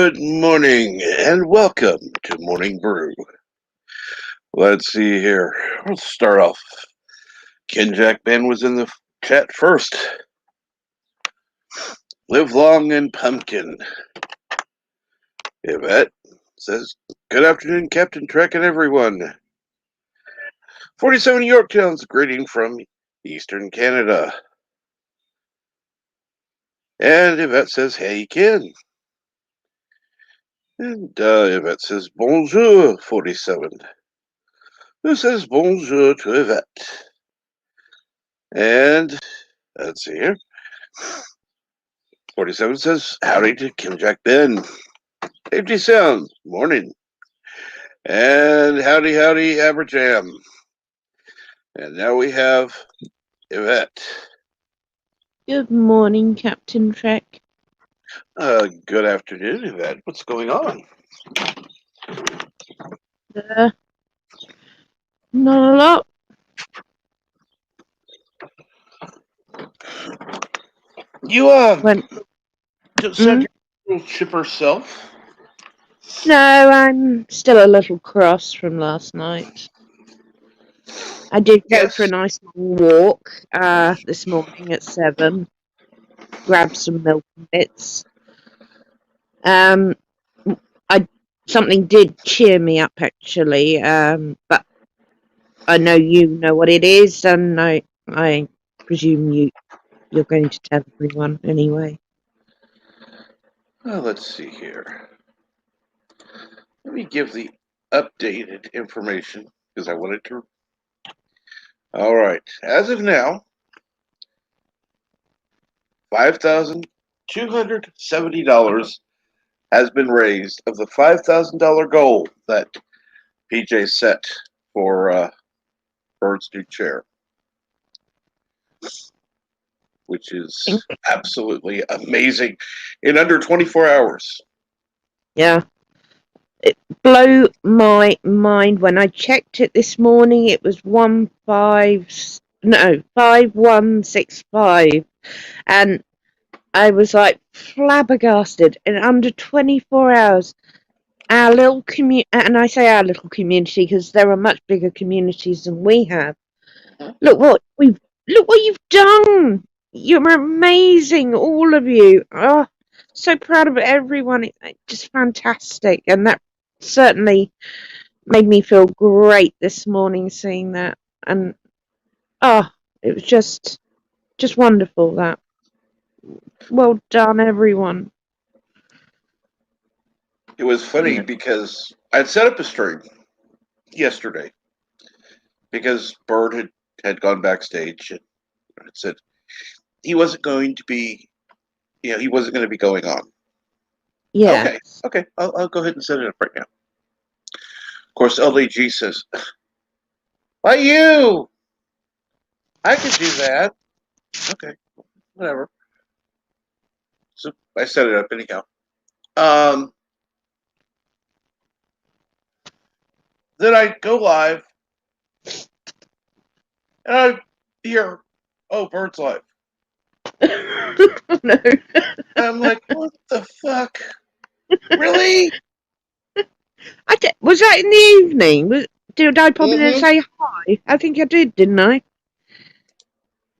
Good morning and welcome to Morning Brew. Let's see here. Let's start off. Ken Jack Ben was in the chat first. Live long and pumpkin. Yvette says, good afternoon, Captain Trek and everyone. 47 Yorktown's greeting from Eastern Canada. And Yvette says, hey, Ken. And Yvette says, bonjour, 47. Who says bonjour to Yvette? And let's see here. 47 says, howdy to Kim Jack Ben. 50 sounds, morning. And howdy, Aberjam. And now we have Yvette. Good morning, Captain Trek. Good afternoon, Yvette. What's going on? Not a lot. You, just sent your little chipper self? No, I'm still a little cross from last night. I did go for a nice long walk this morning at 7. Grabbed some milk and bits. Something did cheer me up actually, but I know you know what it is, and I presume you're going to tell everyone anyway. Well, let's see here. Let me give the updated information because I wanted to. All right. As of now, $5,270 has been raised of the $5,000 goal that PJ set for Bird's new chair, which is absolutely amazing in under 24 hours. Yeah. It blew my mind when I checked it this morning. It was 5165, and I was like flabbergasted. In under 24 hours, our little community, and I say our little community because there are much bigger communities than we have. Look what you've done. You're amazing, all of you. Oh, so proud of everyone. It's just fantastic, and that certainly made me feel great this morning seeing that. And it was just wonderful. That well done, everyone. It was funny because I'd set up a stream yesterday because Bird had gone backstage and said he wasn't going to be, he wasn't going to be going on. Yeah. Okay. I'll go ahead and set it up right now. Of course, LAG says, why you? I could do that. Okay, whatever. So I set it up anyhow. Then I go live and I hear, oh, Bird's live. No. I'm like, what the fuck? Really? Was that in the evening? Did I pop in and say hi? I think I did, didn't I?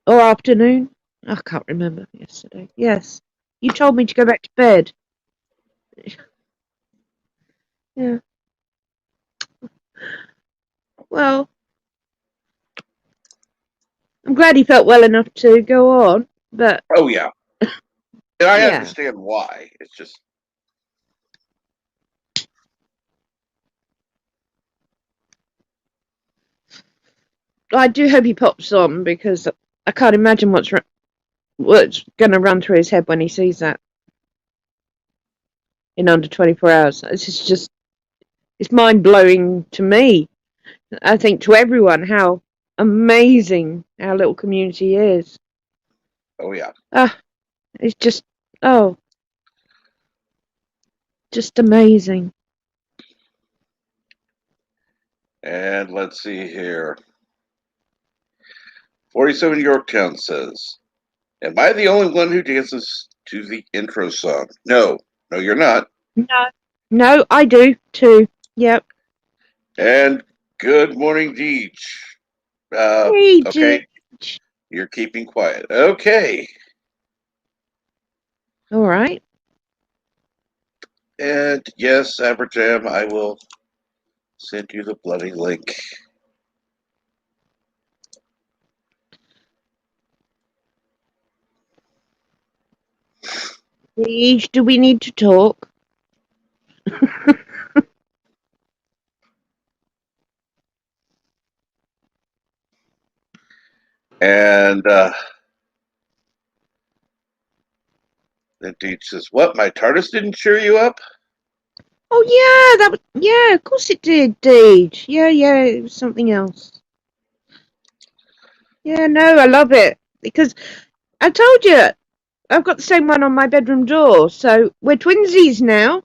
Or afternoon? I can't remember yesterday. Yes. You told me to go back to bed. Yeah. Well, I'm glad he felt well enough to go on, but... Oh, yeah. And I understand why. It's just... I do hope he pops on, because I can't imagine what's going to run through his head when he sees that in under 24 hours. It's mind-blowing to me. I think to everyone how amazing our little community is. Oh, yeah. It's just amazing. And let's see here. 47 Yorktown says, am I the only one who dances to the intro song? No, you're not. No, I do too. Yep. And good morning, Deej. Hey, Okay, Deej. you're keeping quiet. Okay. All right. And yes, Aberjam, I will send you the bloody link. Deej, do we need to talk? And then Deej says, "What? My TARDIS didn't cheer you up?" Oh yeah, yeah, of course it did, Deej. Yeah, it was something else. Yeah, no, I love it because I told you I've got the same one on my bedroom door, so we're twinsies now.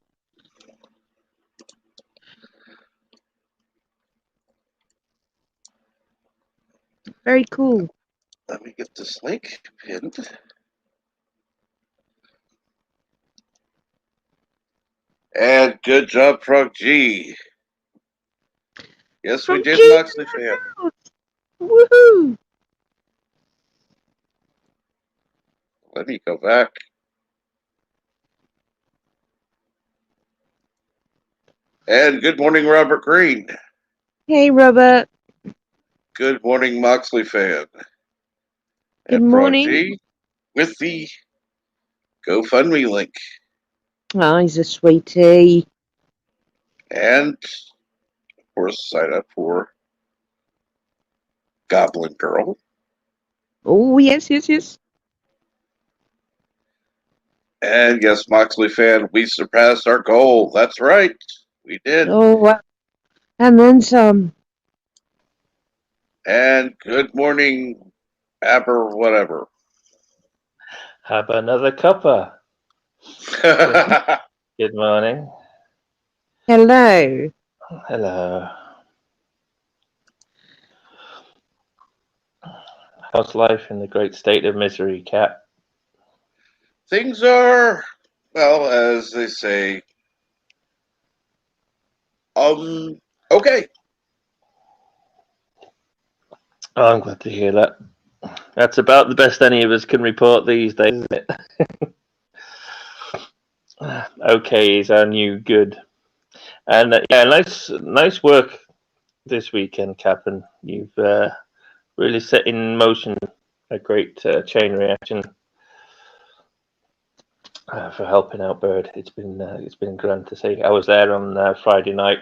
Very cool. Let me get this link pinned. And good job, Frog G. Yes, we From did, G. Moxley fan. Woohoo! Let me go back. And good morning, Robert Green. Hey, Robert. Good morning, Moxley fan. Good And Frog morning. G with the GoFundMe link. Oh, he's a sweetie. And, of course, sign up for Goblin Girl. Oh, yes. And yes, Moxley fan, we surpassed our goal. That's right. We did. Oh, and then some. And good morning, Aber whatever. Have another cuppa. Good morning. Hello. Hello. How's life in the great state of misery, Cat? Things are, well, as they say, okay. Oh, I'm glad to hear that. That's about the best any of us can report these days, isn't it? Okay is our new good. And yeah, nice work this weekend, Captain. You've really set in motion a great chain reaction for helping out Bird. It's been grand to see. I was there on Friday night,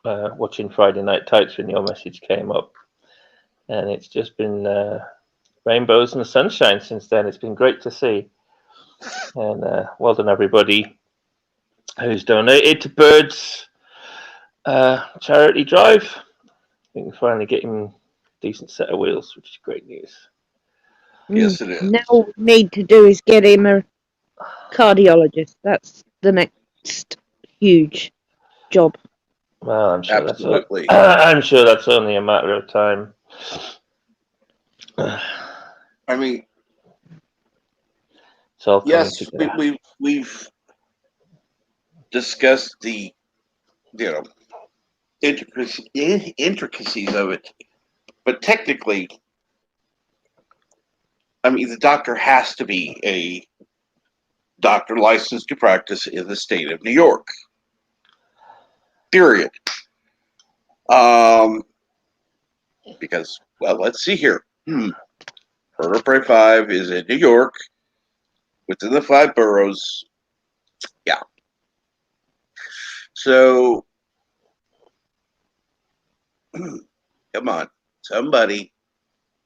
watching Friday Night Tights when your message came up, and it's just been rainbows and sunshine since then. It's been great to see, and well done everybody who's donated to Bird's charity drive. We can finally get him a decent set of wheels, which is great news. Yes, it is. Now all we need to do is get him a cardiologist. That's the next huge job. Well, I'm sure Absolutely. I'm sure that's only a matter of time. I mean, It's all coming yes, together. we've discussed the intricacies of it, but technically, I mean, the doctor has to be a doctor licensed to practice in the state of New York. Period. Because, well, let's see here. Murder Prey 5 is in New York, within the 5 boroughs. Yeah. So, come on. Somebody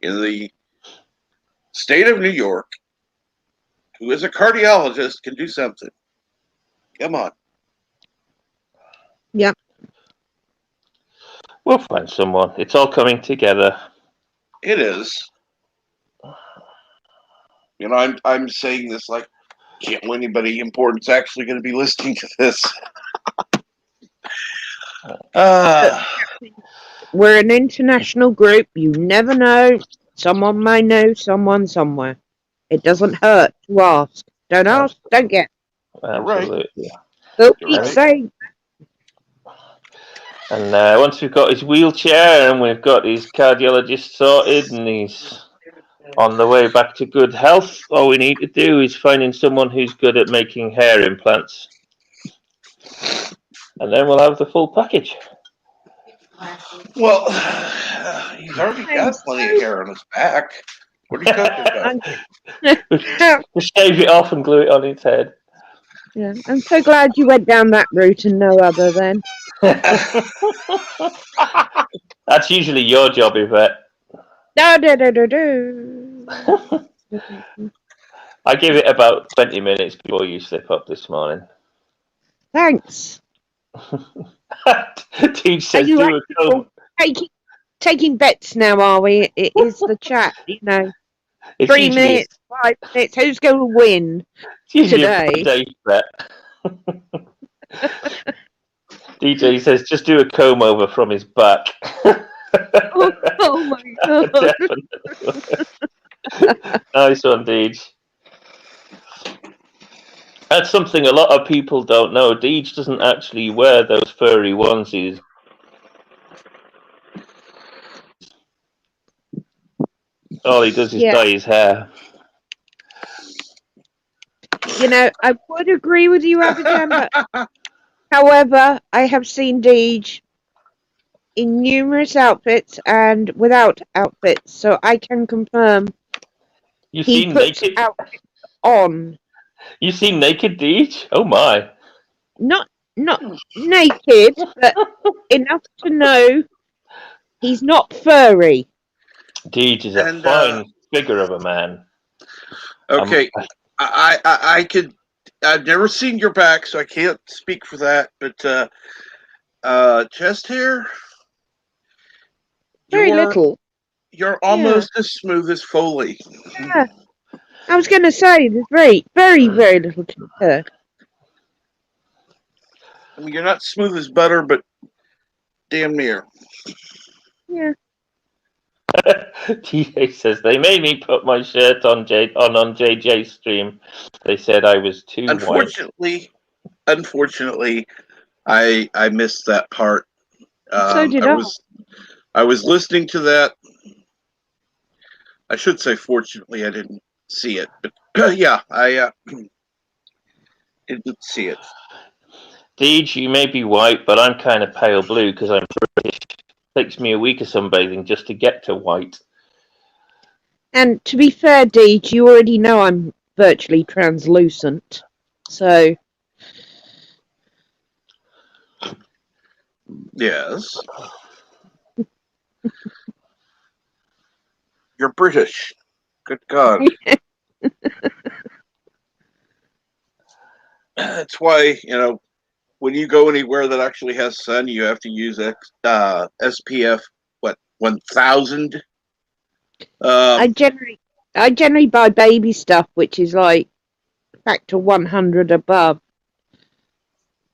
in the state of New York who is a cardiologist can do something. Come on. Yep. We'll find someone. It's all coming together. It is. You know, I'm saying this like, can't anybody important's actually going to be listening to this. We're an international group. You never know. Someone may know someone somewhere. It doesn't hurt to ask. Don't ask, don't get. Absolutely. Oh, You're keep right. saying. And once we've got his wheelchair and we've got his cardiologist sorted and he's on the way back to good health, all we need to do is finding someone who's good at making hair implants. And then we'll have the full package. Well, he's already I'm got plenty of hair on his back. What are you talking about? Just shave it off and glue it on his head. Yeah, I'm so glad you went down that route and no other then. That's usually your job, Yvette. I give it about 20 minutes before you slip up this morning. Thanks. Teach Are says you do a comb. taking bets now, are we? It is the chat, It's 3 usually, minutes, 5 minutes. Who's going to win it's usually today? a day bet. DJ says just do a comb over from his back. Oh my god. Definitely. Nice one, Deej. That's something a lot of people don't know. Deej doesn't actually wear those furry onesies. All he does is Yeah. dye his hair. I would agree with you, Abidjan, but however, I have seen Deej in numerous outfits and without outfits, so I can confirm You he seen puts naked? outfits on. You seen naked Deej? Oh my! Not naked, but enough to know he's not furry. Deej is a And fine figure of a man. okay, I could. I've never seen your back, so I can't speak for that. But chest hair, Very you're little. you're almost as smooth as Foley. Yeah. I was going to say, there's very, very, very little to her. I mean, you're not smooth as butter, but damn near. Yeah. TA says they made me put my shirt on JJ's stream. They said I was too white. Unfortunately, I missed that part. So did I. I was listening to that. I should say, fortunately, I didn't see it, but yeah, I didn't see it. Deej, you may be white, but I'm kind of pale blue because I'm British. It takes me a week of sunbathing just to get to white. And to be fair, Deej, you already know I'm virtually translucent. So, Yes. You're British. Good God. That's why, when you go anywhere that actually has sun, you have to use SPF, 1000? I generally buy baby stuff, which is like factor 100 above.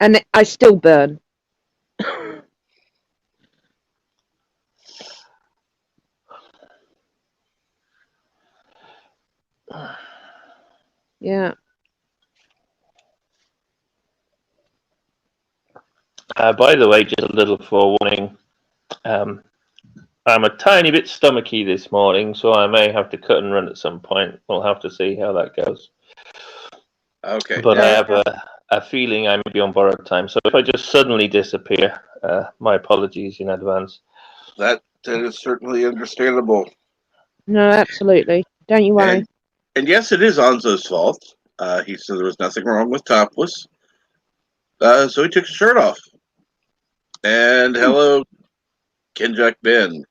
And I still burn. Yeah. By the way, just a little forewarning. I'm a tiny bit stomachy this morning, so I may have to cut and run at some point. We'll have to see how that goes. Okay. But I have a feeling I may be on borrowed time. So if I just suddenly disappear, my apologies in advance. That is certainly understandable. No, absolutely. Don't you worry. And yes, it is Anzo's fault. He said there was nothing wrong with topless. So he took his shirt off. And hello, Kenjack Ben.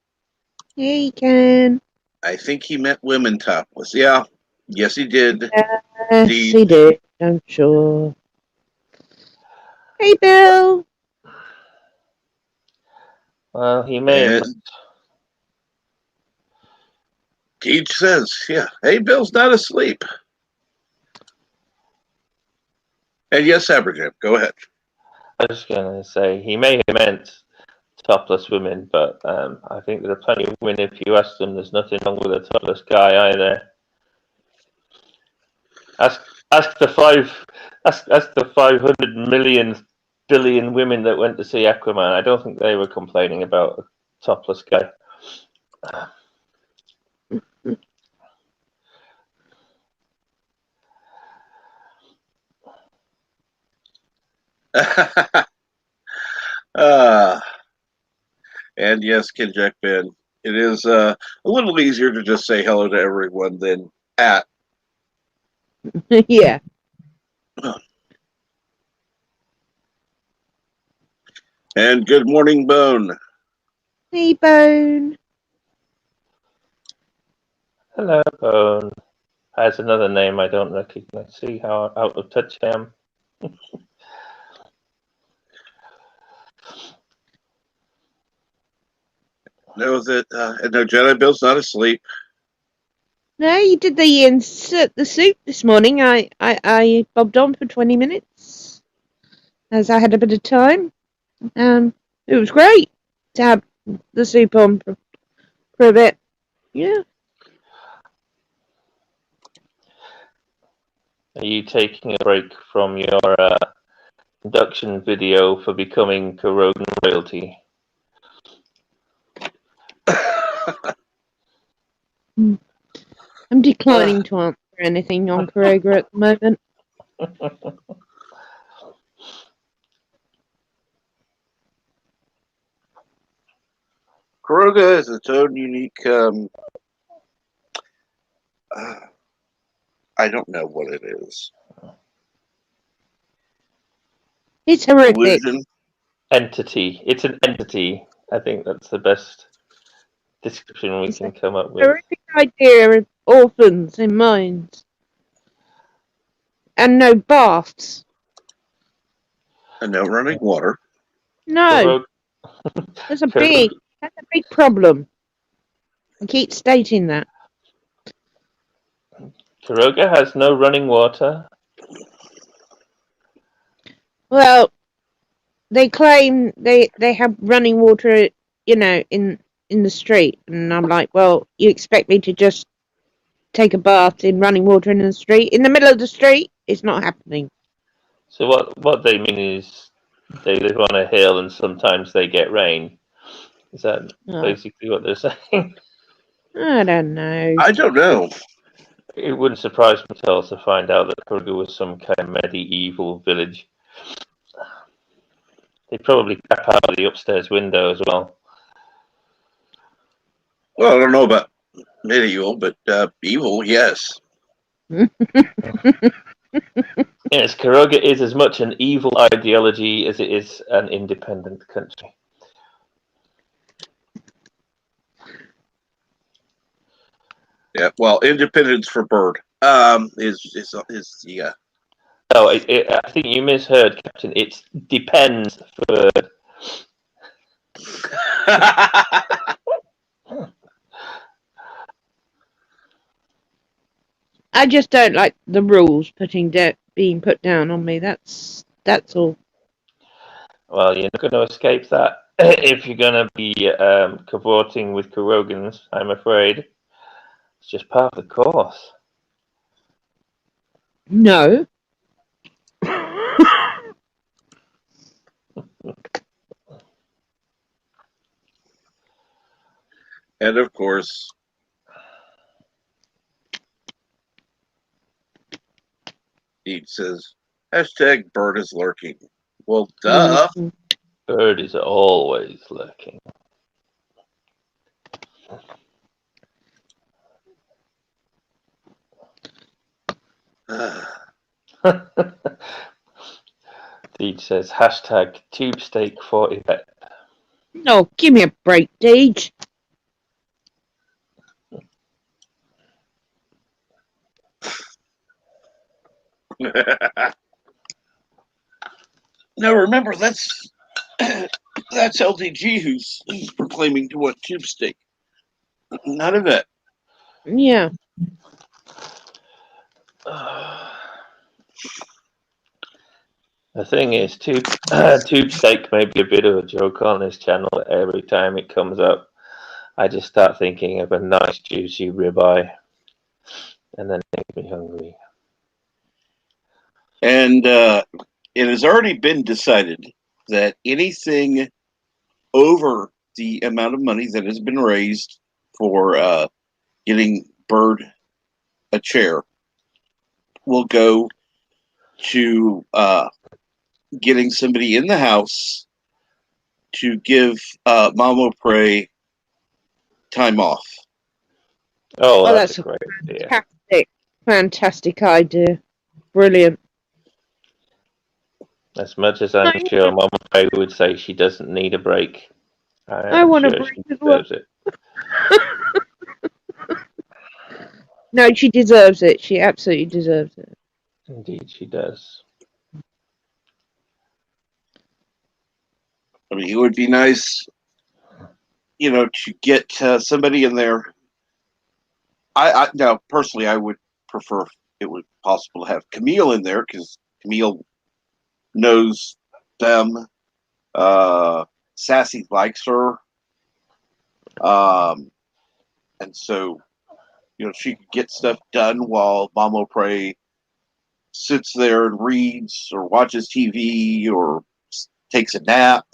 Hey, Ken. I think he meant women topless. Yeah. Yes, he did. Yes, he did. I'm sure. Hey, Bill. Well, he may have. Teach says, yeah, hey, Bill's not asleep. And yes, Abraham, go ahead. I was going to say, he may have meant topless women, but I think there are plenty of women, if you ask them, there's nothing wrong with a topless guy either. Ask the 500 million billion women that went to see Aquaman. I don't think they were complaining about a topless guy. And yes, Kinjack Ben, it is a little easier to just say hello to everyone than at. Yeah. And good morning, Bone. Hey, Bone. Hello, Bone. Has another name I don't recognize. See how out of touch I am? Know that no, Jedi Bill's not asleep. No, you did the soup this morning. I bobbed on for 20 minutes as I had a bit of time. It was great to have the soup on for a bit. Yeah. Are you taking a break from your induction video for becoming Kurogan royalty? I'm declining to answer anything on Kuroga at the moment. Kuroga is its own unique. I don't know what it is. It's horrific. Illusion. Entity. It's an entity. I think that's the best description we can come up with. Horrific idea of orphans in mines. And no baths. And no running water. No. That's a big problem. I keep stating that. Kuroga has no running water. Well, they claim they have running water, in the street, and I'm like, well, you expect me to just take a bath in running water in the street, in the middle of the street? It's not happening. So what they mean is they live on a hill and sometimes they get rain. Is that basically what they're saying? I don't know. I don't know. It wouldn't surprise me at all to find out that Kuroga was some kind of medieval village. They probably tap out the upstairs window as well. Well, I don't know about medieval, but evil, yes. Yes, Kuroga is as much an evil ideology as it is an independent country. Yeah, well, independence for Bird is yeah. Oh, I think you misheard, Captain. It depends for. I just don't like the rules being put down on me. That's all. Well, you're not going to escape that if you're going to be cavorting with Kurogans, I'm afraid. It's just part of the course. No. And of course, he says, hashtag Bird is lurking. Well, duh. Mm-hmm. Bird is always lurking. Deej says, hashtag tube steak for Yvette. No, give me a break, Deej. Now remember, that's LDG who's proclaiming to want tube steak, not Yvette. Yeah. The thing is, tube steak may be a bit of a joke on this channel. Every time it comes up, I just start thinking of a nice juicy ribeye, and then it makes me hungry. And it has already been decided that anything over the amount of money that has been raised for getting Bird a chair will go to getting somebody in the house to give Mamo Prey time off. Oh, Oh, that's that's a great idea. fantastic idea. Brilliant. As much as I'm sure Mama Ray would say she doesn't need a break, I I'm want a sure break she as well. deserves it. No, she deserves it. She absolutely deserves it. Indeed, she does. I mean, it would be nice, to get somebody in there. Now personally, I would prefer if it was possible to have Camille in there because Camille knows them. Sassy likes her, and so she could get stuff done while Mamo Prey sits there and reads or watches TV or takes a nap.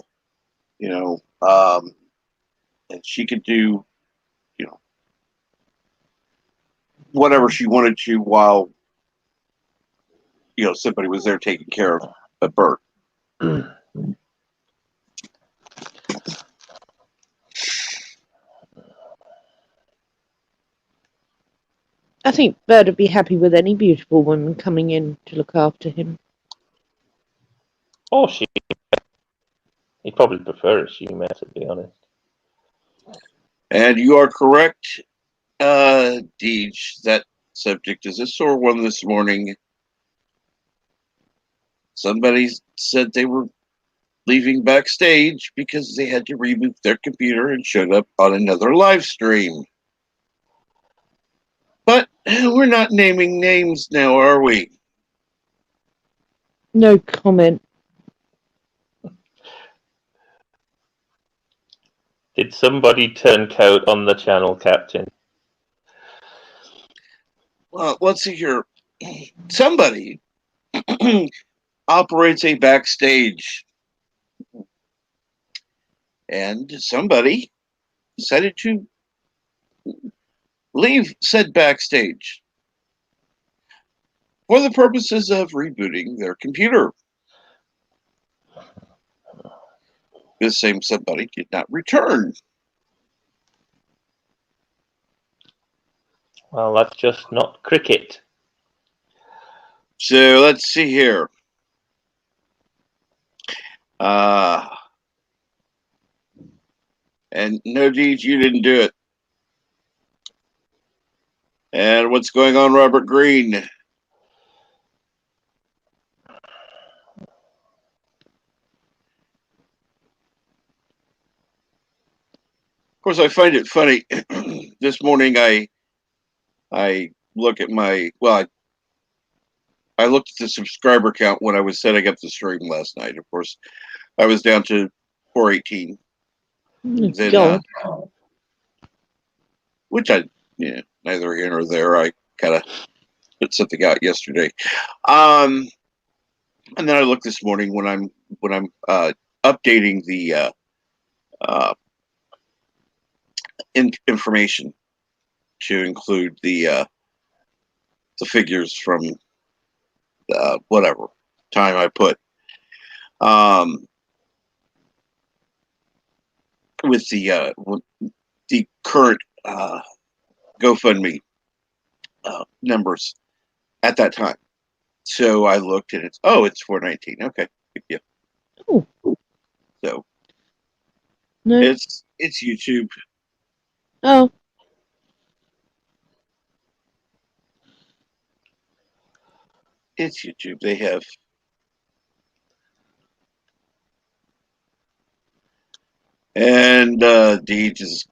And she could do whatever she wanted to while somebody was there taking care of a bird. I think Bird would be happy with any beautiful woman coming in to look after him. Or he'd probably prefer a she-mare, to be honest. And you are correct, Deej. That subject is a sore one this morning. Somebody said they were leaving backstage because they had to reboot their computer and showed up on another live stream. But we're not naming names now, are we? No comment. Did somebody turn coat on the channel, Captain? Well, let's see here. Somebody operates a backstage, and somebody decided to leave said backstage for the purposes of rebooting their computer. This same somebody did not return. Well, that's just not cricket. So let's see here. And no, Deej, you didn't do it. And what's going on, Robert Green? Of course, I find it funny. This morning, I look at I looked at the subscriber count when I was setting up the stream last night. Of course, I was down to 418. Then, which neither here nor there. I kind of put something out yesterday. And then I look this morning when I'm updating the information to include the figures from whatever time I put with the current GoFundMe numbers at that time. So I looked and it's 419. Okay, good deal. Oh. So no. It's YouTube. Oh. It's YouTube. They have and Deej is.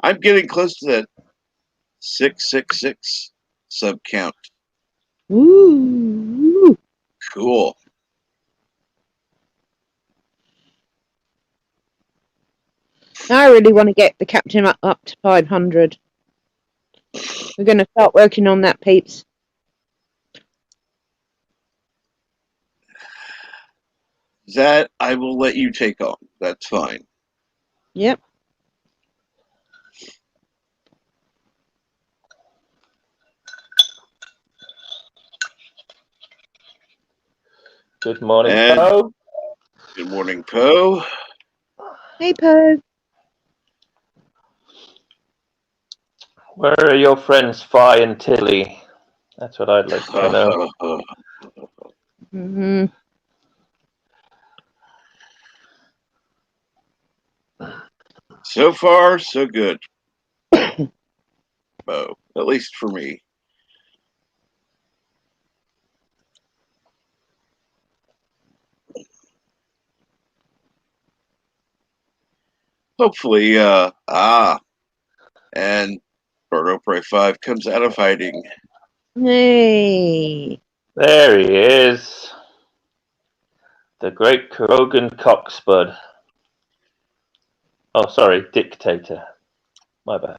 I'm getting close to that 666 sub count. Ooh. Cool. I really want to get the captain up to 500. We're going to start working on that, peeps. that I will let you take on. That's fine. Yep. Good morning, And- Poe. Good morning, Poe. Hey, Poe. Where are your friends Fi and Tilly? That's what I'd like to know. Mm-hmm. So far, so good. Poe, at least for me. Hopefully, and Birdo Prey 5 comes out of hiding. Hey. There he is. The great Krogan Cockspud. Oh, sorry, Dictator. My bad.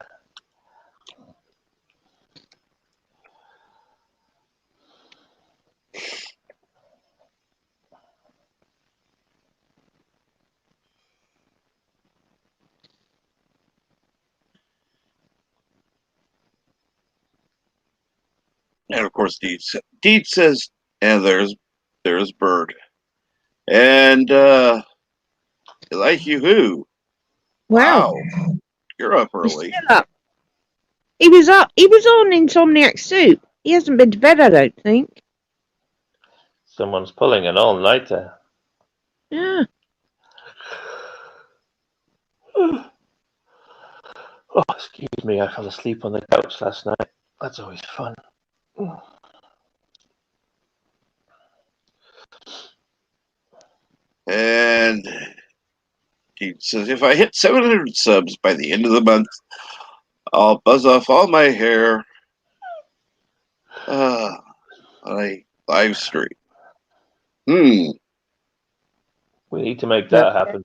And of course, Deed says, and there's Bird. And, like you who? Wow. You're up He's early. still up. He was up. He was on Insomniac Soup. He hasn't been to bed, I don't think. Someone's pulling an all-nighter. Yeah. Oh, excuse me, I fell asleep on the couch last night. That's always fun. And he says, if I hit 700 subs by the end of the month, I'll buzz off all my hair on a live stream. We need to make that happen.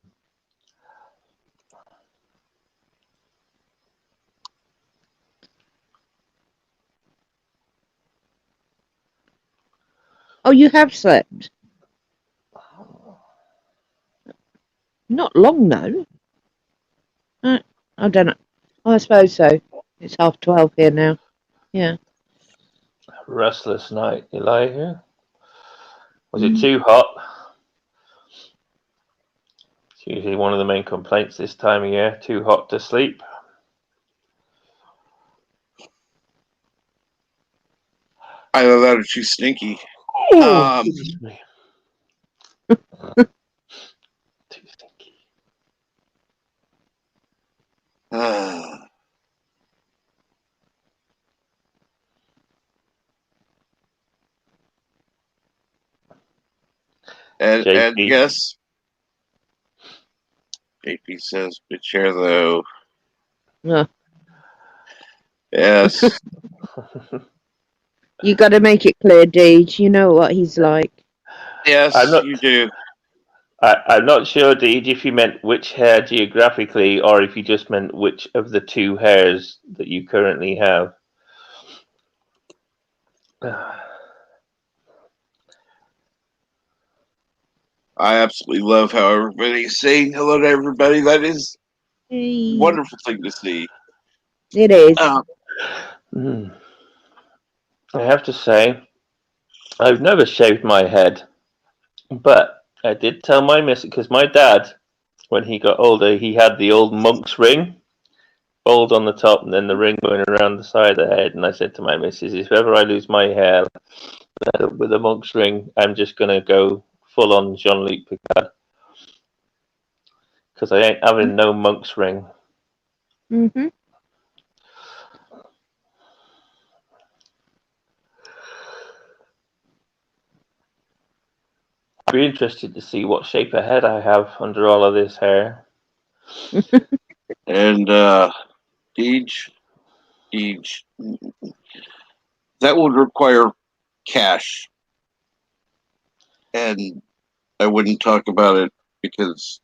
Oh, you have slept? Not long, though. I don't know. I suppose so. It's 12:30 here now. Yeah. Restless night, Elijah. Was it too hot? It's usually one of the main complaints this time of year. Too hot to sleep. Either that or too stinky. Excuse me. Too stinky. And JP. yes, JP says, good chair though. Yeah. Yes. You got to make it clear, Deej. You know what he's like. Yes, I'm not- you do. I'm not sure, Deej, if you meant which hair geographically or if you just meant which of the two hairs that you currently have. I absolutely love how everybody's saying hello to everybody. That is a Hey. wonderful thing to see. It is. I have to say, I've never shaved my head, but I did tell my missus, because my dad, when he got older, he had the old monk's ring, bald on the top, and then the ring going around the side of the head. And I said to my missus, if ever I lose my hair with a monk's ring, I'm just going to go full on Jean-Luc Picard. Because I ain't having no monk's ring. Mm-hmm. I'd be interested to see what shape of head I have under all of this hair. And Deej, that would require cash. And I wouldn't talk about it because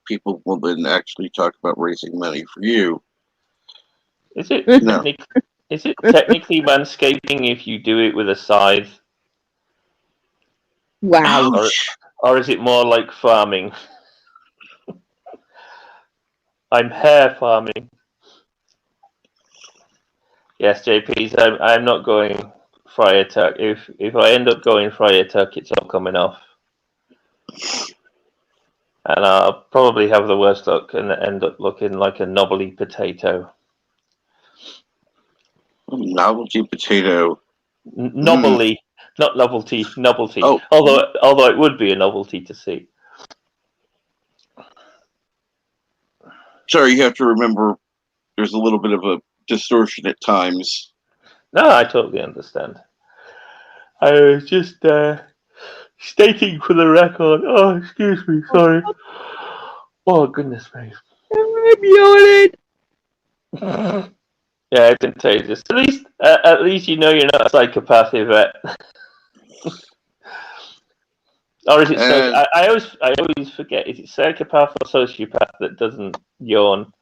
people will then actually talk about raising money for you. Is it No. is it technically manscaping if you do it with a scythe? Wow. Or, Ouch. Or is it more like farming? I'm hair farming. Yes, JP's. I'm not going Friar Tuck. If I end up going Friar Tuck, it's all coming off, and I'll probably have the worst luck and end up looking like a knobbly potato. Novelty potato. Knobbly, not novelty. Novelty. Oh. Although it would be a novelty to see. Sorry, you have to remember there's a little bit of a distortion at times. No, I totally understand. I was just stating for the record. Oh, excuse me. Sorry. Oh, goodness me. I'm yawning. Yeah, it's contagious. At least you know you're not a psychopath, Yvette. Or is it? I always forget. Is it psychopath or sociopath that doesn't yawn?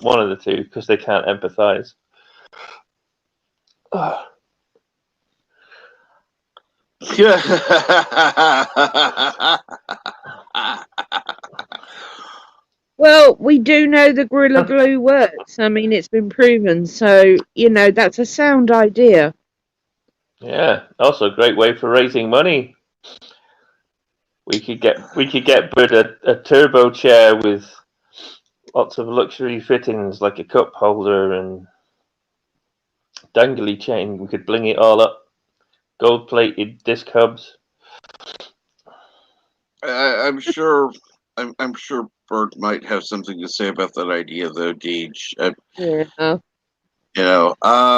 One of the two, because they can't empathize. Yeah. Well, we do know the Gorilla Glue works. I mean, it's been proven. So, that's a sound idea. Yeah. Also, a great way for raising money. We could get Bert a turbo chair with lots of luxury fittings, like a cup holder and dangly chain. We could bling it all up. Gold-plated disc hubs. I'm sure Bert might have something to say about that idea, though, Deej. Yeah.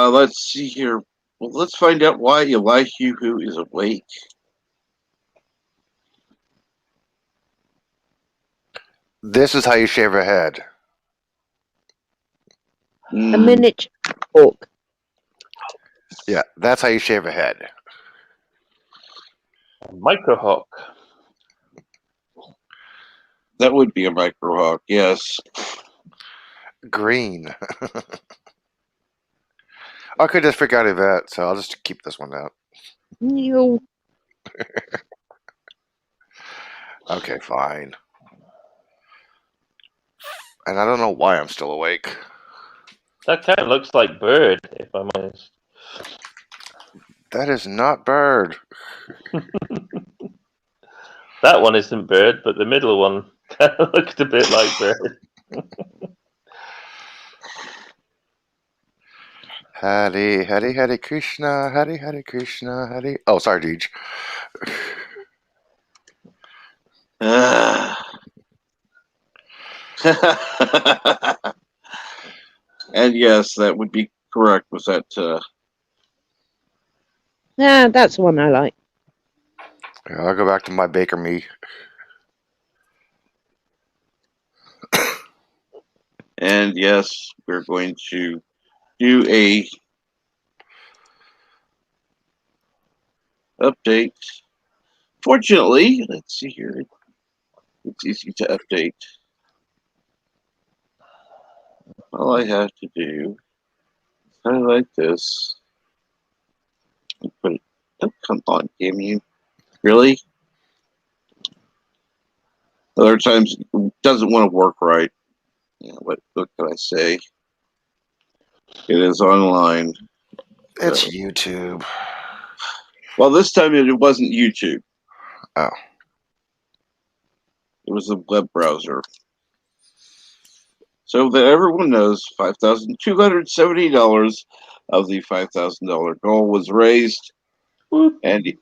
Let's see here. Well, let's find out why Elihu is awake. This is how you shave a head. A miniature fork. Yeah, that's how you shave a head. Microhawk. That would be a microhawk, yes. Green. I could just forget that, so I'll just keep this one out. You. Okay, fine. And I don't know why I'm still awake. That kind of looks like Bird, if I'm honest. That is not Bird. That one isn't Bird, but the middle one kind of looked a bit like Bird. Hare, Hare, Hare Krishna, Hare, Hare Krishna, Hare... Oh, sorry, Deej. And yes, that would be correct with that. Yeah, that's the one I like. I'll go back to my Baker Me. And yes, we're going to do a update. Fortunately, let's see here. It's easy to update. All I have to do is highlight this and put it. Oh, come on, damn you. Really? Other times it doesn't want to work right. What can I say? It is online. It's YouTube. Well, this time it wasn't YouTube. Oh. It was a web browser. So that everyone knows, $5,270 of the $5,000 goal was raised. Whoop. And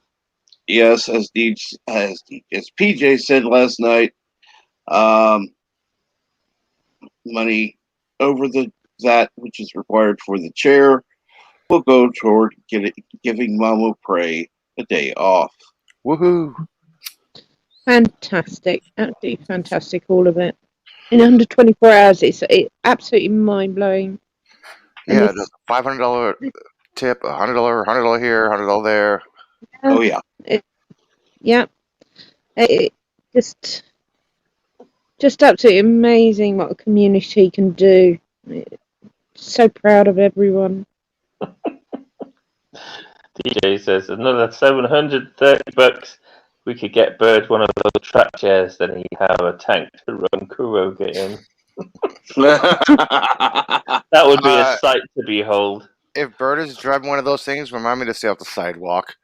yes, as PJ said last night, money over that which is required for the chair will go toward giving Mama Prey a day off. Woohoo! Fantastic. Absolutely fantastic, all of it. In under 24 hours, it's absolutely mind-blowing. Yeah, the $500 tip, $100 here, $100 there. Oh, yeah. Just absolutely amazing what a community can do. So proud of everyone. DJ says another $730 we could get Bird one of those track chairs, then he'd have a tank to run Kuroga in. That would be a sight to behold. If Bird is driving one of those things, remind me to stay off the sidewalk.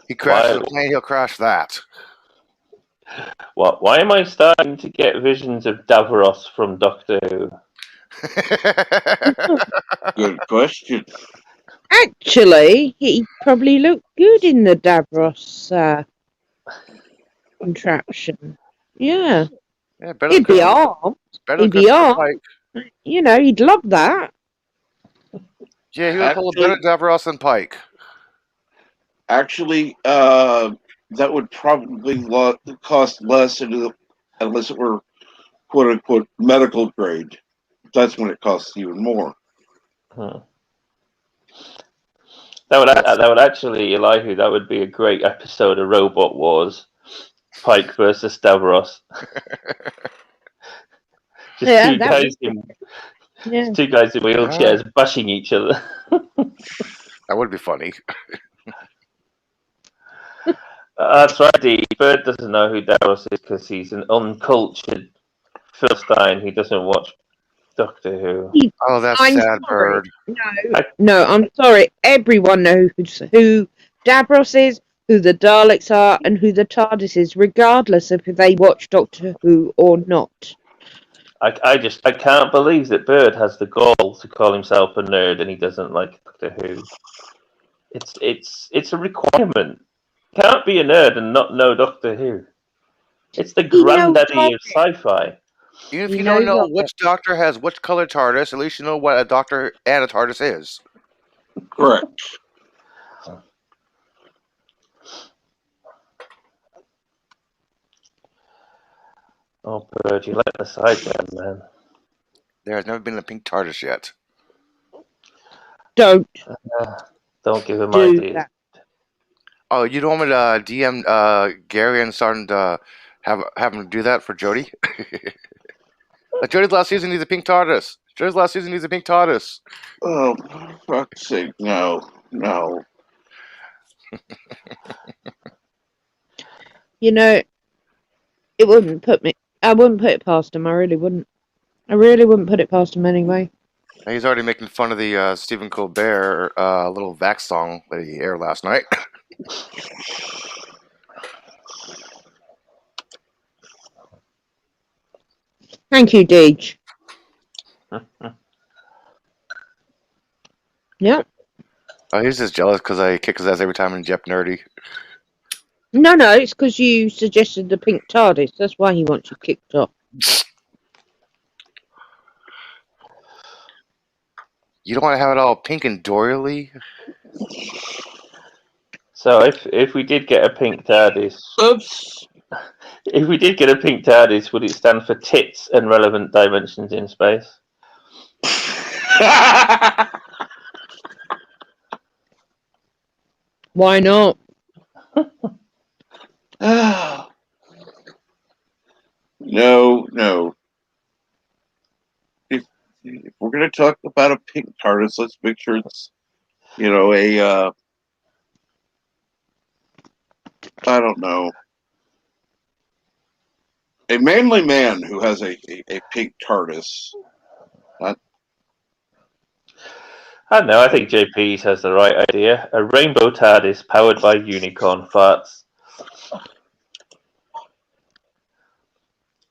He crashes a plane, he'll crash that. What? Why am I starting to get visions of Davros from Doctor Who? Good question. Actually, he probably looked good in the Davros contraption. Yeah. Yeah, better He'd than be armed. better He'd than be Christopher armed. Pike. You know, he'd love that. Yeah, he would pull a better Davros than Pike. Actually, that would probably cost less unless it were quote unquote medical grade. That's when it costs even more. That would actually, Elihu, that would be a great episode of Robot Wars. Pike versus Davros. Just two guys in wheelchairs bashing each other. That would be funny. That's right, Dee. Bird doesn't know who Davros is because he's an uncultured Philistine. He doesn't watch Doctor Who. Oh, that's I'm sad, sorry. Bird. No, I'm sorry. Everyone knows who Davros is, who the Daleks are, and who the TARDIS is, regardless of if they watch Doctor Who or not. I can't believe that Bird has the gall to call himself a nerd and he doesn't like Doctor Who. It's a requirement. You can't be a nerd and not know Doctor Who. It's the granddaddy of sci-fi. Even if you don't know which doctor has which color TARDIS, at least you know what a doctor and a TARDIS is. Correct. Oh, Bird, you let the side down, man. There has never been a pink TARDIS yet. Don't give him ideas. That. Oh, you don't want me to DM Gary and starting to have him do that for Jodie? Like Jodie's last season needs a pink TARDIS. Jodie's last season needs a pink TARDIS. Oh, for fuck's sake, no. You know, I wouldn't put it past him. I really wouldn't put it past him anyway. He's already making fun of the Stephen Colbert little Vax song that he aired last night. Thank you, Deej. Yep. Oh, he's just jealous because I kick his ass every time in Jep Nerdy. No, it's because you suggested the pink TARDIS. That's why he wants you kicked off. You don't want to have it all pink and doily? So if we did get a pink TARDIS, if we did get a pink TARDIS, would it stand for tits and relevant dimensions in space? Why not? No. If we're gonna talk about a pink TARDIS, let's make sure it's a I don't know, a manly man who has a pink TARDIS. I don't know. I think JP has the right idea. A rainbow TARDIS powered by unicorn farts.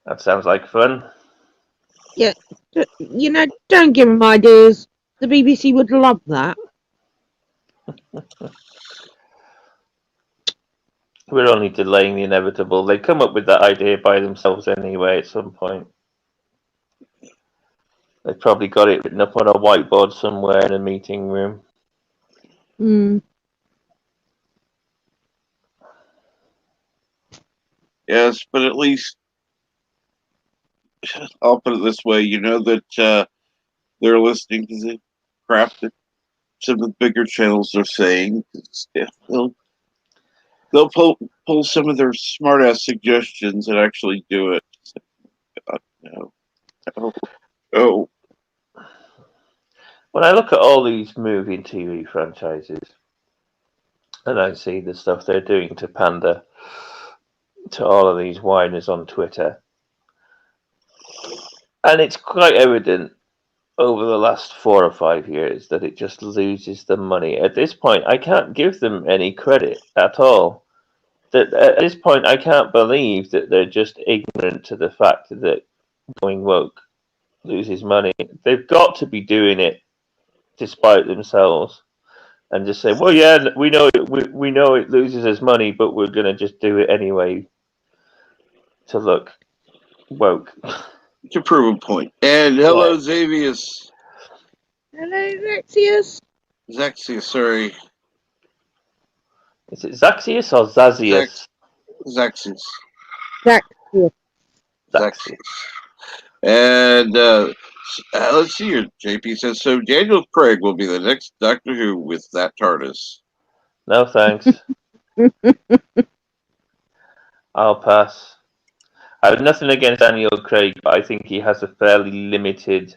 That sounds like fun. Yeah, don't give him ideas. The BBC would love that. We're only delaying the inevitable. They come up with that idea by themselves anyway at some point. They've probably got it written up on a whiteboard somewhere in a meeting room. Yes, but at least I'll put it this way: that they're listening to the crap that some of the bigger channels are saying. They'll pull some of their smart-ass suggestions and actually do it. No. When I look at all these movie and TV franchises, and I see the stuff they're doing to pander to all of these whiners on Twitter. And it's quite evident over the last 4 or 5 years that it just loses the money. At this point, I can't give them any credit at all. That at this point, I can't believe that they're just ignorant to the fact that going woke loses money. They've got to be doing it despite themselves, and just say, "Well, yeah, we know it loses us money, but we're going to just do it anyway to look woke." To prove a point. And hello, Xavius. Hello, Zaxius. Zaxius, sorry. Is it Zaxius or Zazius? Zaxius. Zaxius. Zaxius. And let's see here. JP says, so Daniel Craig will be the next Doctor Who with that TARDIS. No thanks. I'll pass. I have nothing against Daniel Craig, but I think he has a fairly limited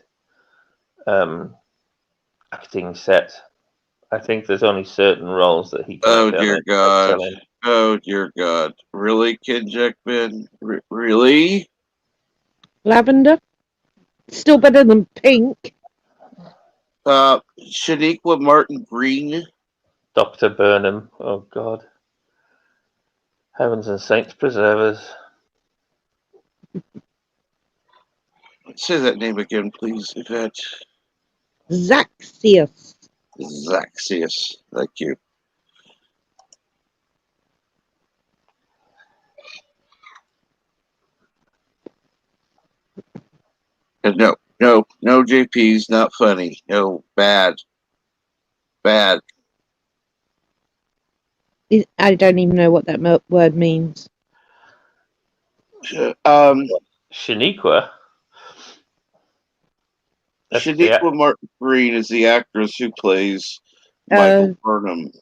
acting set. I think there's only certain roles that he can Oh, dear God. Oh, dear God. Really, Ken Jackman? Really? Lavender. Still better than pink. Shaniqua Martin Green. Dr. Burnham. Oh, God. Heavens and saints preserve us. Say that name again, please, Yvette. Zaxius. Zaxius. Thank you. And no, JP's not funny. No, bad. Bad. I don't even know what that word means. Shaniqua? Shaniqua Martin Green is the actress who plays Michael Burnham.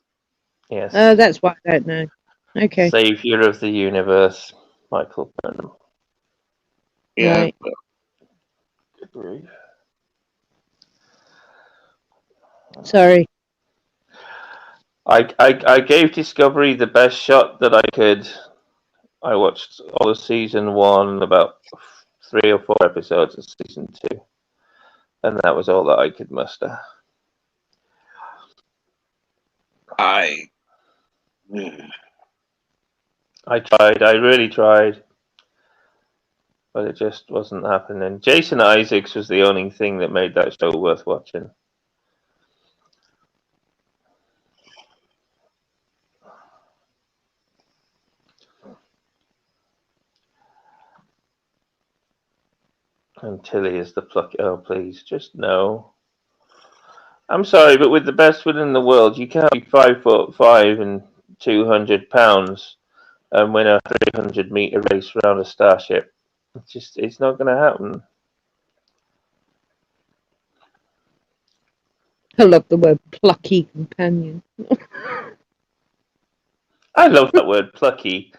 Yes. That's why I don't know. Okay. Savior of the universe, Michael Burnham. Yeah. Right. Good grief. Sorry. I gave Discovery the best shot that I could. I watched all of season 1, about 3 or 4 episodes of season 2, and that was all that I could muster. I tried. I really tried, but it just wasn't happening. Jason Isaacs was the only thing that made that show worth watching. And Tilly is the plucky. Oh, please, just no. I'm sorry, but with the best win in the world, you can't be 5'5" and 200 pounds and win a 300-meter race around a starship. It's not going to happen. I love the word plucky companion. I love that word, plucky.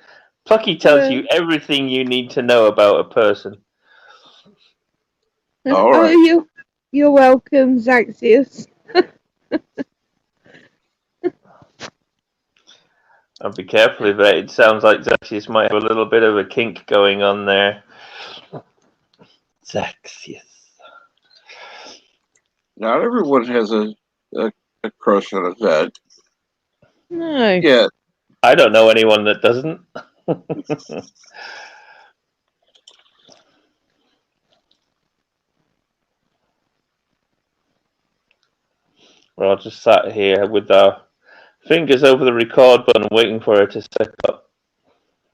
Plucky tells you everything you need to know about a person. All right. Oh, you're welcome, Zaxius. And be careful of it. It sounds like Zaxius might have a little bit of a kink going on there. Zaxius. Not everyone has a crush on a vet. No. Yeah. I don't know anyone that doesn't. We're all just sat here with our fingers over the record button waiting for her to set up.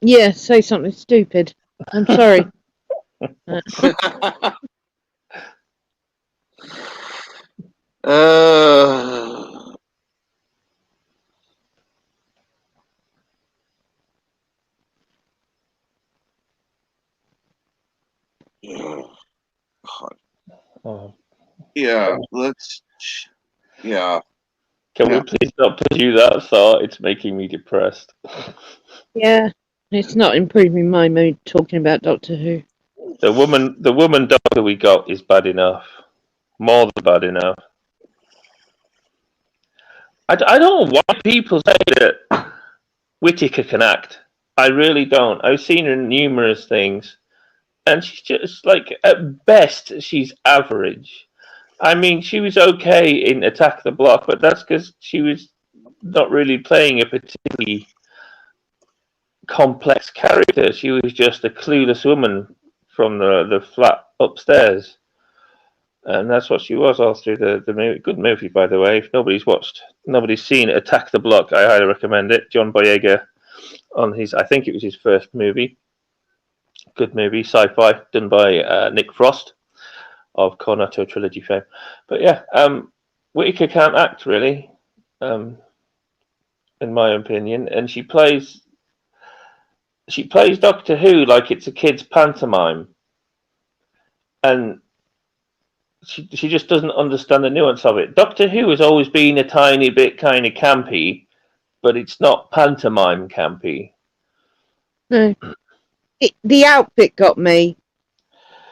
Yeah, say something stupid. I'm sorry. Yeah, let's. Yeah. Can we please not pursue that thought? It's making me depressed. Yeah, it's not improving my mood talking about Doctor Who. The woman doctor we got is bad enough. More than bad enough. I don't know why people say that Whittaker can act. I really don't. I've seen her in numerous things, and she's just like, at best, she's average. I mean, she was okay in Attack the Block, but that's because she was not really playing a particularly complex character. She was just a clueless woman from the flat upstairs. And that's what she was all through the movie. Good movie, by the way. If nobody's seen Attack the Block, I highly recommend it. John Boyega on I think it was his first movie. Good movie, sci-fi, done by Nick Frost of Cornetto Trilogy fame. But yeah, Whittaker can't act really, in my opinion, and she plays Doctor Who like it's a kid's pantomime, and she just doesn't understand the nuance of it. Doctor Who has always been a tiny bit kind of campy, but it's not pantomime campy. No. The outfit got me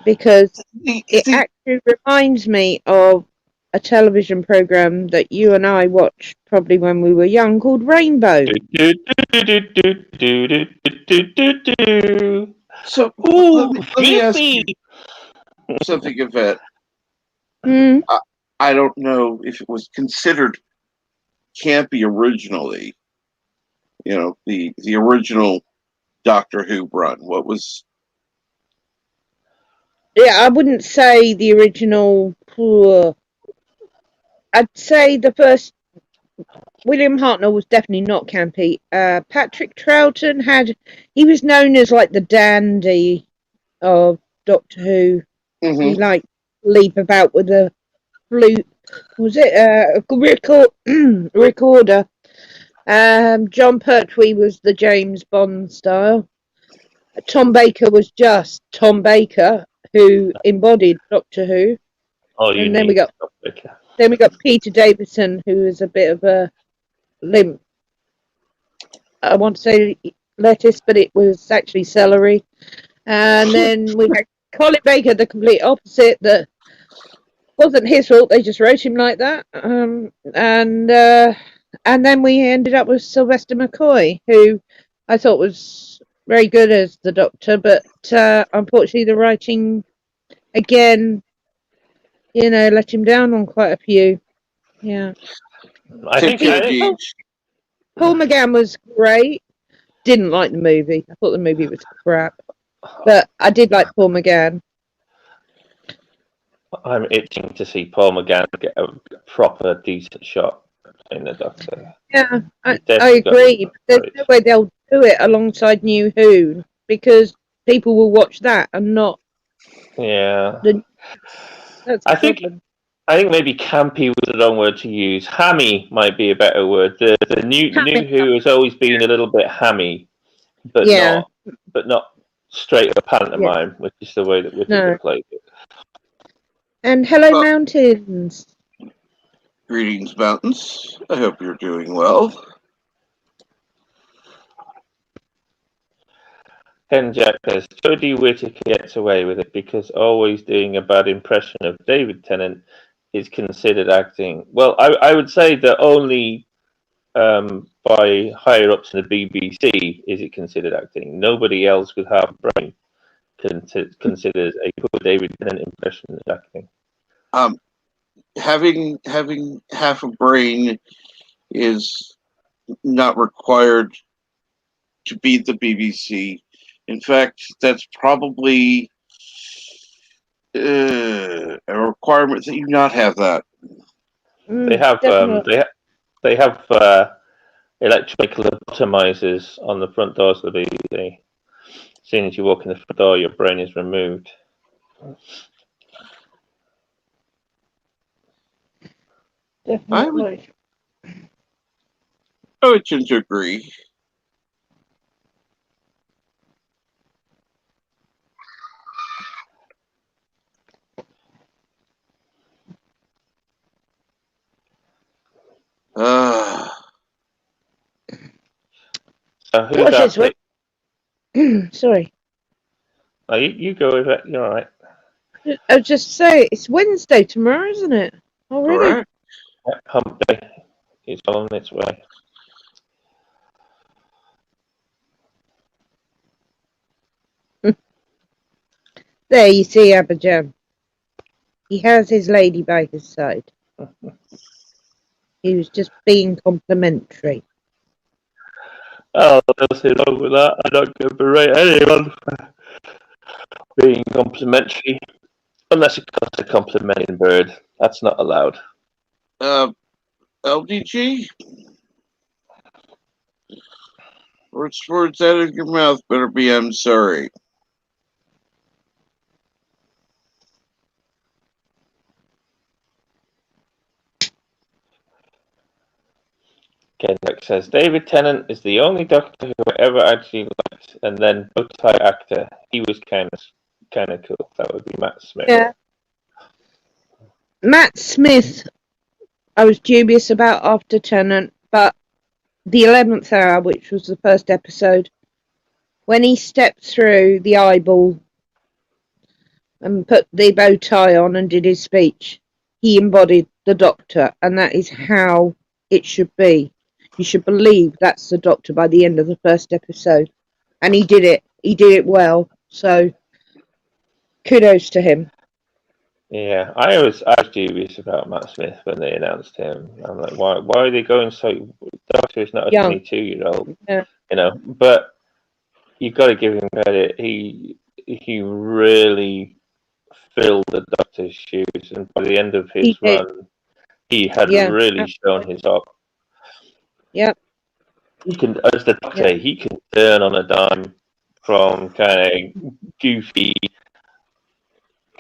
because it actually reminds me of a television program that you and I watched probably when we were young called Rainbow. So Ooh, let me ask you something, Yvette. I don't know if it was considered campy originally. You know, the original Doctor Who run. What was? Yeah, I wouldn't say the original. I'd say the first. William Hartnell was definitely not campy. Patrick Troughton he was known as like the dandy of Doctor Who. Mm-hmm. He liked to leap about with a flute. Was it a recorder? John Pertwee was the James Bond style. Tom Baker was just Tom Baker, who embodied Doctor Who. And then we got Peter Davison, who was a bit of a limp. I want to say lettuce, but it was actually celery. And then we had Colin Baker, the complete opposite. That wasn't his fault. They just wrote him like that. And then we ended up with Sylvester McCoy, who I thought was very good as the Doctor, but unfortunately the writing again, let him down on quite a few. Yeah. I think Paul McGann was great. Didn't like the movie. I thought the movie was crap. But I did like Paul McGann. I'm itching to see Paul McGann get a proper decent shot in the Doctor. Yeah, I agree. There's no way they'll do it alongside New Who because people will watch that and not. Yeah. That's I think maybe campy was the wrong word to use. Hammy might be a better word. The new Who has always been a little bit hammy, but not straight up pantomime, which is the way that Whittaker played it. And hello, mountains. Greetings, mountains. I hope you're doing well. Ken Jack says, Jodie Whittaker gets away with it because always doing a bad impression of David Tennant is considered acting. Well, I would say that only by higher ups in the BBC is it considered acting. Nobody else with half a brain considers a good David Tennant impression as acting. Having half a brain is not required to be the BBC. In fact, that's probably a requirement that you not have that. They have they have electronic lobotomizers on the front doors of the BBC. As soon as you walk in the front door, your brain is removed. Definitely. I would tend to agree. Who's that? Sorry. Oh, you go with it. You're all right. I was just saying, it's Wednesday tomorrow, isn't it? Already? Correct. Hump day. It's on its way. There you see Abijam. He has his lady by his side. He was just being complimentary. Oh, nothing wrong with that. I don't go berate anyone for being complimentary. Unless of course a complimenting bird. That's not allowed. LDG? Words out of your mouth better be I'm sorry. Kendrick says David Tennant is the only Doctor who I ever actually liked, and then bow tie actor. He was kind of cool. That would be Matt Smith. Yeah. Matt Smith, I was dubious about after Tennant, but the 11th hour, which was the first episode, when he stepped through the eyeball and put the bow tie on and did his speech, he embodied the Doctor, and that is how it should be. You should believe that's the Doctor by the end of the first episode. And he did it. He did it well. So, kudos to him. Yeah, I was dubious about Matt Smith when they announced him. I'm like, why are they going so? Doctor is not a Young. 22-year-old, Yeah. you know. But you've got to give him credit. He really filled the Doctor's shoes, and by the end of his run, he had really shown his up. Yep. He can, as the Doctor, he can turn on a dime from kind of goofy,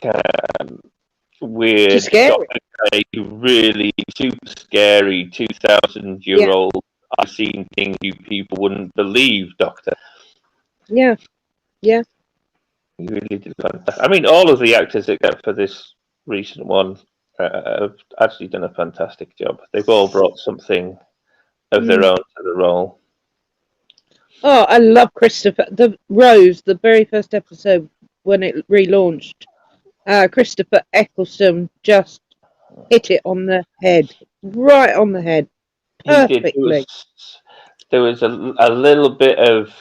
kind of weird, really super scary 2,000-year-old. I've seen things you people wouldn't believe, Doctor. Yeah. Yeah. He really did fantastic. I mean, all of the actors except for this recent one have actually done a fantastic job. They've all brought something of their own to the role. Oh, I love Christopher. The Rose, the very first episode when it relaunched. Christopher Eccleston just hit it on the head. Right on the head. Perfectly. There was a little bit of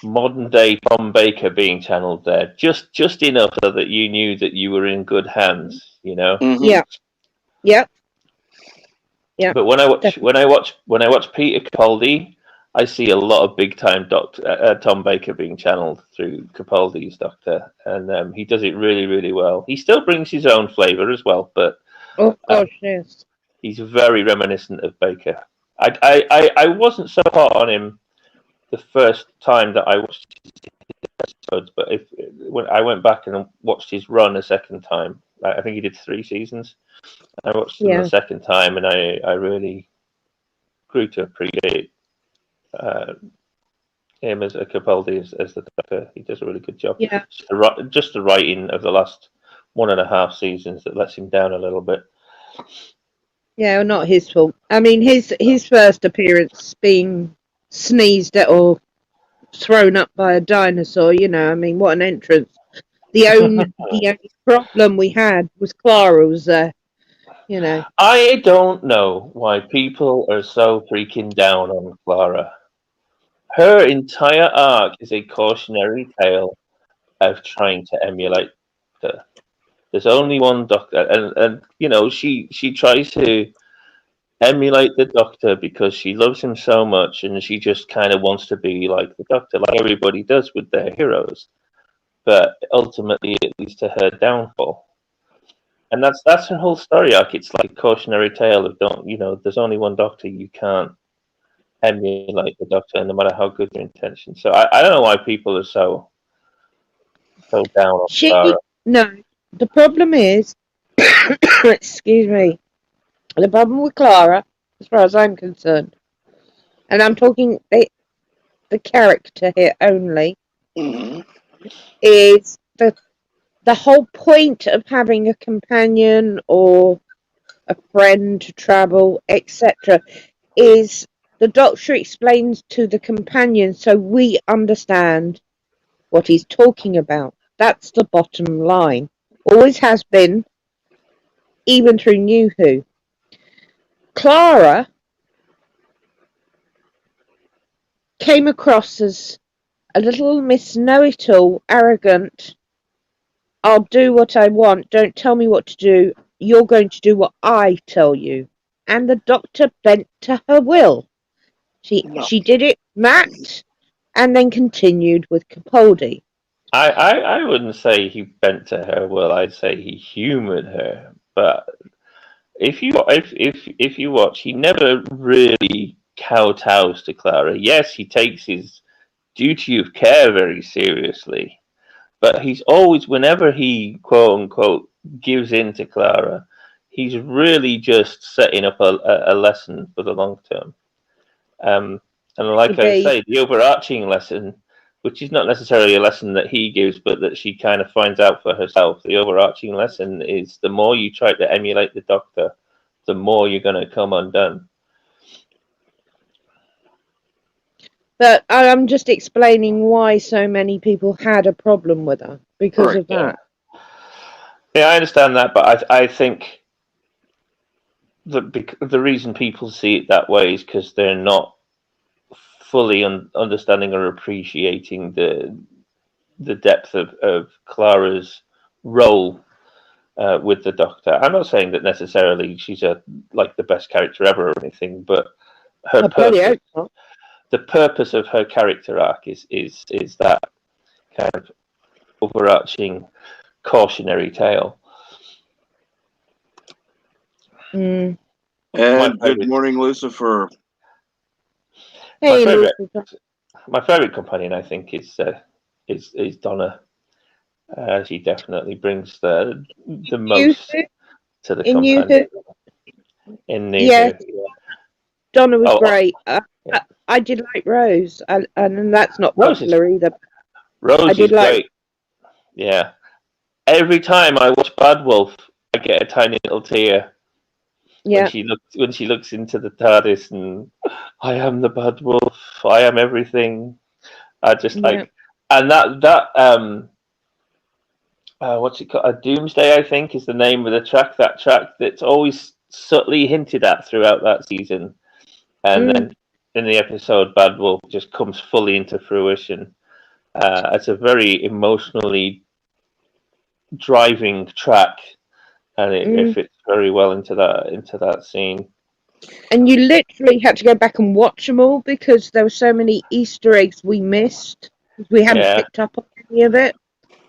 modern day Tom Baker being channeled there, just enough so that you knew that you were in good hands, you know. Mm-hmm. Yeah. But when I watch Peter Capaldi, I see a lot of big time Tom Baker being channeled through Capaldi's Doctor, and he does it really, really well. He still brings his own flavour as well, but yes, he's very reminiscent of Baker. I wasn't so hot on him the first time that I watched his episodes, but when I went back and watched his run a second time, I think he did 3 seasons. I watched him the second time, and I really grew to appreciate him as a Capaldi as the Doctor. He does a really good job. Yeah. Just the writing of the last 1.5 seasons that lets him down a little bit. Yeah, well, not his fault. I mean, his first appearance being sneezed at or thrown up by a dinosaur, you know, I mean, what an entrance. The only problem we had was Clara was there, you know. I don't know why people are so freaking down on Clara. Her entire arc is a cautionary tale of trying to emulate her. There's only one Doctor, and you know, she tries to emulate the Doctor because she loves him so much, and she just kind of wants to be like the Doctor, like everybody does with their heroes. But ultimately, it leads to her downfall, and that's her whole story arc. It's like a cautionary tale of there's only one Doctor. You can't emulate the Doctor, no matter how good your intentions. So I don't know why people are so down on Clara. No, the problem is, excuse me, the problem with Clara, as far as I'm concerned, and I'm talking the character here only, is the whole point of having a companion or a friend to travel, etc., is the Doctor explains to the companion so we understand what he's talking about. That's the bottom line. Always has been, even through New Who. Clara came across as a little Miss Know-it-all, arrogant. I'll do what I want. Don't tell me what to do. You're going to do what I tell you. And the doctor bent to her will. No. She did it, Matt, and then continued with Capaldi. I wouldn't say he bent to her will. I'd say he humoured her. But if you watch, he never really kowtows to Clara. Yes, he takes his duty of care very seriously, but he's always, whenever he quote unquote gives in to Clara, he's really just setting up a lesson for the long term. And like I say, the overarching lesson, which is not necessarily a lesson that he gives, but that she kind of finds out for herself, the overarching lesson is the more you try to emulate the Doctor, the more you're going to come undone. But I'm just explaining why so many people had a problem with her because of that. Yeah, I understand that, but I think the reason people see it that way is because they're not fully understanding or appreciating the depth of Clara's role with the Doctor. I'm not saying that necessarily she's like the best character ever or anything, but her purpose, the purpose of her character arc is that kind of overarching cautionary tale. Mm. And good morning, Lucifer. Hey, my favorite companion, I think, is Donna. She definitely brings the most to the company. In New Who? Donna was great. I did like Rose, and that's not popular either. Rose is great. Yeah. Every time I watch Bad Wolf, I get a tiny little tear. Yeah. When she looks into the TARDIS and I am the Bad Wolf, I am everything. I just like, and that what's it called? A Doomsday, I think, is the name of the track. That track that's always subtly hinted at throughout that season, and then in the episode, Bad Wolf just comes fully into fruition. It's a very emotionally driving track, and it fits very well into that scene. And you literally had to go back and watch them all because there were so many Easter eggs we missed. We hadn't picked up on any of it.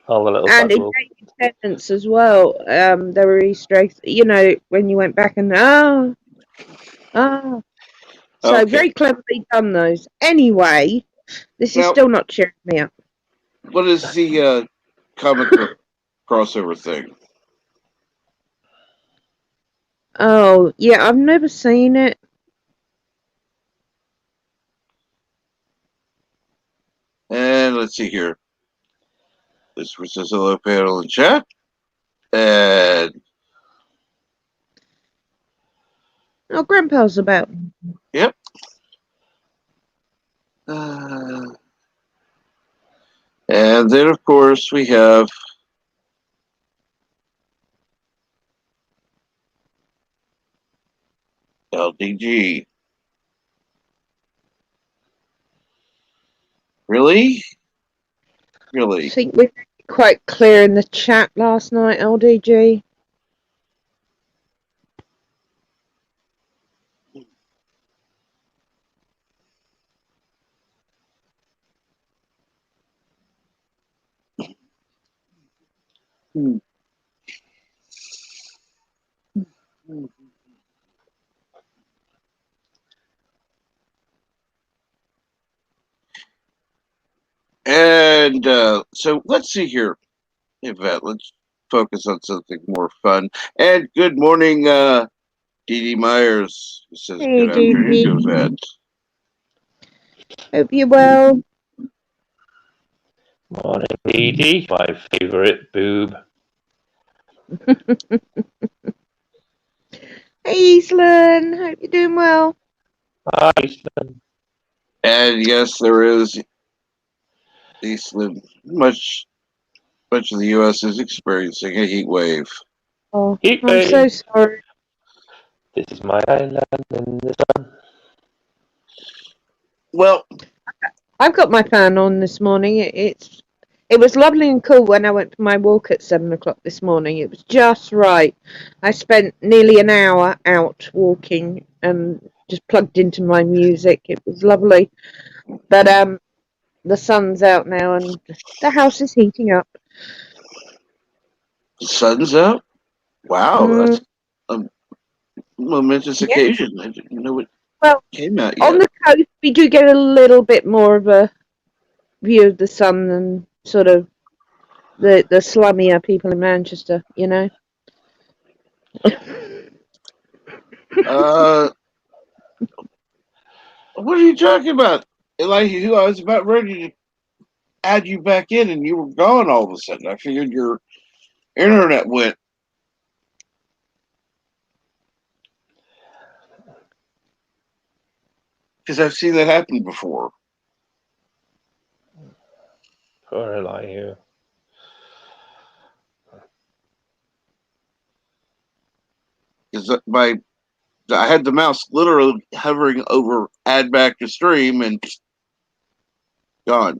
All the little and in David Tennant's as well. There were Easter eggs. You know, when you went back and so very cleverly done those. Anyway, this is still not cheering me up. What is the comic book crossover thing? Oh, yeah, I've never seen it. And let's see here. This says hello panel in chat. And Grandpa's about. Yep. And then, of course, we have LDG. Really? I think we were quite clear in the chat last night, LDG. And so let's see here, Yvette. Let's focus on something more fun. And good morning, Dee Dee Myers. Who says Hey, good afternoon to Yvette. Hope you're well. Morning, Dee Dee, my favorite boob. Hey, Eastland. Hope you're doing well. Hi, Eastland. And yes, there is Eastland. Much of the U.S. is experiencing a heat wave. Oh, I'm so sorry. This is my island in the sun. Well, I've got my fan on this morning. It was lovely and cool when I went for my walk at 7 o'clock this morning. It was just right. I spent nearly an hour out walking and just plugged into my music. It was lovely. But the sun's out now and the house is heating up. The sun's out. Wow, that's Mm, a momentous yeah. occasion. I didn't know it Well, came out on yet. the coast, we do get a little bit more of a view of the sun than sort of the slummier people in Manchester, you know. Uh, what are you talking about? Elihu, I was about ready to add you back in, and you were gone all of a sudden. I figured your internet went. Because I've seen that happen before. Poor Elihu. Because I had the mouse literally hovering over add back to stream and gone.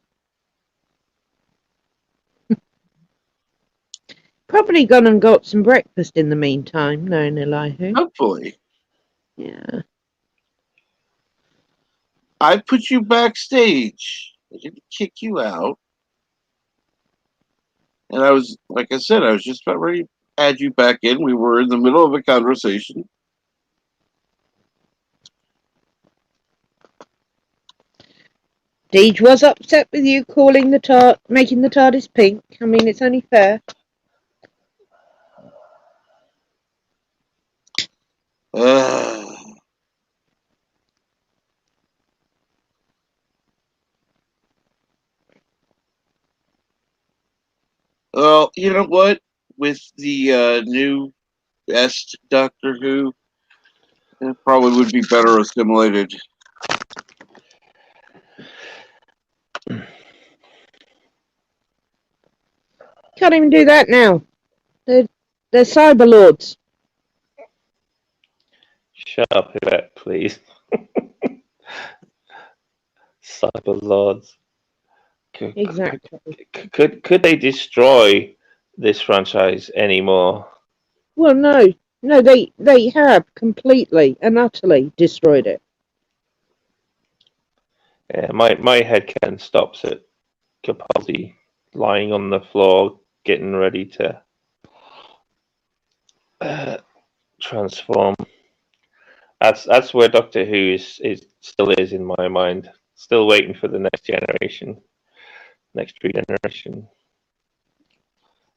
Probably gone and got some breakfast in the meantime, knowing Elihu. Hopefully. Yeah. I put you backstage. I didn't kick you out. And I was, like I said, I was just about ready to add you back in. We were in the middle of a conversation. Deej was upset with you calling making the TARDIS pink. I mean, it's only fair. Well, you know what? With the new best Doctor Who, it probably would be better assimilated. Can't even do that now. They're cyber lords. Shut up, Yvette, please. Cyber Lords. Exactly. Could they destroy this franchise anymore? Well, no, they have completely and utterly destroyed it. Yeah, my headcanon stops at Capaldi lying on the floor, getting ready to transform. That's where Doctor Who is still is in my mind. Still waiting for the next generation, next regeneration.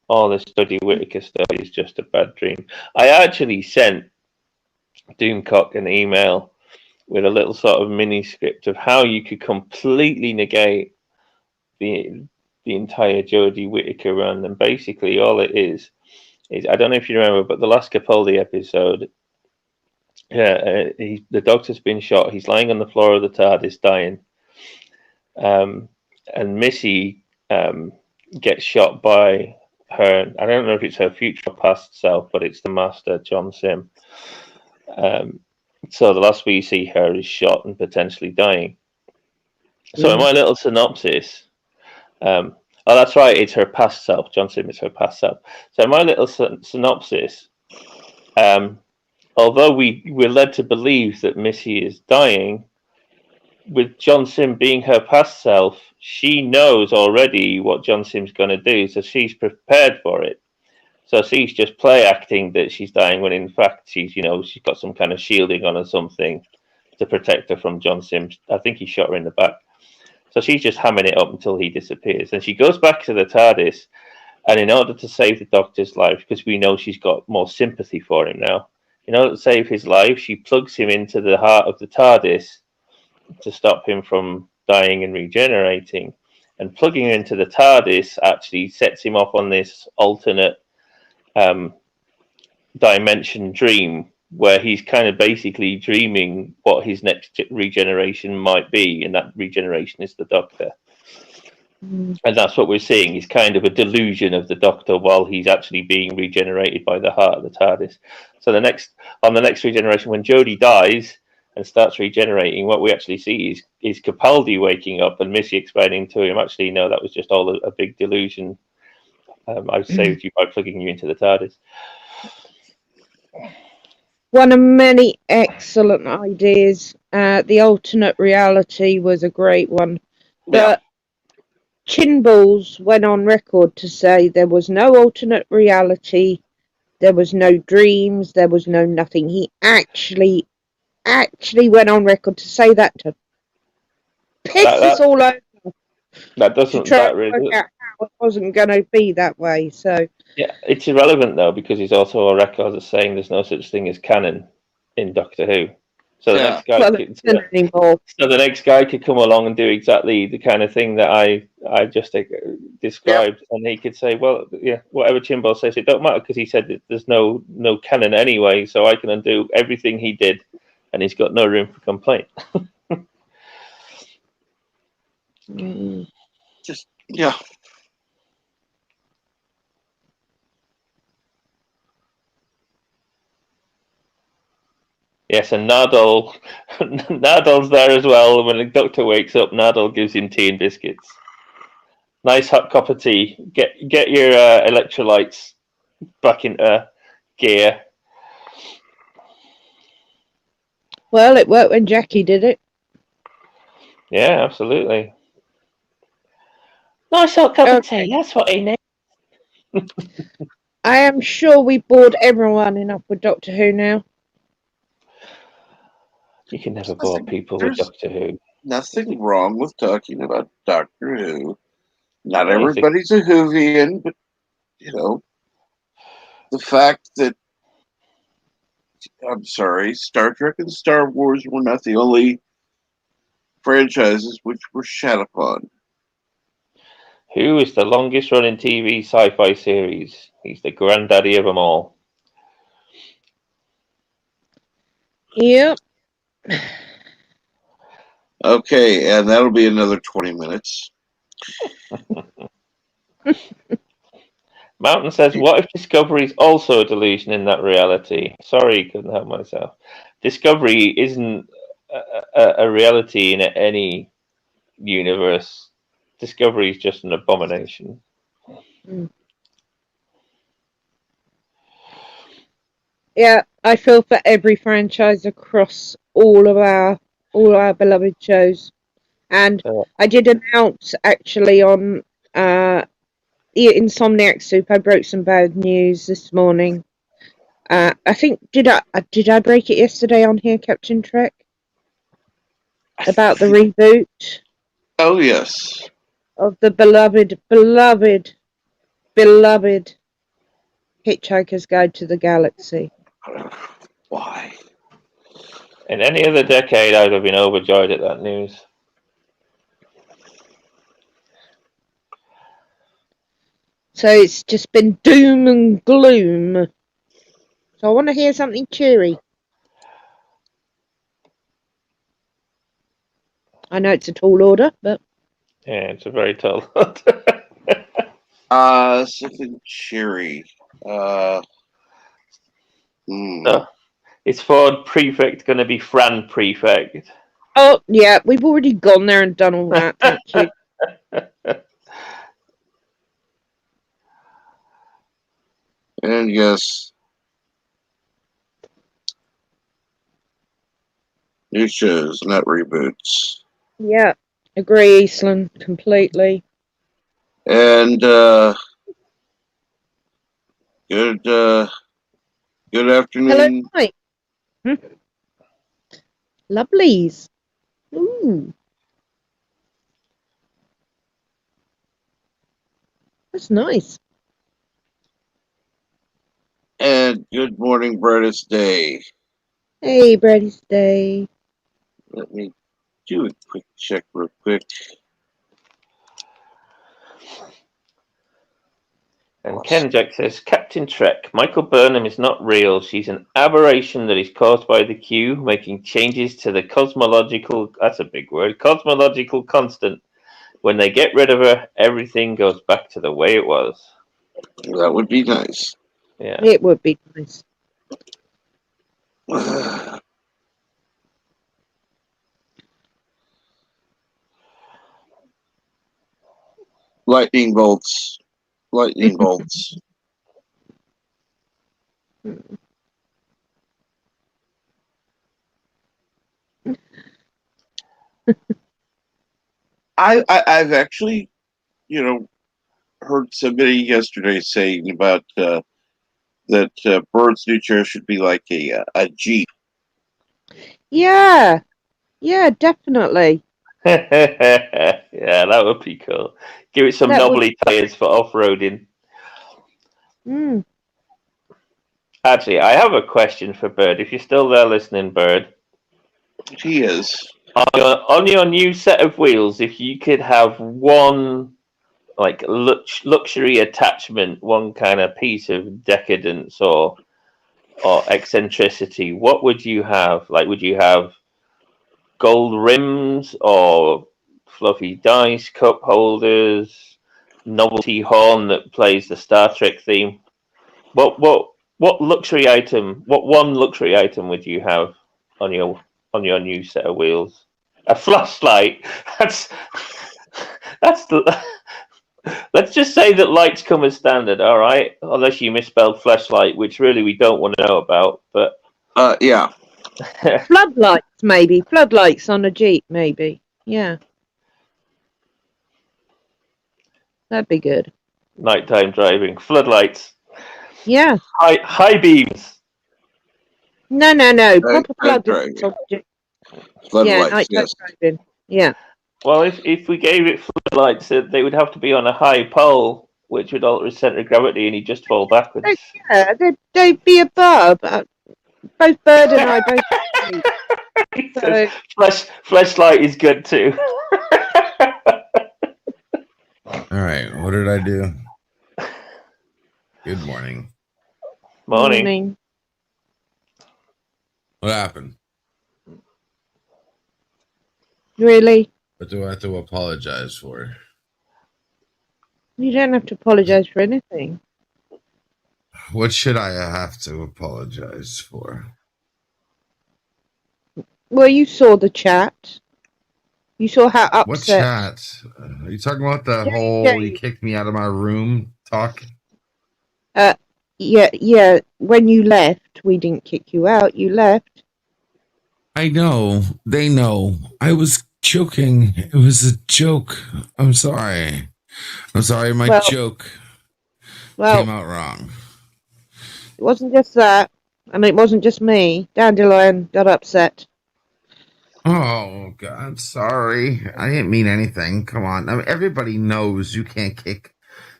All this Study Whittaker stuff is just a bad dream. I actually sent Doomcock an email with a little sort of mini script of how you could completely negate the entire Jodie Whittaker run, and basically all it is I don't know if you remember, but the last Capaldi episode, the Doctor's been shot. He's lying on the floor of the TARDIS dying, and Missy gets shot by her. I don't know if it's her future or past self, but it's the Master, John Sim. So the last we see her is shot and potentially dying. So in my little synopsis, oh, that's right, it's her past self. John Sim is her past self. So in my little synopsis, although we're led to believe that Missy is dying, with John Sim being her past self, she knows already what John Sim's going to do, so she's prepared for it. So she's just play acting that she's dying when in fact she's got some kind of shielding on or something to protect her from John Sim. I think he shot her in the back. So she's just hamming it up until he disappears. And she goes back to the TARDIS, and in order to save the Doctor's life, because we know she's got more sympathy for him now, in order to save his life, she plugs him into the heart of the TARDIS to stop him from dying and regenerating. And plugging him into the TARDIS actually sets him off on this alternate dimension dream where he's kind of basically dreaming what his next regeneration might be, and that regeneration is the Doctor. And that's what we're seeing. He's kind of a delusion of the Doctor while he's actually being regenerated by the heart of the TARDIS. So on the next regeneration, when Jodie dies, and starts regenerating, what we actually see is Capaldi waking up and Missy explaining to him, actually, no, that was just all a big delusion. I saved you by plugging you into the TARDIS. One of many excellent ideas. The alternate reality was a great one. But Chinballs went on record to say there was no alternate reality, there was no dreams, there was no nothing. He actually went on record to say that to piss us all over. That doesn't. To try That really. to work out how it wasn't going to be that way. So yeah, it's irrelevant though, because he's also a record of saying there's no such thing as canon in Doctor Who. So the next guy, so the next guy could come along and do exactly the kind of thing that I just described, and he could say, well, yeah, whatever Chimbal says, it don't matter because he said that there's no canon anyway, so I can undo everything he did, and he's got no room for complaint. Just yeah. Yes, and Nardol's there as well. When the Doctor wakes up, Nardol gives him tea and biscuits. Nice hot cup of tea. Get your electrolytes back into gear. Well, it worked when Jackie did it. Yeah, absolutely. Nice hot cup of tea. That's what he needs. I am sure we bored everyone enough with Doctor Who now. You can never bore people with Doctor Who. Nothing wrong with talking about Doctor Who. Not everybody's a Whovian, but the fact that Star Trek and Star Wars were not the only franchises which were shat upon. Who is the longest running TV sci-fi series? He's the granddaddy of them all. Yep. Okay, and that'll be another 20 minutes. Mountain says, what if Discovery is also a delusion in that reality? Sorry, couldn't help myself. Discovery isn't a reality in any universe. Discovery is just an abomination. Yeah, I feel for every franchise across all our beloved shows. And I did announce actually on the Insomniac Soup. I broke some bad news this morning. I think did I break it yesterday on here, Captain Trek? About the reboot. Oh yes. Of the beloved Hitchhiker's Guide to the Galaxy. Why? In any other decade, I'd have been overjoyed at that news. So it's just been doom and gloom. So I want to hear something cheery. I know it's a tall order, but... Yeah, it's a very tall order. Something cheery. Is Ford Prefect going to be Fran Prefect? Oh, yeah, we've already gone there and done all that, thank you. And yes, new shows, not reboots. Yeah, agree, Eastland, completely. And good afternoon. Hello, Mike. Lovelies. Ooh. That's nice. And good morning, brightest day. Hey, brightest day. Let me do a quick check real quick. And Ken Jack says, Captain Trek, Michael Burnham is not real. She's an aberration that is caused by the Q, making changes to the cosmological, that's a big word, cosmological constant. When they get rid of her, everything goes back to the way it was. That would be nice. Yeah. It would be nice. Lightning bolts. Lightning bolts. I've actually, heard somebody yesterday saying about that Bird's new chair should be like a Jeep. Yeah, definitely. Yeah, that would be cool. Give it some That would- knobbly tires for off-roading. Mm. Actually, I have a question for Bird. If you're still there listening, Bird. He is. On your new set of wheels, if you could have one like luxury attachment, one kind of piece of decadence or eccentricity, what would you have? Like, would you have gold rims or fluffy dice cup holders, novelty horn that plays the Star Trek theme? What luxury item? What one luxury item would you have on your new set of wheels? A flashlight. That's the. Let's just say that lights come as standard, all right? Unless you misspelled flashlight, which really we don't want to know about. But Yeah. Floodlights, maybe. Floodlights on a Jeep, maybe. Yeah. That'd be good. nighttime driving, floodlights, Yeah. high beams. No. Proper Nighttime floodlights driving. on a Jeep. Floodlights, nighttime yes. driving. Yeah. Well, if we gave it floodlights, they would have to be on a high pole, which would alter its center of gravity, and he'd just fall backwards. Yeah, they'd be above. Both Bird and I both agree. He So, says, flashlight is good too. All right, what did I do? Good morning. Morning. What happened? Really? What do I have to apologize for? You don't have to apologize for anything. What should I have to apologize for? Well, you saw the chat. You saw how upset. What chat? Are you talking about the whole you kicked me out of my room talk? Yeah. When you left, we didn't kick you out. You left. I know. They know. I was joking. It was a joke. I'm sorry. My joke came out wrong. It wasn't just that. And it wasn't just me. Dandelion got upset. Oh, God, sorry. I didn't mean anything. Come on. I mean, everybody knows you can't kick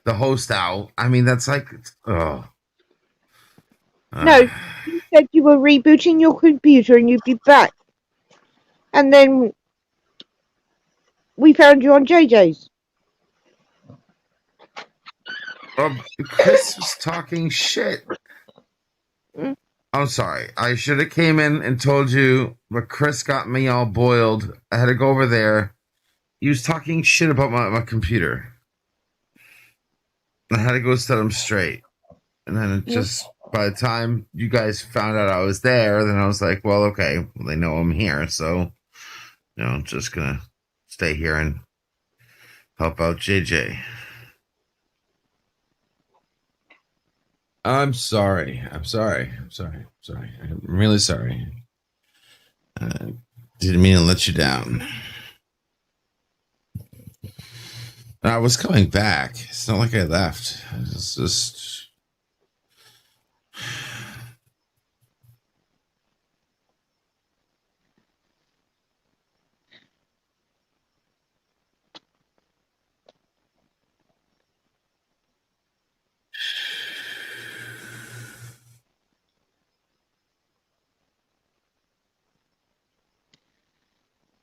the host out. I mean, that's like, oh. No, you said you were rebooting your computer and you'd be back. And then we found you on JJ's. Chris was talking shit. I'm sorry. I should have came in and told you, but Chris got me all boiled. I had to go over there. He was talking shit about my computer. I had to go set him straight. And then it just, by the time you guys found out I was there, then I was like, well, okay, well, they know I'm here. So, I'm just going to stay here and help out JJ. I'm sorry. I'm really sorry. Didn't mean to let you down. I was coming back. It's not like I left. It's just...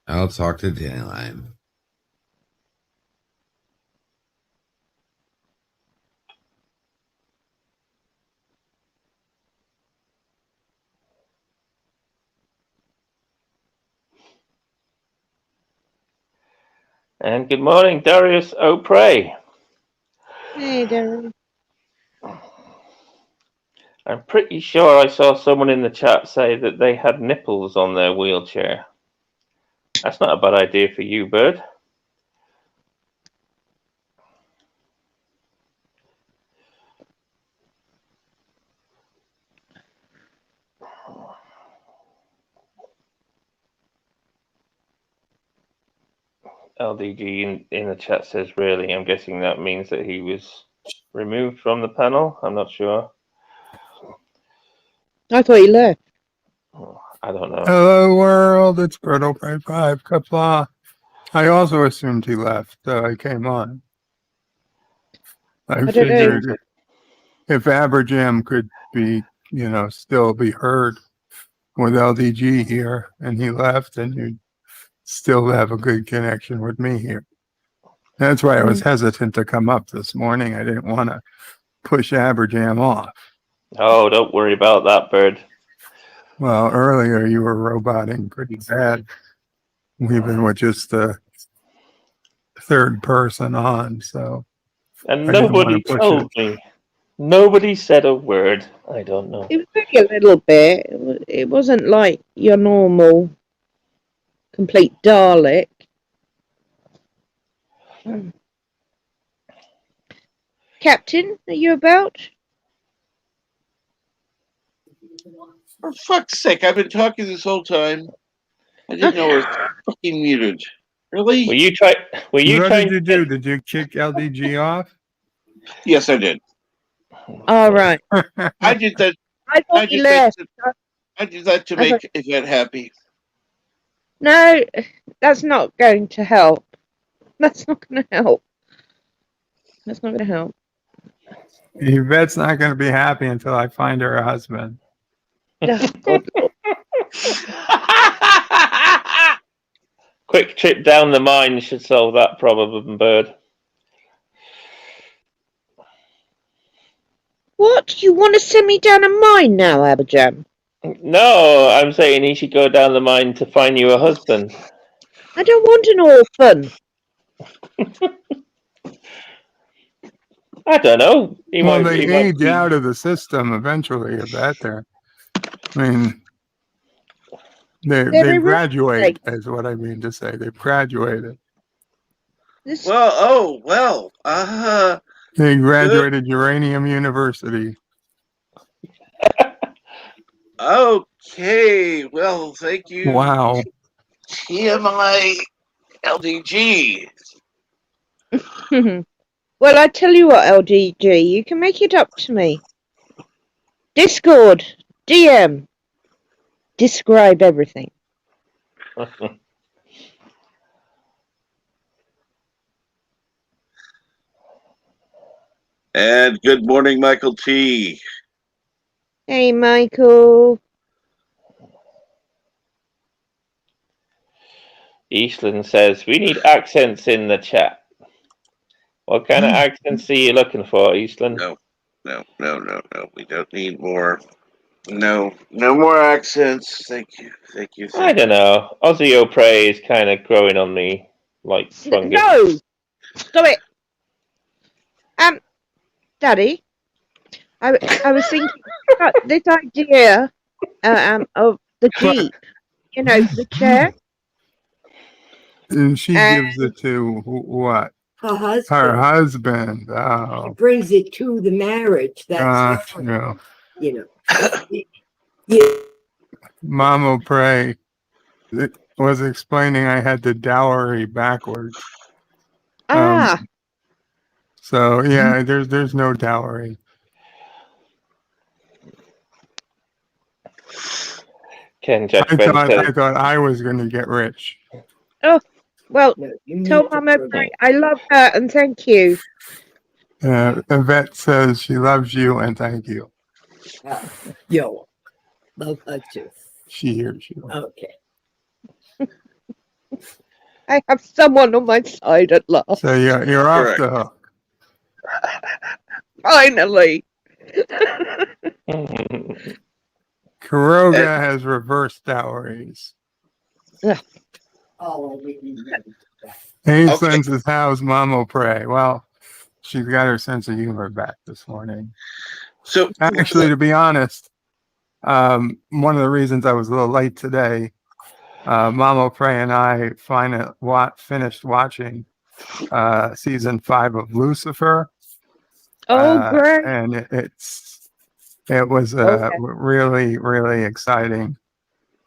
I'll talk to Dandelion. And good morning, Darius O'Prey. Hey, Darren. I'm pretty sure I saw someone in the chat say that they had nipples on their wheelchair. That's not a bad idea for you, Bird. LDG in the chat says really. I'm guessing that means that he was removed from the panel. I'm not sure. I thought he left. Oh, I don't know. Hello world, it's Berto55 Kapla. I also assumed he left, so I came on. I don't know. figured if Aberjam could be, still be heard with LDG here, and he left, and you'd still have a good connection with me here. That's why I was hesitant to come up this morning. I didn't want to push Aberjam off. Oh, don't worry about that, Bird. Well, earlier you were roboting pretty bad, even with just the third person on, so. And I didn't nobody wanna push told me. Nobody said a word. I don't know. It was only a little bit. It wasn't like your normal complete Dalek. Captain, are you about? For fuck's sake, I've been talking this whole time. I didn't know I was fucking muted. Really? Were you trying? What trying did you to do? Did you kick LDG off? Yes, I did. All right. I did that. I thought he left. I did that to make Yvette happy. No, that's not going to help. That's not going to help. That's not going to help. Yvette's not going to be happy until I find her a husband. Oh, God. Quick trip down the mine should solve that problem, Bird. What? You want to send me down a mine now, Aberjam? No, I'm saying he should go down the mine to find you a husband. I don't want an orphan. I don't know. He Well, might, they he might age be- out of the system eventually, Yvette. I mean, they graduate, is what I mean to say. They've graduated. Well, They graduated Uranium University. okay. Well, thank you. Wow. TMI LDG. Well, I tell you what, LDG, you can make it up to me. Discord, DM, describe everything. And good morning, Michael T. Hey, Michael. Eastland says, we need accents in the chat. What kind of accents are you looking for, Eastland? No. We don't need more. No more accents. Thank you. I don't know. Aussie O'Prey is kind of growing on me like fungus. No! Stop it! Daddy, I was thinking about this idea of the Jeep. You know, the chair. And she gives it to what? Her husband. Her husband. Oh. She brings it to the marriage. That's Gosh, yeah. Mama Pray was explaining I had the dowry backwards. So yeah, there's no dowry. Ken Jack I Ben thought says, I was going to get rich. Oh, well, No, you tell need to Mama prove Pray I love her and thank you. Yvette says she loves you and thank you. Yo, love her too. She hears you. Okay. I have someone on my side at last. So you're off Correct. the hook. Finally. Kuroga has reversed dowries. Oh, Ainsland says, how's Mama Pray? Well, she's got her sense of humor back this morning. So Actually, to be honest, one of the reasons I was a little late today, Mama Pray and I finished watching season 5 of Lucifer. Oh, great. And it was a really, really exciting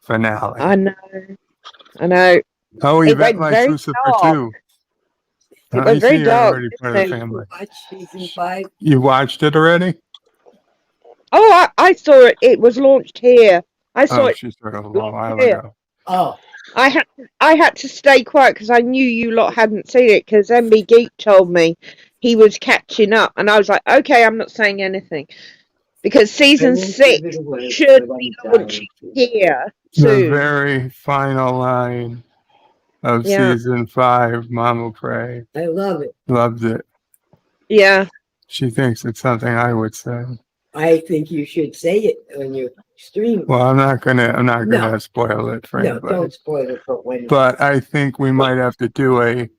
finale. I know. Oh, It Yvette went likes very Lucifer dark. too. It I was very see. I dark. already put a wasn't it? family. Watch season 5. You watched it already? Oh, I saw it. It was launched here. I saw Oh, it she started a little launched while here. ago. Oh, I had to stay quiet because I knew you lot hadn't seen it because MB Geek told me he was catching up, and I was like, okay, I'm not saying anything because I season won't 6 give it away, should but be I'm launching dying to. here The soon. very final line of Yeah. season 5, Mama Pray. I love it. Loved it. Yeah. She thinks it's something I would say. I think you should say it on your stream. Well, I'm not gonna No. spoil it for No, anybody. don't spoil it for when. But I think we might have to do a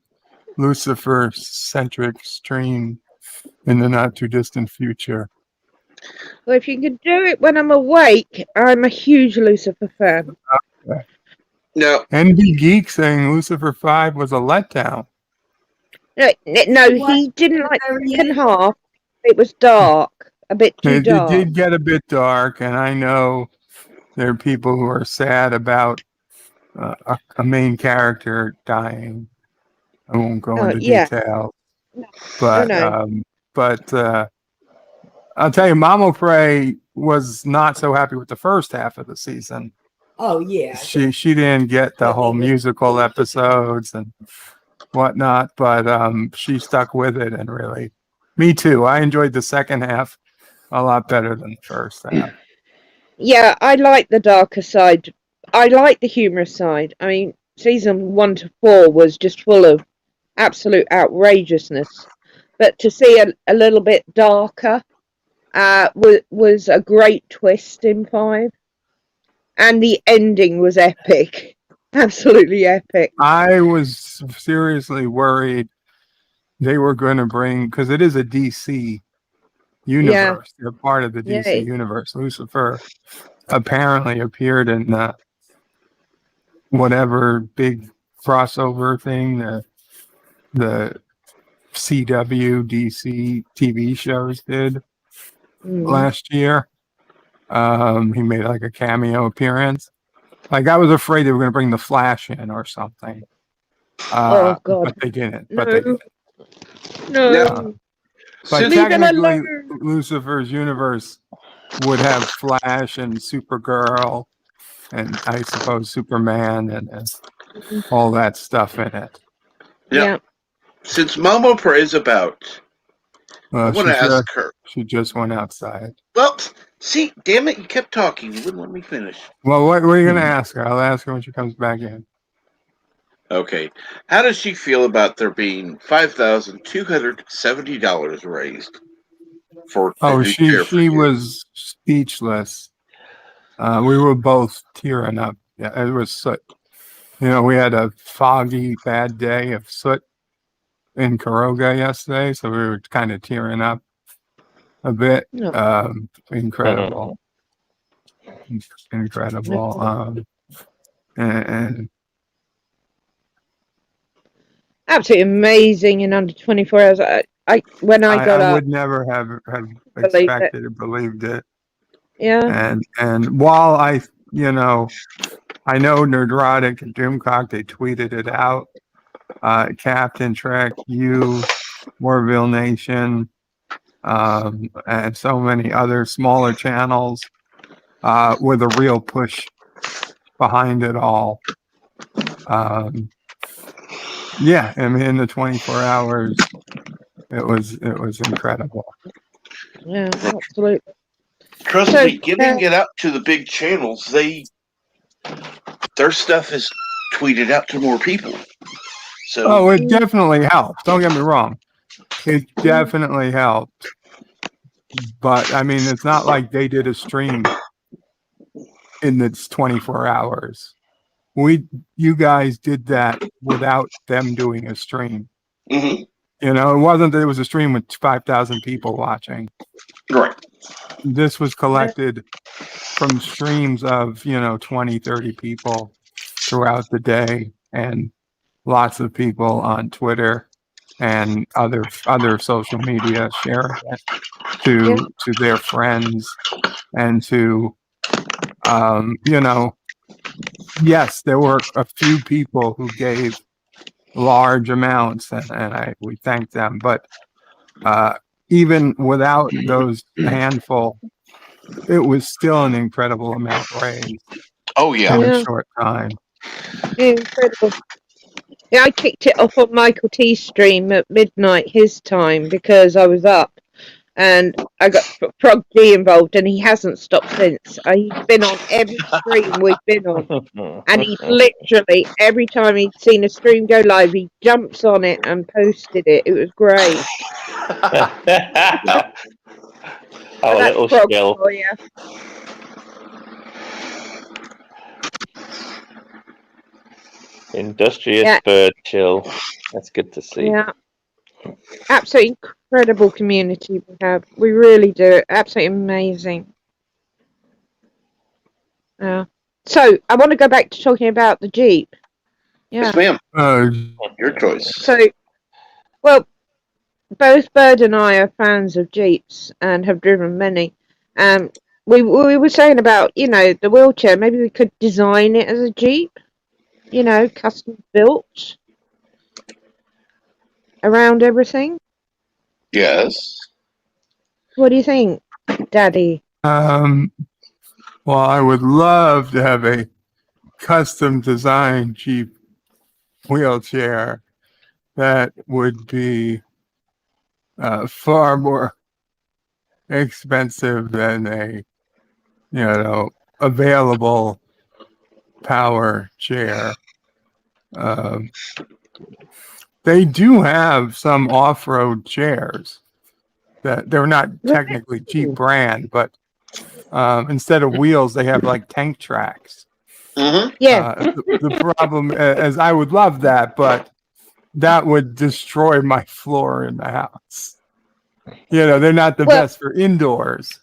Lucifer-centric stream in the not too distant future. Well, if you could do it when I'm awake, I'm a huge Lucifer fan. No, NB Geek saying Lucifer 5 was a letdown. No, he didn't like the second half. It was dark, a bit too It dark. did get a bit dark, and I know there are people who are sad about a main character dying. I won't go into Yeah. detail, No, but no. I'll tell you, Mama Prey was not so happy with the first half of the season. Oh, yeah. She didn't get the whole musical episodes and whatnot, but she stuck with it, and really, me too. I enjoyed the second half a lot better than the first half. Yeah, I like the darker side. I like the humorous side. I mean, season 1 to 4 was just full of absolute outrageousness. But to see a little bit darker was a great twist in 5. And the ending was epic. Absolutely epic. I was seriously worried they were going to bring, because it is a DC universe. They're part of the DC universe. Lucifer apparently appeared in whatever big crossover thing the CW DC TV shows did last year. He made like a cameo appearance. Like, I was afraid they were going to bring the Flash in or something. Oh God! But they didn't. No. But technically, Lucifer's universe would have Flash and Supergirl, and I suppose Superman and all that stuff in it. Yeah. Since Momo prays about, I want to ask her. She just went outside. Well, see, damn it, you kept talking. You wouldn't let me finish. Well, what are you going to ask her? I'll ask her when she comes back in. Okay. How does she feel about there being $5,270 raised for? Oh, she was speechless. We were both tearing up. Yeah, it was soot. We had a foggy, bad day of soot in Karoga yesterday, so we were kind of tearing up a bit. Incredible. And absolutely amazing in under 24 hours. I would never have expected or believed it. Yeah. And while I know Nerdrotic and Doomcock, they tweeted it out. Captain Trek, Warville Nation, and so many other smaller channels with a real push behind it all. In the 24 hours, it was incredible. Yeah, absolutely. Trust me, getting it out to the big channels, their stuff is tweeted out to more people. So it definitely helped. Don't get me wrong. It definitely helped. But I mean, it's not like they did a stream in its 24 hours. You guys did that without them doing a stream. Mm-hmm. It wasn't that it was a stream with 5,000 people watching. Right. This was collected from streams of 20, 30 people throughout the day, and lots of people on Twitter and other social media sharing it to their friends and to yes, there were a few people who gave large amounts, and we thank them. But even without those handful, it was still an incredible amount raised Oh yeah. in a Yeah. short time. Incredible. Yeah, I kicked it off on Michael T's stream at midnight his time because I was up and I got Frog G involved and he hasn't stopped since. He's been on every stream we've been on. And he's literally, every time he'd seen a stream go live, he jumps on it and posted it. It was great. Our That's little Frog skill. for you. Industrious Yeah. bird chill. That's good to see. Yeah. Absolutely incredible community we have. We really do. Absolutely amazing. Yeah. So, I want to go back to talking about the Jeep. Yeah. Yes, ma'am. Uh, Your choice. So, well, both Bird and I are fans of Jeeps and have driven many. We were saying about, the wheelchair. Maybe we could design it as a Jeep, custom built around everything. Yes. What do you think, Daddy? well, I would love to have a custom designed Jeep wheelchair that would be far more expensive than a available power chair. They do have some off-road chairs that they're not technically Jeep brand, but instead of wheels, they have like tank tracks. Mm-hmm. Yeah. The problem is I would love that, but that would destroy my floor in the house. They're not the best for indoors.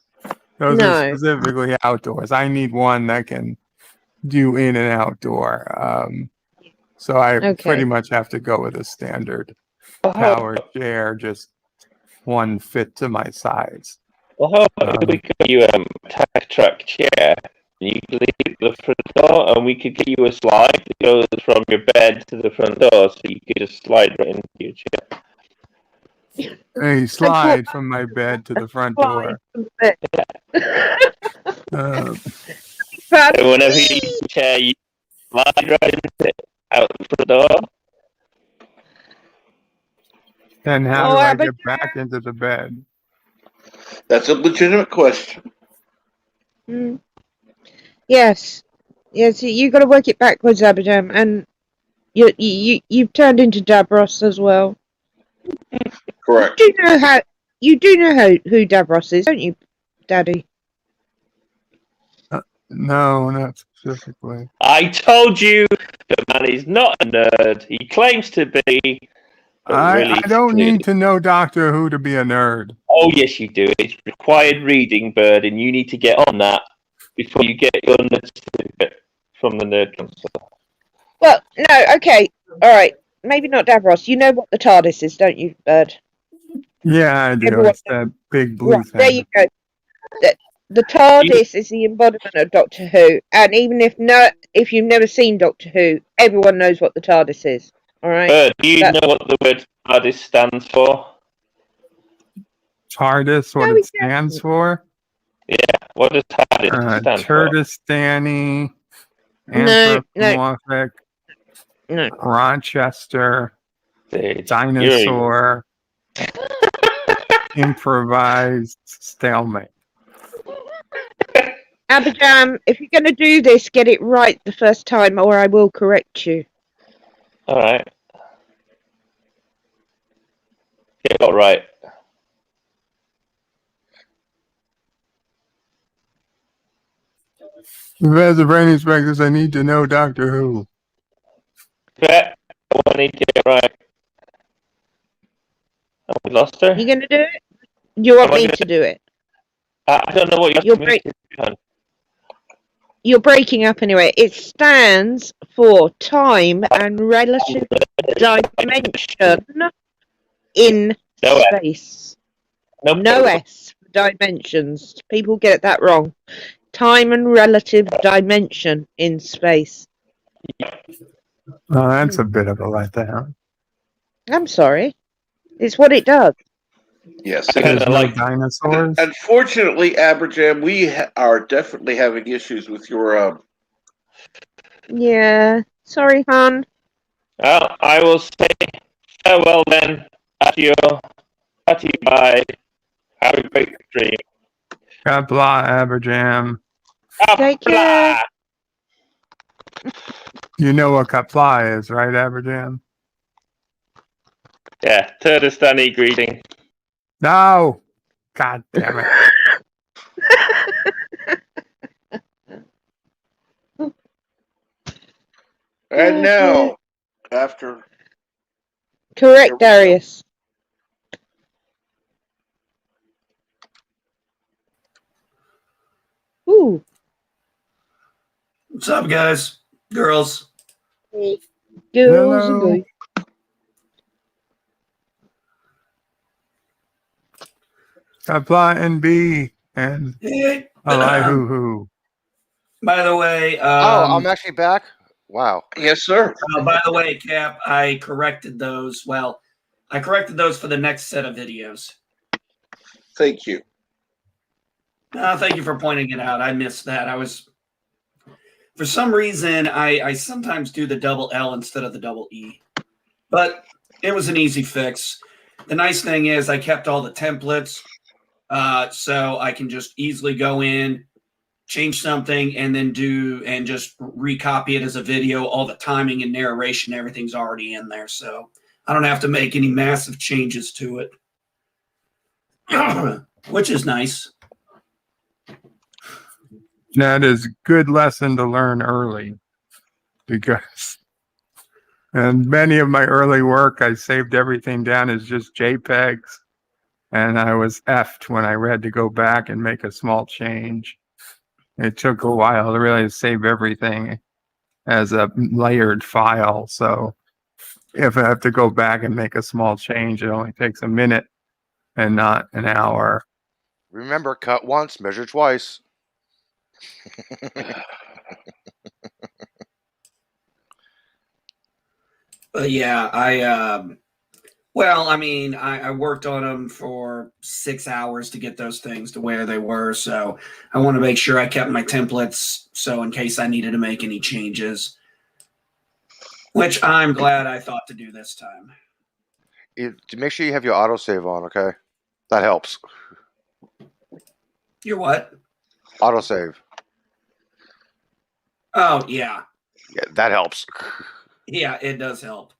Those are specifically outdoors. I need one that can do in and outdoor. So I pretty much have to go with a standard power chair, just one fit to my size. Well, how about if we got you a tack track chair? You could leave the front door, and we could get you a slide that goes from your bed to the front door, so you could just slide right into your chair. A slide from my bed to the front door. So whenever you use the chair, you slide right into it, out the door. And how do I get back into the bed? That's a legitimate question. Yes. You got to work it backwards, Abidam, and you've turned into Davros as well. Correct. You do know who Davros is, don't you, Daddy? No, not specifically. I told you that man is not a nerd. He claims to be. I don't need to know Doctor Who to be a nerd. Oh, yes, you do. It's required reading, Bird, and you need to get on that before you get your nerd certificate from the Nerd Council. Well, no, okay. All right. Maybe not Davros. You know what the TARDIS is, don't you, Bird? Yeah, I do. It's that big blue thing. There you go. The TARDIS is the embodiment of Doctor Who, and even if you've never seen Doctor Who, everyone knows what the TARDIS is. All right. Bird, do you know what the word TARDIS stands for? TARDIS, what it stands for? Yeah, what does TARDIS stand for? Turdistani, anthropomorphic, Rochester, dinosaur, improvised stalemate. Abidam, if you're going to do this, get it right the first time, or I will correct you. All right. Get it right. If as a brain inspectors, I need to know Doctor Who. Yeah, I need to get it right. Oh, we lost her? You going to do it? Do you want me to do it? I don't know what you're me to do. You're breaking up anyway. It stands for time and relative dimension in space. No S for dimensions. People get that wrong. Time and relative dimension in space. Oh, that's a bit of a letdown. I'm sorry. It's what it does. Yes. There's Kinda no like- dinosaurs. Unfortunately, Aberjam, we are definitely having issues with your. Yeah. Sorry, hon. Well, I will say farewell then. Adieu. Bye. Have a great dream. Kapla Aberjam. Take care. Kapla! You know what Kapla is, right, Aberjam? Yeah, Turdistani greeting. No! God damn it. And now, after. Correct, Darius. Ooh. What's up, guys? Girls. Girls Hello. and guys. Kapla and B and Hey. Elihu. By the way, I'm actually back. Wow. Yes, sir. Cap, I corrected those. Well, I corrected those for the next set of videos. Thank you. Thank you for pointing it out. I missed that. For some reason, I sometimes do the double L instead of the double E. But it was an easy fix. The nice thing is I kept all the templates, so I can just easily go in, change something, and then just recopy it as a video. All the timing and narration, everything's already in there. So I don't have to make any massive changes to it, which is nice. That is a good lesson to learn early because in many of my early work, I saved everything down as just JPEGs. And I was effed when I had to go back and make a small change. It took a while to really save everything as a layered file. So if I have to go back and make a small change, it only takes a minute and not an hour. Remember, cut once, measure twice. But yeah, I worked on them for 6 hours to get those things to where they were. So I want to make sure I kept my templates. So in case I needed to make any changes, which I'm glad I thought to do this time. Make sure you have your autosave on, okay? That helps. Your what? Autosave. Oh, yeah. Yeah, that helps. Yeah, it does help.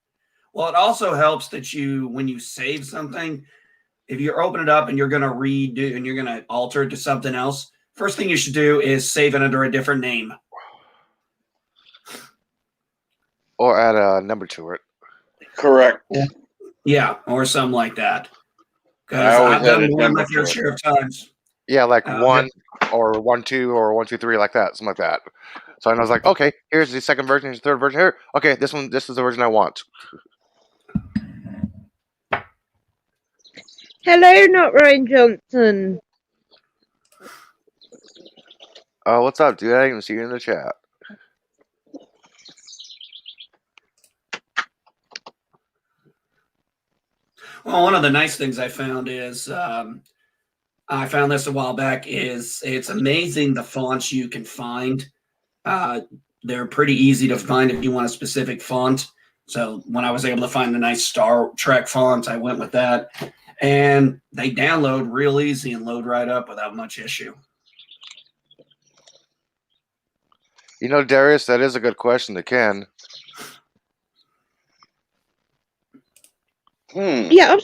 Well, it also helps that when you save something, if you open it up and you're going to redo and you're going to alter it to something else, first thing you should do is save it under a different name. Or add a number to it. Correct. Yeah, or something like that. I Because always I've done added more than my number fair to it. share of times. Yeah, like Uh, 1 or 1 2 or 1 2 3, like that, something like that. So I was like, okay, here's the second version, here's the third version here. Okay, this is the version I want. Hello, not Ryan Johnson. Oh, what's up, dude? I didn't even see you in the chat. Well, one of the nice things I found is I found this a while back is it's amazing the fonts you can find. They're pretty easy to find if you want a specific font. So when I was able to find the nice Star Trek font, I went with that. And they download real easy and load right up without much issue. You know, Darius, that is a good question to Ken. Yeah, I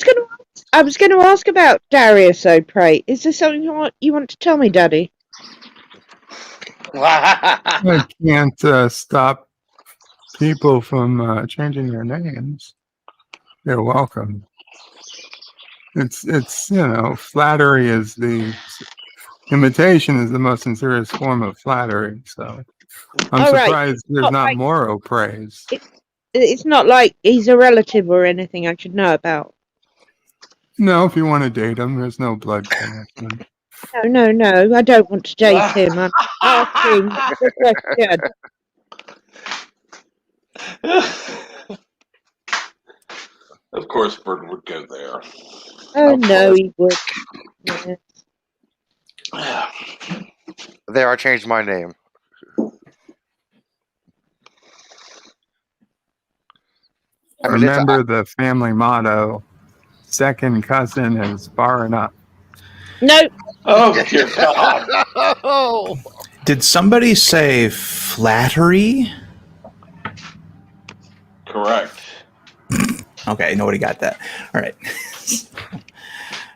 was gonna ask about Darius O'Prey. Is there something you want to tell me, Daddy? I can't stop people from changing their names. They're welcome. It's flattery is imitation is the most sincerest form of flattery. So I'm All right. surprised there's Not not like- more O'Preys. It's not like he's a relative or anything I should know about. No, if you want to date him, there's no blood connection. No, I don't want to date him. I'm asking the question. Of course, Bird would go there. Oh Of no, course. he would. Yeah. There, I changed my name. I mean, it's Remember the family motto: second cousin is far enough. No, Oh dear God! Oh, Did somebody say flattery? Correct. Okay, nobody got that. All right.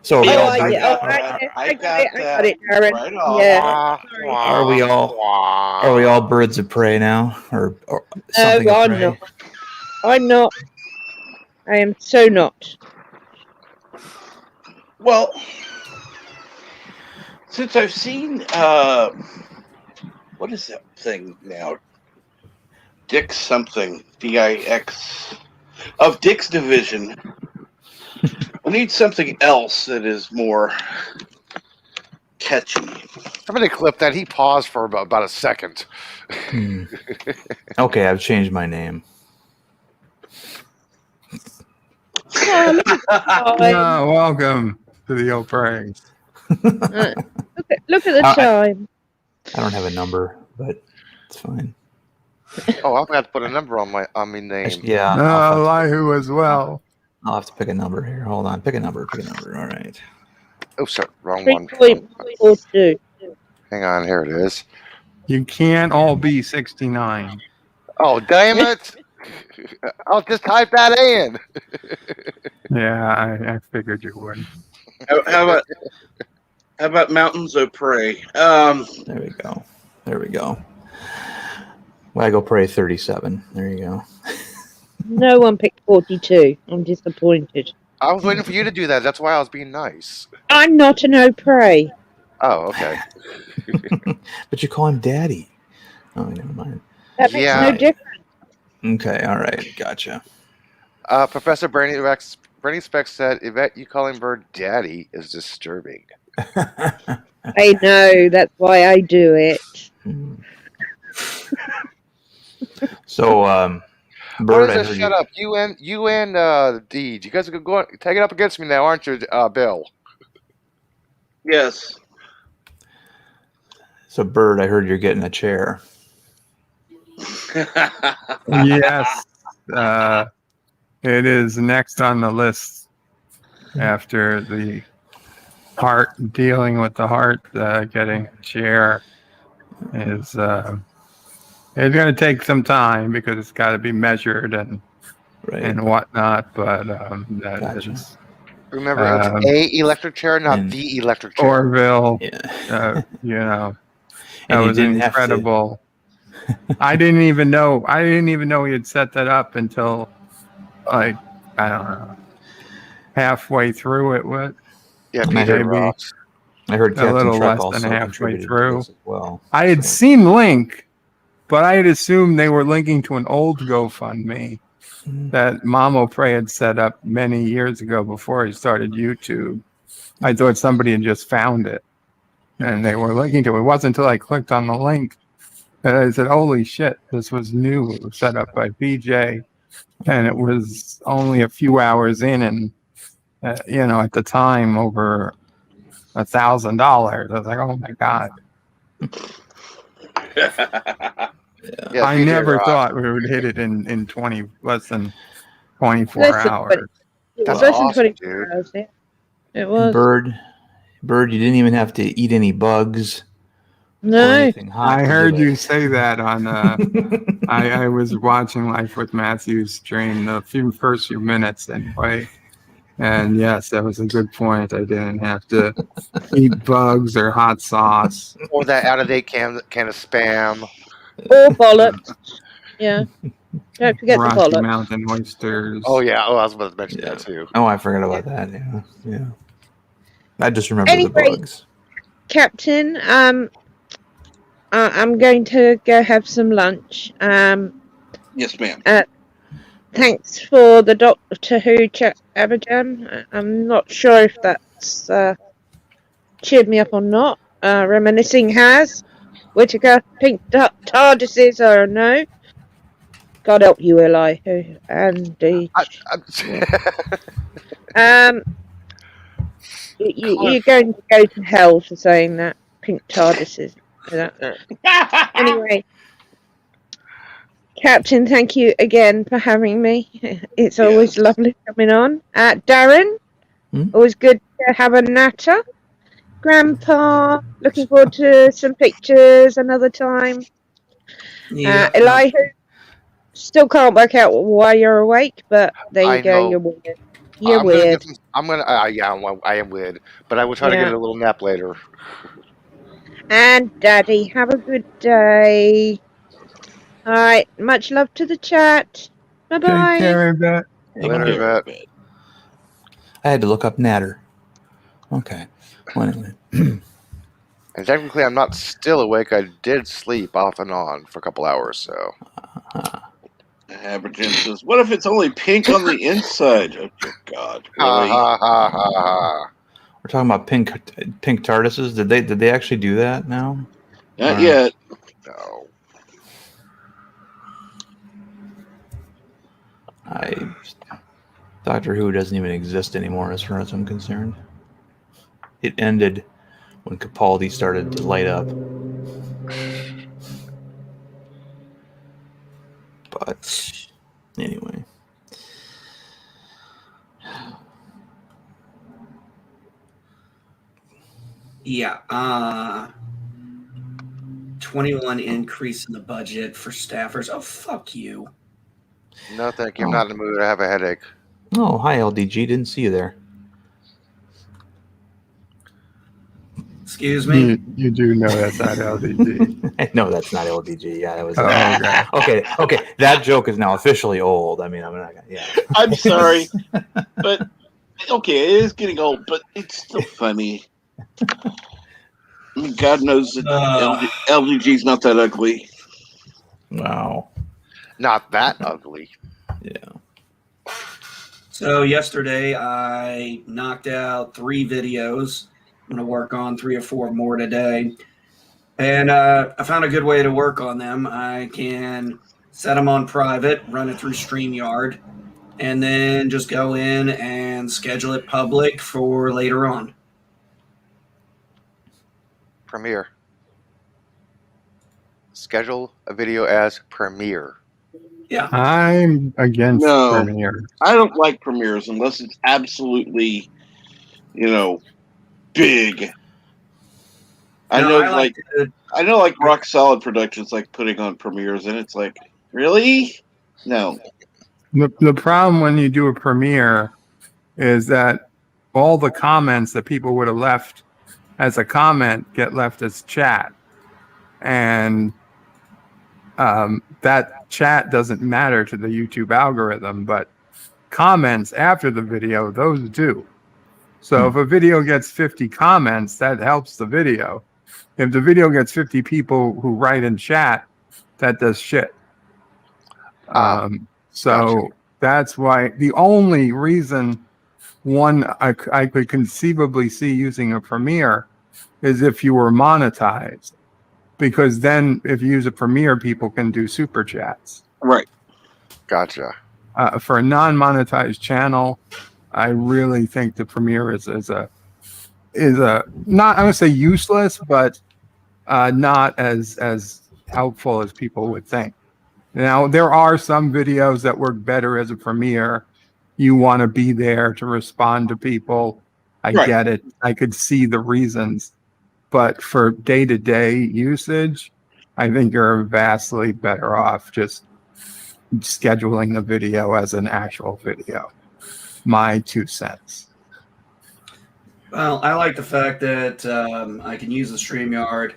So are we Yes, oh, all I bird, did. Oh, I got I got it, Darren. right off. Yeah. wah, Sorry. are we all wah. are we all birds of prey now, or something No, of I'm prey? not. I'm not. I am so not. Well, since I've seen what is that thing now? Dick something, DIX of Dick's division. I need something else that is more catchy. Somebody clip that. He paused for about a second. Okay, I've changed my name. Oh, look at the time. No, welcome to the old praise. Look at the time. I don't have a number, but it's fine. Oh, I forgot to put a number on my name. Yeah, Elihu as well. I'll have to pick a number here. Hold on, pick a number. All right. Oh, sorry, wrong one. 3.42. Hang on, here it is. You can't all be 69. Oh, damn it! I'll just type that in. Yeah, I figured you would. How about Mountains of Prey? There we go. Wago Prey 37. There you go. No one picked 42. I'm disappointed. I was waiting for you to do that. That's why I was being nice. I'm not an O prey. Oh, okay. But you call him Daddy. Oh, never mind. That makes Yeah. no difference. Okay, all right, gotcha. Professor Bernie Specs said, Yvette, you calling Bird Daddy is disturbing. I know. That's why I do it. So, Bird, What I is heard this? Shut up. You and Deed. You guys are going take it up against me now, aren't you, Bill? yes. So, Bird, I heard you're getting a chair. Yes, it is next on the list after the heart, dealing with the heart, getting a chair is it's going to take some time because it's got to be measured and whatnot, but that Gotcha. is Remember, it's a electric chair, not and the electric chair. Orville. Yeah. You know, that And you was didn't have to- incredible. I didn't even know he had set that up until, like, I don't know, halfway through it. What? Yeah, And I PJ heard- Ross. I heard A Captain little Trek less than also halfway contributed through. to this as well. I had So, seen Link, but I had assumed they were linking to an old GoFundMe that Mamo Prey had set up many years ago before he started YouTube. I thought somebody had just found it and they were linking to it. It wasn't until I clicked on the link that I said, holy shit, this was new. It was set up by BJ and it was only a few hours in and, at the time over $1,000. I was like, oh my God. Yeah, I PJ never Ross. thought we would hit it in less than 24 Less than hours. It That's was less than awesome, 24 dude. hours. Yeah. It was. Bird, you didn't even have to eat any bugs or No. anything hot. I to heard do you it. say that on. I was watching Life with Matthew's stream the first few minutes anyway, and yes, that was a good point. I didn't have to eat bugs or hot sauce. Or that out-of-date can of Spam. Or bollocks. Yeah. Don't forget the Rocky bollocks. Mountain oysters. Oh, yeah. Oh, I was about to mention Yeah. that, too. Oh, I forgot about that. Yeah. I just remember Anyway. the bugs. Captain, I'm going to go have some lunch. Yes, ma'am. Thanks for the Doctor Who chat, Abidjan. I'm not sure if that's cheered me up or not. Reminiscing has. Whittaker, pink TARDISes or no. God help you, Eli. And you're going to go to hell for saying that. Pink TARDISes. Anyway, Captain, thank you again for having me. It's always lovely coming on. Darren, always good to have a natter. Grandpa, looking forward to some pictures another time. Yeah. Eli, still can't work out why you're awake, but there you I go. know. You're weird. You're I'm gonna weird. give him. I'm gonna. Yeah, I am weird, but I will try to get Yeah. a little nap later. And Daddy, have a good day. All right. Much love to the chat. Bye Take bye. care of that. Later, vet. I had to look up Natter. Okay. Well, anyway. And technically, I'm not still awake. I did sleep off and on for a couple hours, so. Abergin says, "What if it's only pink on the inside?" Oh dear God, Ha really? ha ha ha ha. We're talking about pink TARDISes. Did they actually do that now? Not Or- yet. No. Doctor Who doesn't even exist anymore, as far as I'm concerned. It ended when Capaldi started to light up. But anyway. Yeah. 21 increase in the budget for staffers. Oh, fuck you. No, thank you. I'm not in the mood. I have a headache. Oh, hi, LDG. Didn't see you there. Excuse me? You do know that's not LDG. I know that's not LDG. Yeah, that was. Okay. Okay. That joke is now officially old. I mean, I'm not. Yeah. I'm sorry, but okay, it is getting old, but it's still funny. I mean, God knows that LDG's not that ugly. Wow. Not that ugly. Yeah. So yesterday I knocked out 3 videos. I'm going to work on 3 or 4 more today. And I found a good way to work on them. I can set them on private, run it through StreamYard, and then just go in and schedule it public for later on. Premiere. Schedule a video as Premiere. Yeah. I'm against No. Premiere. I don't like premieres unless it's absolutely, big. I know like Rock Solid Productions like putting on premieres, and it's like, really? No. The problem when you do a premiere is that all the comments that people would have left as a comment get left as chat. And that chat doesn't matter to the YouTube algorithm, but comments after the video, those do. So if a video gets 50 comments, that helps the video. If the video gets 50 people who write in chat, that does shit. So that's why the only reason I could conceivably see using a Premiere is if you were monetized, because then if you use a Premiere, people can do super chats. Right. Gotcha. For a non-monetized channel, I really think the Premiere is a not, I would say useless, but not as helpful as people would think. Now, there are some videos that work better as a Premiere. You want to be there to respond to people. I get it. I could see the reasons. But for day-to-day usage, I think you're vastly better off just scheduling the video as an actual video. My 2 cents. Well, I like the fact that I can use the StreamYard.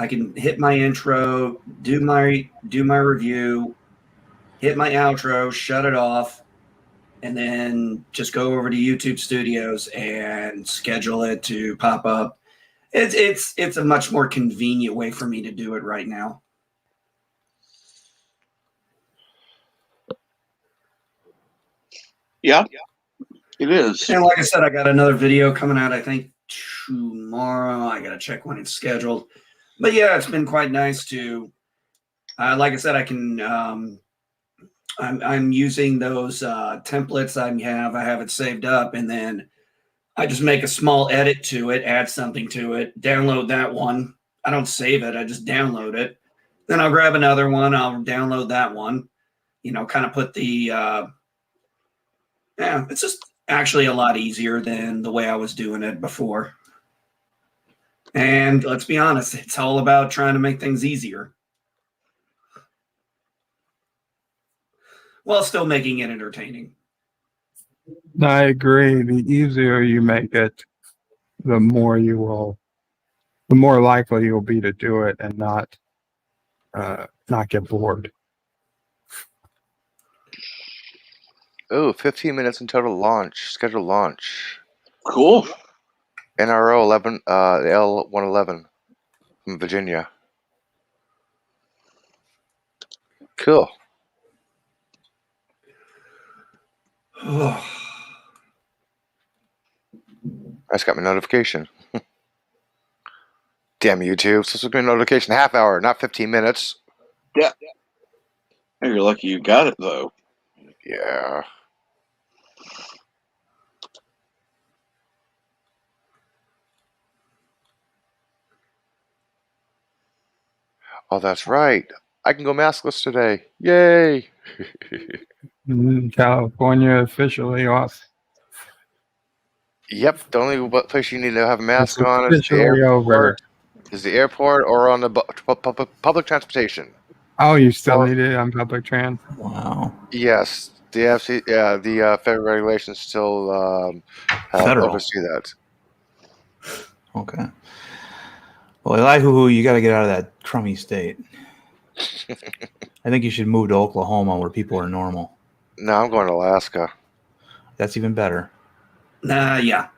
I can hit my intro, do my review, hit my outro, shut it off, and then just go over to YouTube Studios and schedule it to pop up. It's a much more convenient way for me to do it right now. Yeah, it is. And like I said, I got another video coming out, I think, tomorrow. I got to check when it's scheduled. But yeah, it's been quite nice to, like I said, I can I'm using those templates I have it saved up, and then I just make a small edit to it, add something to it, download that one. I don't save it, I just download it. Then I'll grab another one, I'll download that one, kind of put it's just actually a lot easier than the way I was doing it before. And let's be honest, it's all about trying to make things easier while still making it entertaining. I agree. The easier you make it, the more likely you'll be to do it and not get bored. Oh, 15 minutes until launch. Scheduled launch. Cool. NRO 11, L111 from Virginia. Cool. I just got my notification. Damn YouTube. So it's going to be a notification half hour, not 15 minutes. Yeah. Hey, you're lucky you got it, though. Yeah. Oh, that's right. I can go maskless today. Yay. California officially off. Yep. The only place you need to have a mask It's on is the officially over. airport or on the public transportation. Oh, you still need it on public trans? Wow. Yes. The federal regulations still Federal. oversee that. Okay. Well, Elihu, you got to get out of that crummy state. I think you should move to Oklahoma where people are normal. No, I'm going to Alaska. That's even better. Yeah.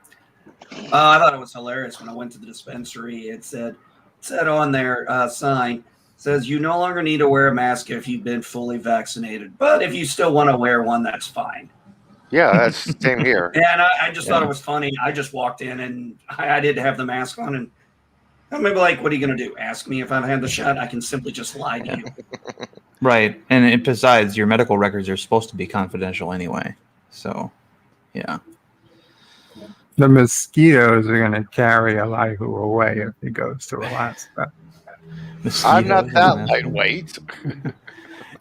I thought it was hilarious when I went to the dispensary. It said on their sign, says you no longer need to wear a mask if you've been fully vaccinated, but if you still want to wear one, that's fine. Yeah, that's same here. And I just thought it was funny. I just walked in and I didn't have the mask on, and I'm maybe like, what are you going to do? Ask me if I've had the shot? I can simply just lie to you. Right. And besides, your medical records are supposed to be confidential anyway. So, yeah. The mosquitoes are going to carry Elihu away if he goes to Alaska. I'm not that lightweight.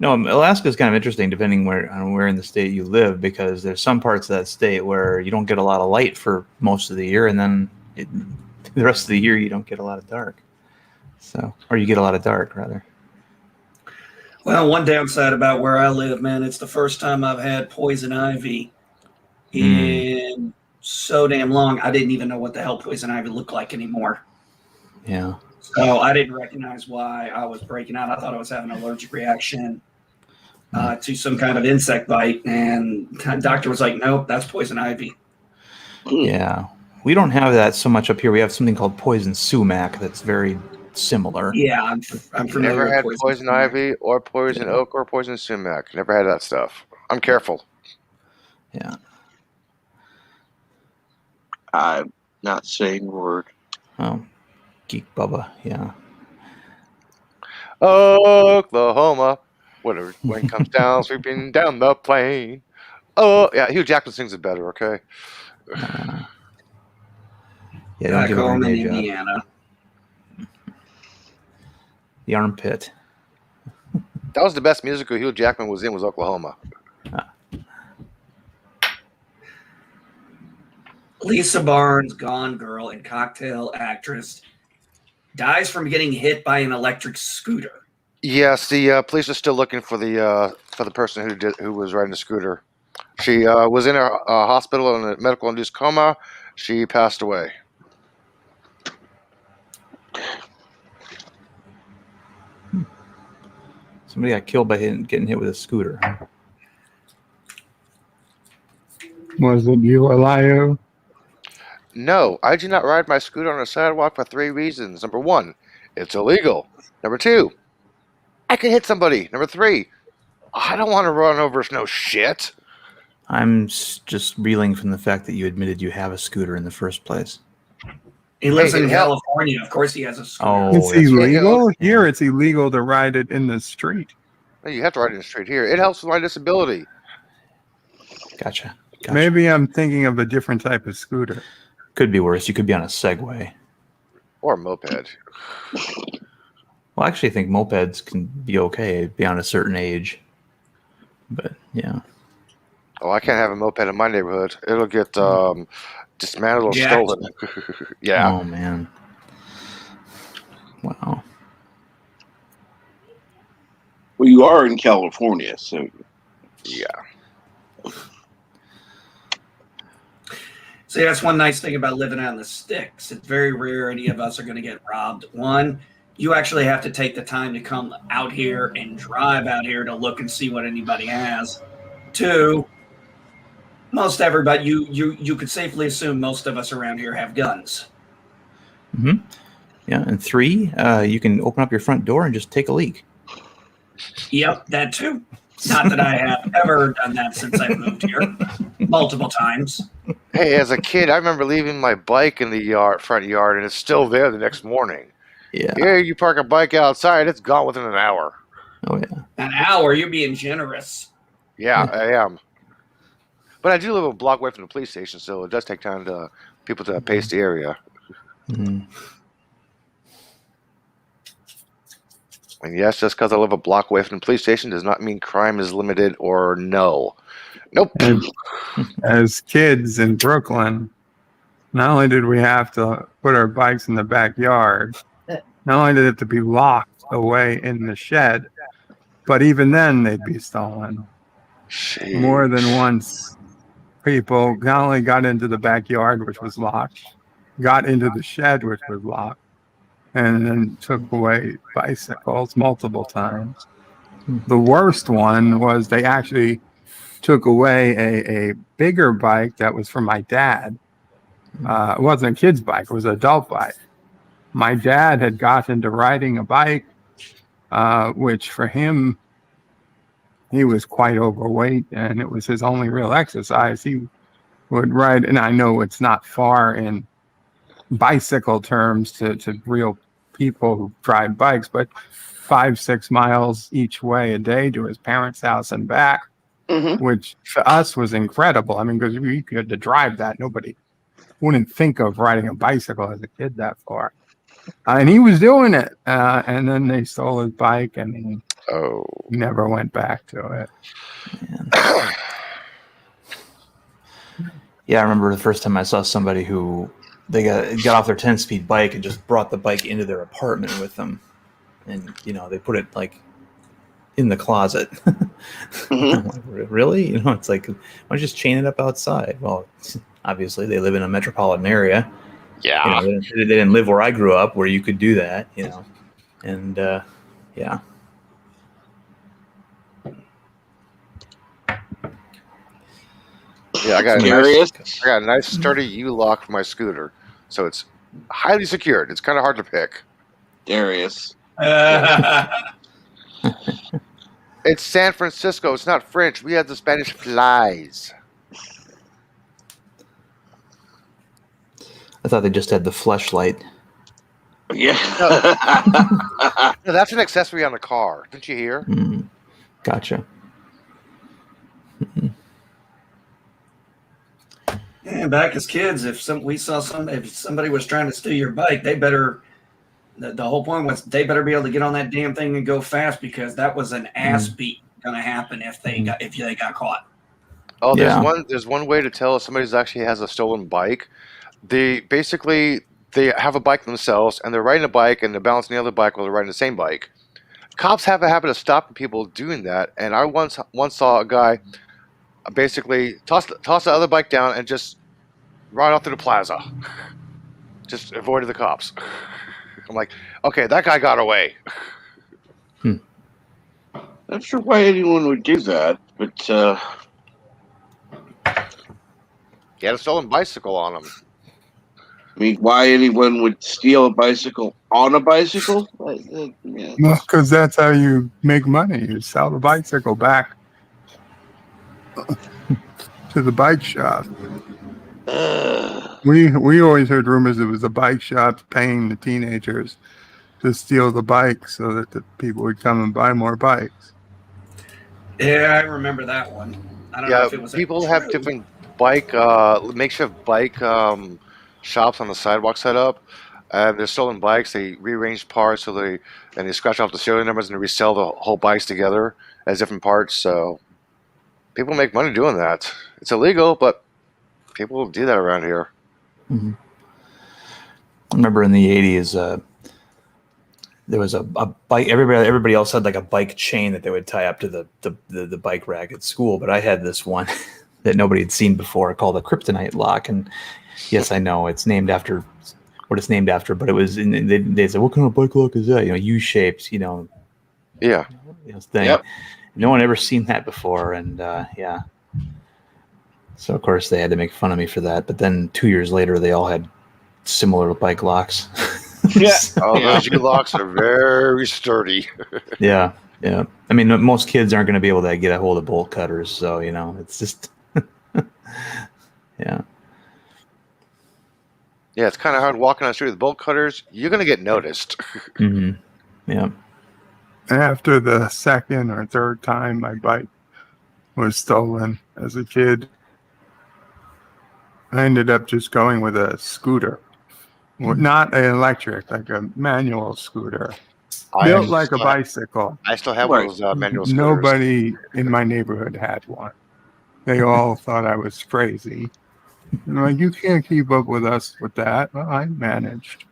No, Alaska is kind of interesting depending on where in the state you live, because there's some parts of that state where you don't get a lot of light for most of the year, and then the rest of the year you don't get a lot of dark. So, or you get a lot of dark rather. Well, one downside about where I live, man, it's the first time I've had poison ivy in so damn long. I didn't even know what the hell poison ivy looked like anymore. Yeah. So I didn't recognize why I was breaking out. I thought I was having an allergic reaction to some kind of insect bite, and the doctor was like, nope, that's poison ivy. Yeah. We don't have that so much up here. We have something called poison sumac that's very similar. Yeah, I'm familiar Never with had poison ivy or poison oak or poison sumac. Never had that stuff. I'm careful. Yeah. I'm not saying a word. Oh, Geek Bubba, yeah. Oklahoma, when rain comes down, sweeping down the plain. Oh, yeah, Hugh Jackman sings it better, okay? Yeah, don't Back give him home a in day job. Indiana. The armpit. That was the best musical Hugh Jackman was in, was Oklahoma. Lisa Barnes, Gone Girl, and cocktail actress dies from getting hit by an electric scooter. Yes, the police are still looking for the person who was riding the scooter. She was in a hospital in a medical-induced coma. She passed away. Somebody got killed by getting hit with a scooter. Was it you, Elihu? No, I do not ride my scooter on a sidewalk for 3 reasons. Number 1, it's illegal. Number 2, I can hit somebody. Number 3, I don't want to run over no shit. I'm just reeling from the fact that you admitted you have a scooter in the first place. He lives in California. Of course he has a scooter. Oh, It's illegal? Here it's illegal to ride it in the street. No, you have to ride in the street here. It helps with my disability. Gotcha. Maybe I'm thinking of a different type of scooter. Could be worse. You could be on a Segway. Or a moped. Well, I actually think mopeds can be okay beyond a certain age. But yeah. Oh, I can't have a moped in my neighborhood. It'll get dismantled or Jacked. stolen. Yeah. Oh man. Wow. Well, you are in California, so Yeah. See, that's one nice thing about living out in the sticks. It's very rare any of us are going to get robbed. One, you actually have to take the time to come out here and drive out here to look and see what anybody has. Two, most everybody, you could safely assume most of us around here have guns. Mm-hmm. Yeah, and 3, you can open up your front door and just take a leak. Yep, that too. Not that I have ever done that since I've moved here multiple times. Hey, as a kid, I remember leaving my bike in the front yard, and it's still there the next morning. Yeah. Here, you park a bike outside, it's gone within an hour. Oh yeah. An hour? You're being generous. Yeah, I am. But I do live a block away from the police station, so it does take time to people to pace the area. Mm-hmm. And yes, just because I live a block away from the police station does not mean crime is limited or no. Nope. And as kids in Brooklyn, not only did we have to put our bikes in the backyard, not only did it have to be locked away in the shed, but even then they'd be stolen. Jeez. More than once, people not only got into the backyard, which was locked, got into the shed, which was locked, and then took away bicycles multiple times. The worst one was they actually took away a bigger bike that was for my dad. It wasn't a kid's bike, it was an adult bike. My dad had got into riding a bike, which for him, he was quite overweight, and it was his only real exercise. He would ride, and I know it's not far in bicycle terms to real people who ride bikes, but 5-6 miles each way a day to his parents' house and back, which for us was incredible. I mean, because we had to drive that. Nobody wouldn't think of riding a bicycle as a kid that far. And he was doing it. And then they stole his bike, and he never went back to it. Yeah, I remember the first time I saw somebody who they got off their 10-speed bike and just brought the bike into their apartment with them, and they put it like in the closet. I'm like, really? It's like, why don't you just chain it up outside? Well, obviously they live in a metropolitan area. Yeah, they didn't live where I grew up, where you could do that. And yeah. Yeah, I got a nice sturdy U-lock for my scooter, so it's highly secured. It's kind of hard to pick. Darius. It's San Francisco. It's not French. We have the Spanish flies. I thought they just had the fleshlight. Yeah. No, that's an accessory on the car. Didn't you hear? Gotcha. Yeah, back as kids, if somebody was trying to steal your bike, they better. The whole point was they better be able to get on that damn thing and go fast, because that was an ass beat going to happen if they got caught. Oh, there's one way to tell if somebody actually has a stolen bike. They have a bike themselves, and they're riding a bike and they're balancing the other bike while they're riding the same bike. Cops have a habit of stopping people doing that, and I once saw a guy basically toss the other bike down and just ride off to the plaza. Just avoided the cops. I'm like, okay, that guy got away. Not sure why anyone would do that, but He had a stolen bicycle on him. I mean, why anyone would steal a bicycle on a bicycle? Yeah. No, because that's how you make money. You sell the bicycle back to the bike shop. We always heard rumors it was the bike shops paying the teenagers to steal the bikes so that the people would come and buy more bikes. Yeah, I remember that one. I don't know Yeah, if it was people true. have different bike, makeshift bike shops on the sidewalk set up, and they're stolen bikes. They rearrange parts and they scratch off the serial numbers and they resell the whole bikes together as different parts. So people make money doing that. It's illegal, but people do that around here. Mhm. I remember in the 80s, there was a bike. Everybody else had like a bike chain that they would tie up to the bike rack at school, but I had this one that nobody had seen before called a kryptonite lock. And yes, I know it's named after what it's named after, but it was they said, what kind of bike lock is that? U-shaped, Yeah. thing. Yep. No one ever seen that before, and yeah. So of course they had to make fun of me for that. But then 2 years later, they all had similar bike locks. Yeah. Oh, those U-locks are very sturdy. Yeah. I mean, most kids aren't going to be able to get a hold of bolt cutters, so it's just yeah. Yeah, it's kind of hard walking on the street with bolt cutters. You're gonna get noticed. Mm-hmm. Yeah. After the second or third time my bike was stolen as a kid, I ended up just going with a scooter. Not an electric, like a manual scooter. Built like a bicycle. I still have one of those manual scooters. Nobody in my neighborhood had one. They all thought I was crazy. And I'm like, you can't keep up with us with that. Well, I managed.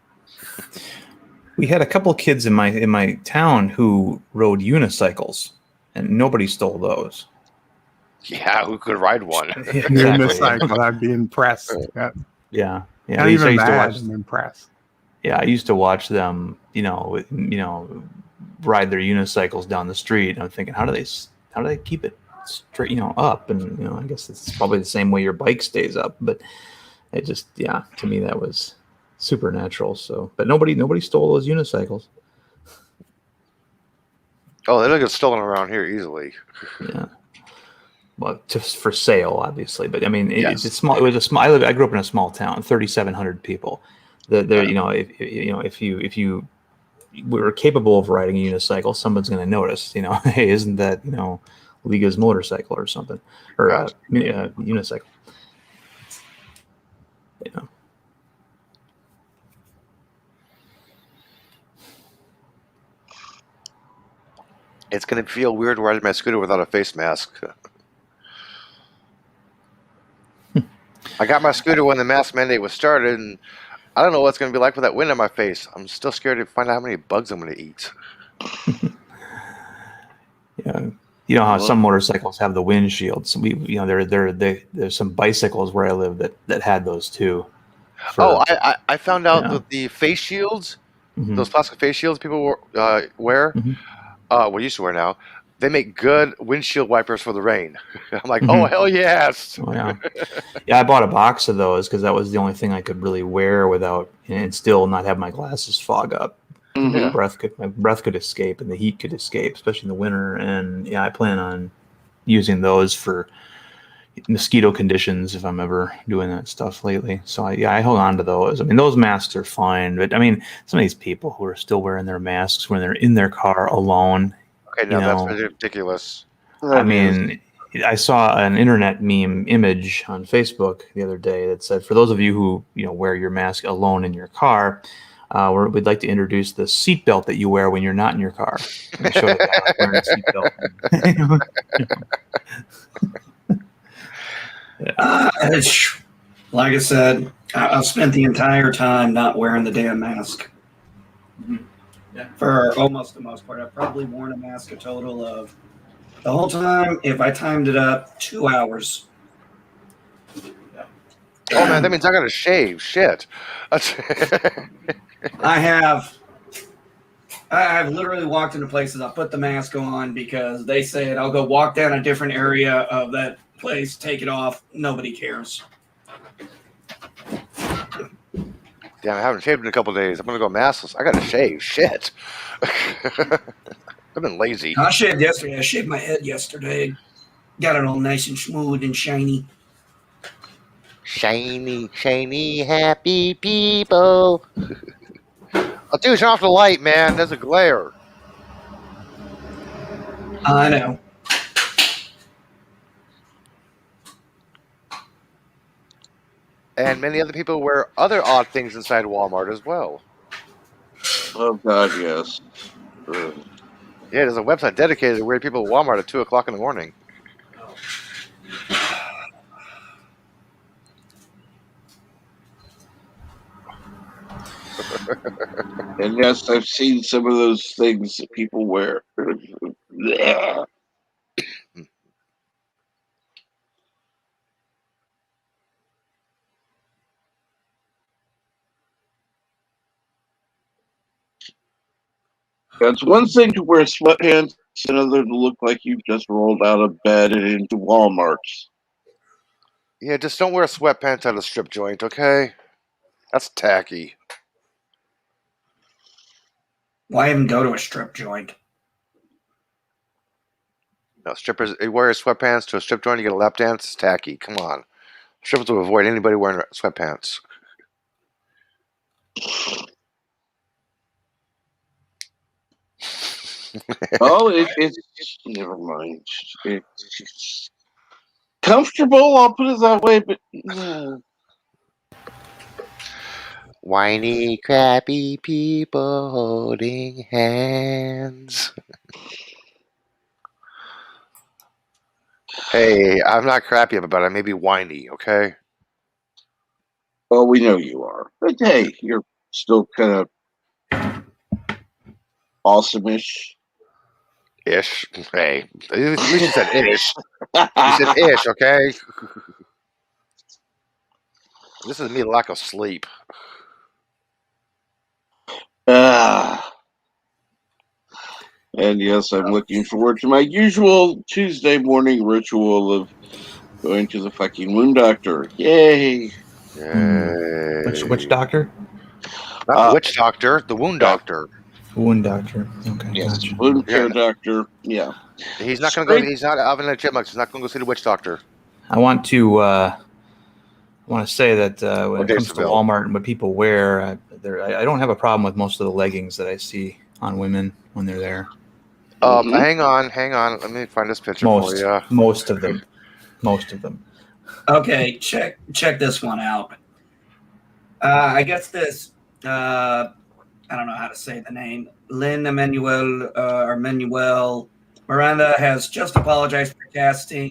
We had a couple of kids in my town who rode unicycles, and nobody stole those. Yeah, who could ride one? Unicycle, I'd be impressed. Yeah. Not even mad, I'm impressed. Yeah, I used to watch them, ride their unicycles down the street. And I'm thinking, how do they keep it straight, up? And I guess it's probably the same way your bike stays up. But it just, to me that was supernatural. So, but nobody stole those unicycles. Oh, they don't get stolen around here easily. Yeah. Well, just for sale, obviously. But I mean, Yes. it's small. It was a small. I grew up in a small town, 3,700 people. If you were capable of riding a unicycle, someone's going to notice. Hey, isn't that Liga's motorcycle or something, or unicycle? It's going to feel weird riding my scooter without a face mask. I got my scooter when the mask mandate was started, and I don't know what it's going to be like with that wind on my face. I'm still scared to find out how many bugs I'm going to eat. Yeah, you know how some motorcycles have the windshields. There's some bicycles where I live that had those too. I found out that the face shields, those plastic face shields people wear, used to wear now, they make good windshield wipers for the rain. I'm like, oh, hell yes. Oh, yeah. Yeah, I bought a box of those because that was the only thing I could really wear without and still not have my glasses fog up. My breath could escape and the heat could escape, especially in the winter. And yeah, I plan on using those for mosquito conditions if I'm ever doing that stuff lately. So I hold on to those. I mean, those masks are fine, but I mean, some of these people who are still wearing their masks when they're in their car alone. Okay, now that's ridiculous. I mean, I saw an internet meme image on Facebook the other day that said, for those of you who wear your mask alone in your car, we'd like to introduce the seatbelt that you wear when you're not in your car. And they showed a guy wearing a seatbelt. Like I said, I've spent the entire time not wearing the damn mask. For almost the most part. I've probably worn a mask a total of, the whole time, if I timed it up, 2 hours. Oh, man, that means I got to shave. Shit. I've literally walked into places, I'll put the mask on because they said I'll go walk down a different area of that place, take it off, nobody cares. Damn, I haven't shaved in a couple of days. I'm going to go maskless. I got to shave. Shit. I've been lazy. I shaved yesterday. I shaved my head yesterday. Got it all nice and smooth and shiny. Shiny, shiny, happy people. Oh, dude, turn off the light, man. There's a glare. I know. And many other people wear other odd things inside Walmart as well. Oh God, yes. Ugh. Yeah, there's a website dedicated to weird people at Walmart at 2 o'clock in the morning. And yes, I've seen some of those things that people wear. Yeah. It's one thing to wear sweatpants, another to look like you've just rolled out of bed and into Walmart's. Yeah, just don't wear sweatpants at a strip joint, okay? That's tacky. Why even go to a strip joint? No, strippers, you wear sweatpants to a strip joint, you get a lap dance, it's tacky. Come on. Strippers will avoid anybody wearing sweatpants. Oh, it's never mind. It's comfortable. I'll put it that way, but Whiny, crappy people holding hands. Hey, I'm not crappy about it. I may be whiny, okay? well, we know you are. But hey, you're still kind of awesome-ish. Ish. Hey, at least you said ish. You said ish, okay? This is me lack of sleep. Ah. And yes, I'm looking forward to my usual Tuesday morning ritual of going to the fucking wound doctor. Yay! Yay. Which doctor? Not the witch doctor, the wound doctor. Wound doctor. Okay, Yes, gotcha. wound Yeah, care doctor. Yeah. he's not going to go. He's not Alvin and the Chipmunks. He's not going to go see the witch doctor. I want to say that when it Okay, comes to Seville. Walmart and what people wear, I don't have a problem with most of the leggings that I see on women when they're there. Hang on. Let me find this picture for you. Most of them. Okay, check this one out. I guess this. I don't know how to say the name. Lynn Emanuel or Manuel Miranda has just apologized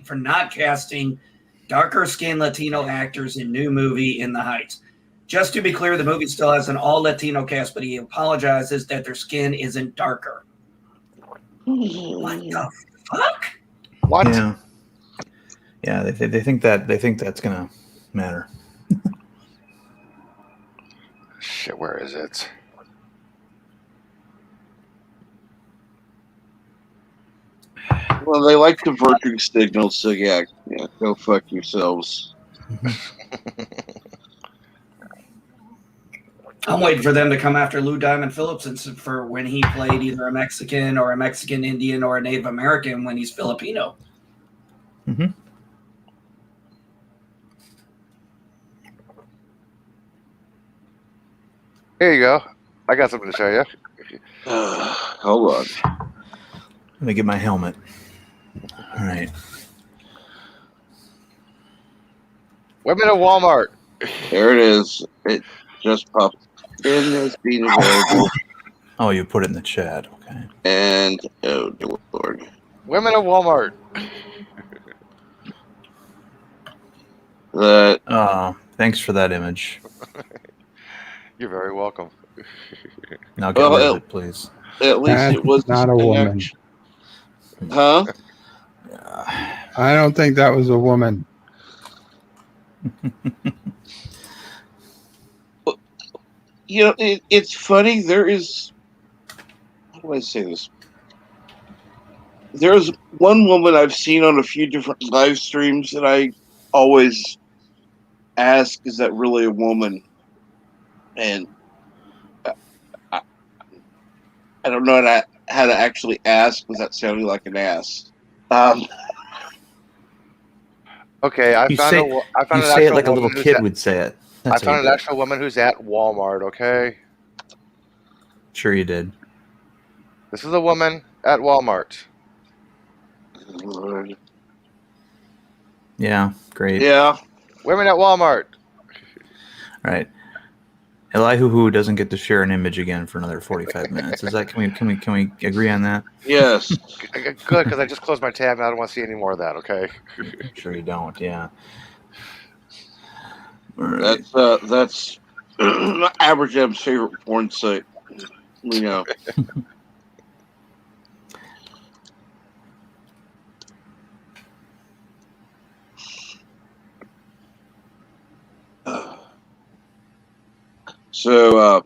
for not casting darker skinned Latino actors in new movie In the Heights. Just to be clear, the movie still has an all Latino cast, but he apologizes that their skin isn't darker. What the fuck? What? Yeah. They think that's gonna matter. Shit, where is it? Well, they like the virtue signals, so yeah, go fuck yourselves. I'm waiting for them to come after Lou Diamond Phillips for when he played either a Mexican or a Mexican Indian or a Native American when he's Filipino. Mm-hmm. Here you go. I got something to show you. Hold on. Let me get my helmet. All right. Women at Walmart. There it is. It just popped in as being available. Oh, you put it in the chat. Okay. And oh dear Lord. Women at Walmart. Thanks for that image. You're very welcome. Now get rid of it, please. At least That's it was not a woman. Huh? I don't think that was a woman. You know, it's funny. There is. How do I say this? There's one woman I've seen on a few different live streams that I always ask, "Is that really a woman?" And I don't know how to actually ask without sounding like an ass. Okay, I found You an say it actual like a little woman who's kid at, would say it. I That's how found you an do it. actual woman who's at Walmart. Okay, Sure you did. this is a woman at Walmart. Yeah, great. Yeah. Women at Walmart. Right. Elihu doesn't get to share an image again for another 45 minutes. Is that can we agree on that? Yes. Good, because I just closed my tab and I don't want to see any more of that. Okay. Sure you don't. Yeah. All right. That's Average M's favorite porn site. You know. So,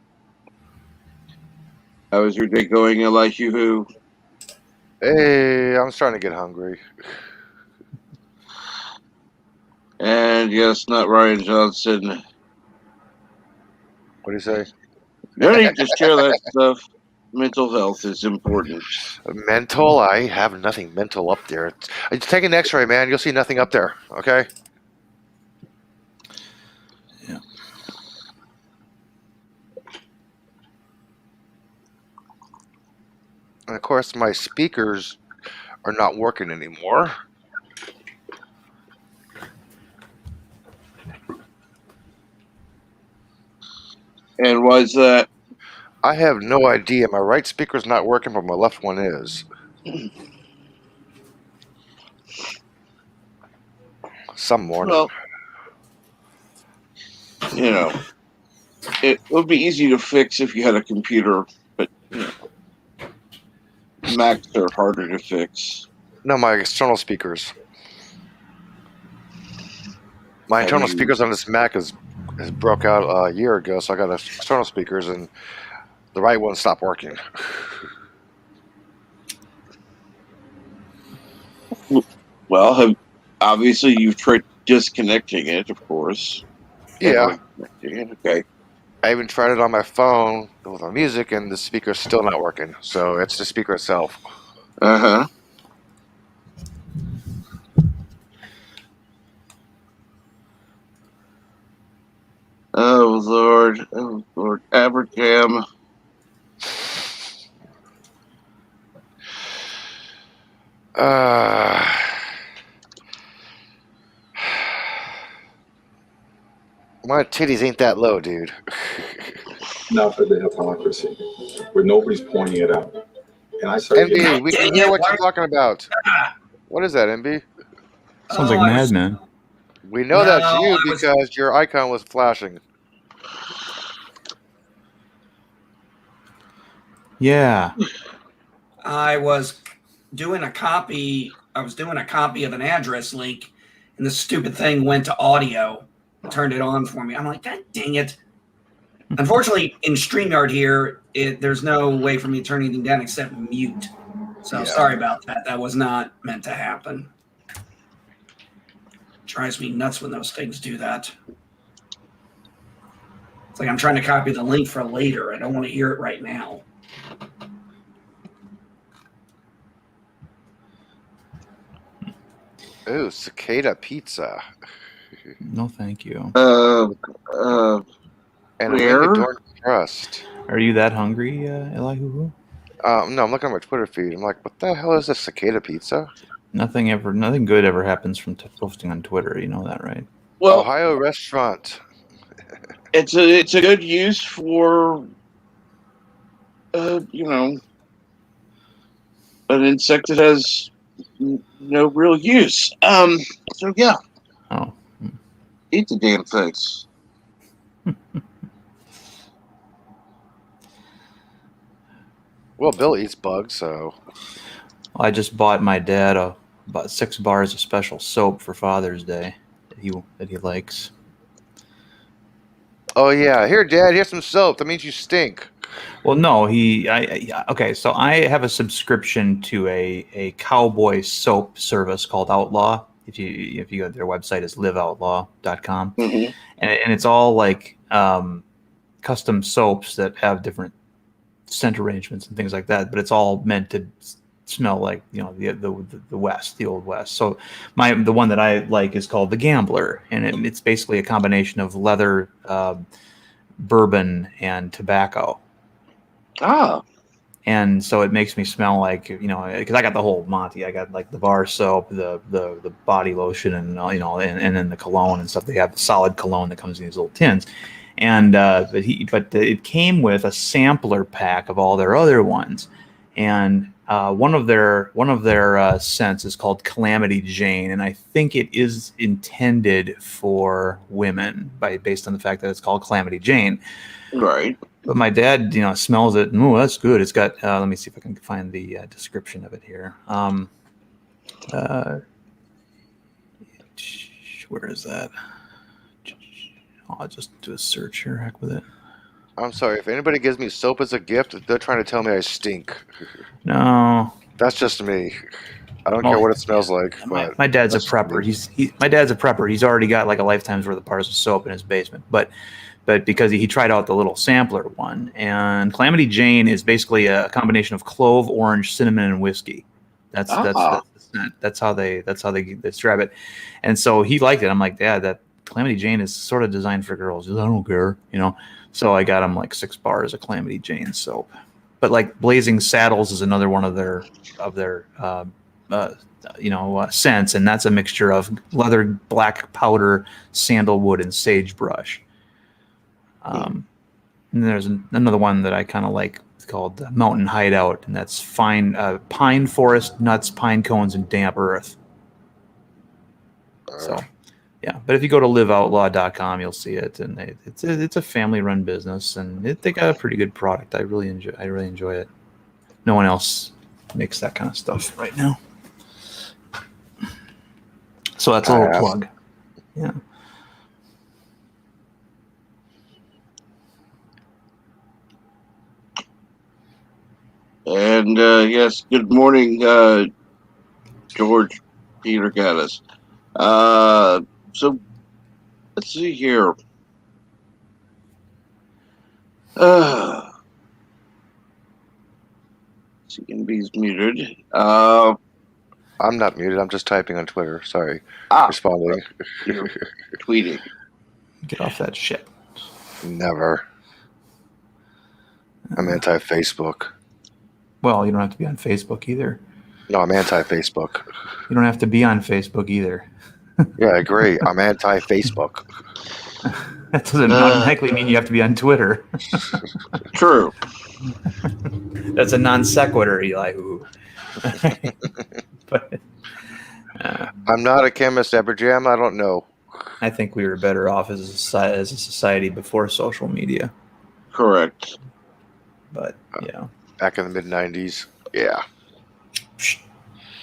how was your day going, Elihu? Hey, I'm starting to get hungry. And yes, not Ryan Johnson. What do you say? No need to share that stuff. Mental health is important. Mental? I have nothing mental up there. Take an X-ray, man. You'll see nothing up there. Okay. Yeah. And of course, my speakers are not working anymore. And why is that? I have no idea. My right speaker's not working, but my left one is. Some morning. Well, you know, it would be easy to fix if you had a computer, but you know, Macs are harder to fix. No, my external speakers. My internal speakers on this Mac has broke out a year ago, so I got external speakers, and the right one stopped working. Well, obviously you've tried disconnecting it, of course. Yeah. Okay. I even tried it on my phone with my music, and the speaker's still not working. So it's the speaker itself. Uh-huh. Oh, Lord. Oh, Lord. Aberjam. My titties ain't that low, dude. Not for the hypocrisy, where nobody's pointing it out. And I started MB, we can hear what you're talking about. What is that, MB? Sounds like Madman. We know that's you because your icon was flashing. Yeah. I was doing a copy. I was doing a copy of an address link, and the stupid thing went to audio. Turned it on for me. I'm like, God dang it! Unfortunately, in StreamYard here, there's no way for me to turn anything down except mute. So sorry about that. That was not meant to happen. Drives me nuts when those things do that. It's like I'm trying to copy the link for later. I don't want to hear it right now. Ooh, cicada pizza. No, thank you. And where? a Dorn crust. Are you that hungry, Elihu? No, I'm looking at my Twitter feed. I'm like, what the hell is this cicada pizza? Nothing good ever happens from posting on Twitter. You know that, right? Well, Ohio restaurant. It's a good use for, you know, an insect that has no real use. So yeah. Oh. Eat the damn things. Well, Bill eats bugs, so. Well, I just bought my dad about 6 bars of special soap for Father's Day that he likes. Oh yeah, here, Dad. Here's some soap. That means you stink. Well, no, okay. So I have a subscription to a cowboy soap service called Outlaw. If you go, their website is liveoutlaw.com, Mm-hmm. and it's all like custom soaps that have different scent arrangements and things like that. But it's all meant to smell like, you know, the West, the old West. So the one that I like is called the Gambler, and it's basically a combination of leather, bourbon, and tobacco. Ah. And so it makes me smell like, you know, because I got the whole Monty. I got like the bar soap, the body lotion, and you know, and then the cologne and stuff. They have solid cologne that comes in these little tins, And but it came with a sampler pack of all their other ones, and one of their scents is called Calamity Jane, and I think it is intended for women based on the fact that it's called Calamity Jane. Right. But my dad, smells it. Oh, that's good. It's got. Let me see if I can find the description of it here. Where is that? I'll just do a search here. Heck with it. I'm sorry. If anybody gives me soap as a gift, they're trying to tell me I stink. No, That's just me. I don't care what it smells like. But my dad's a that's prepper. me. My dad's a prepper. He's already got like a lifetime's worth of bars of soap in his basement. But because he tried out the little sampler one, and Calamity Jane is basically a combination of clove, orange, cinnamon, and whiskey. That's how they describe it. And so he liked it. I'm like, Dad, that Calamity Jane is sort of designed for girls. He goes, I don't care, So I got him like 6 bars of Calamity Jane soap. But like Blazing Saddles is another one of their scents, and that's a mixture of leather, black powder, sandalwood, and sagebrush. And there's another one that I kind of like. It's called Mountain Hideout, and that's pine forest, nuts, pine cones, and damp earth. So, yeah. But if you go to liveoutlaw.com, you'll see it, and it's a family-run business, and they got a pretty good product. I really enjoy it. No one else makes that kind of stuff right now. So that's a little plug. Yeah. And yes, good morning, George Peter Gaddis. So let's see here. CNB's muted. I'm not muted. I'm just typing on Twitter. Sorry. Responding. You're tweeting. Get off that shit. Never. I'm anti-Facebook. Well, you don't have to be on Facebook either. No, I'm anti-Facebook. You don't have to be on Facebook either. Yeah, I agree. I'm anti-Facebook. That doesn't automatically mean you have to be on Twitter. True. That's a non sequitur, Eli. But I'm not a chemist, Eberjam. I don't know. I think we were better off as a society before social media. Correct. But back in the mid-90s, yeah.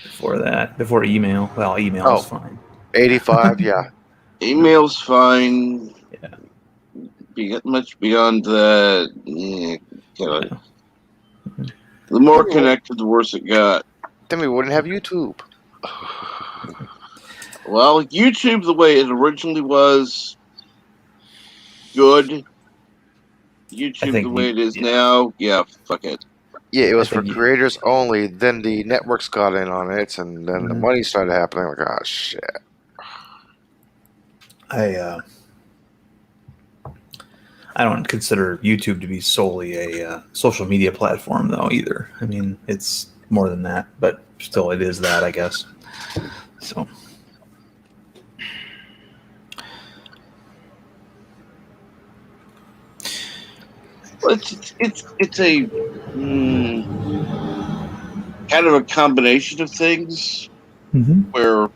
Before that, before email. Well, email is fine. 85, yeah. Email's fine. Yeah. Much beyond that. The more connected, the worse it got. Then we wouldn't have YouTube. Well, YouTube, the way it originally was, good. YouTube, the way it is now, fuck it. Yeah, it was for creators only. Then the networks got in on it, and then the money started happening. Like, oh, shit. I don't consider YouTube to be solely a social media platform, though, either. I mean, it's more than that, but still it is that, I guess. So... It's a kind of a combination of things where,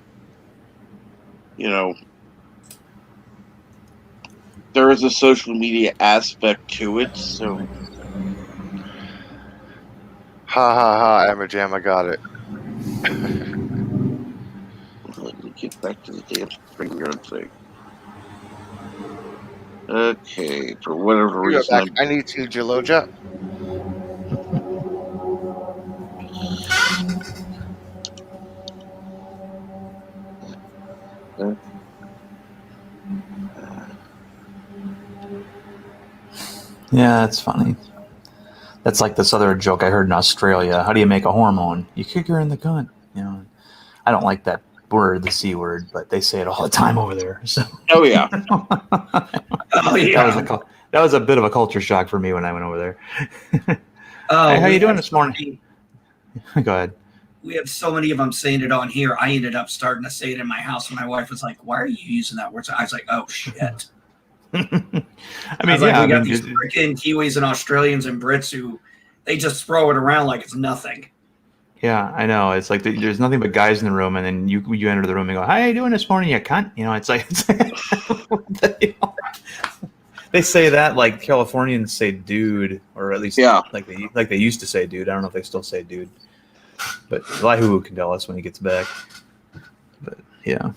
there is a social media aspect to it. So, ha, Eberjam, I got it. Let me get back to the damn StreamYard thing. Okay, for whatever reason. I need to, Jaloja. Yeah, that's funny. That's like this other joke I heard in Australia. How do you make a hormone? You kick her in the cunt. I don't like that word, the C word, but they say it all the time over there. So. Oh yeah. That was a bit of a culture shock for me when I went over there. Hey, how you doing this morning? Go ahead. We have so many of them saying it on here. I ended up starting to say it in my house, and my wife was like, "Why are you using that word?" So I was like, "Oh shit." I mean, It's like yeah, we I got mean, these freaking Kiwis and Australians and Brits who they just throw it around like it's nothing. yeah, I know. It's like there's nothing but guys in the room, and then you enter the room and go, "How you doing this morning, you cunt?" You know, it's like you know, they say that like Californians say "dude," or at least like they used to say "dude." I don't know if they still say "dude," but Elihu can tell us when he gets back. But yeah.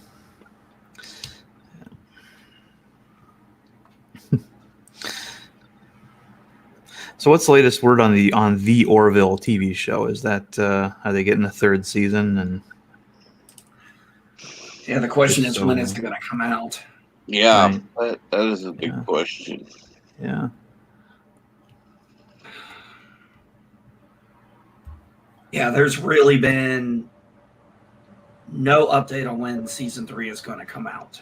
So what's the latest word on the Orville TV show? Is that are they getting a third season? And yeah, the question is when it's going to come out. Yeah, right. that is a big question. Yeah. Yeah, there's really been no update on when season 3 is going to come out.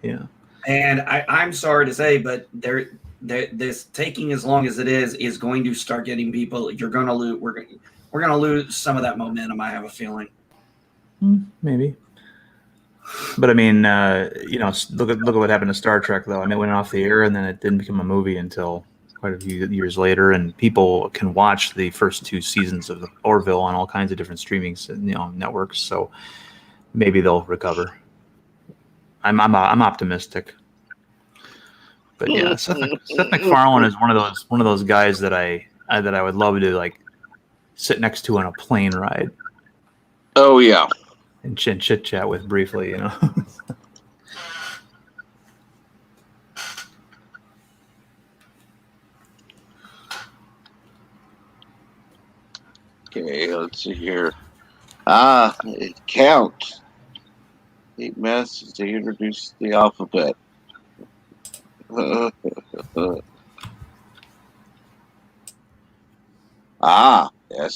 Yeah. And I'm sorry to say, but this taking as long as it is going to start getting people. You're going to lose. We're going to lose some of that momentum. I have a feeling. Maybe. But I mean, look at what happened to Star Trek, though. I mean, it went off the air, and then it didn't become a movie until quite a few years later. And people can watch the first 2 seasons of Orville on all kinds of different streaming, networks. So maybe they'll recover. I'm optimistic. But yeah, Seth MacFarlane is one of those guys that I would love to like sit next to on a plane ride. Oh yeah, and chit chat with briefly, you know. Okay, let's see here. It counts. 8 masses to introduce the alphabet. Yes,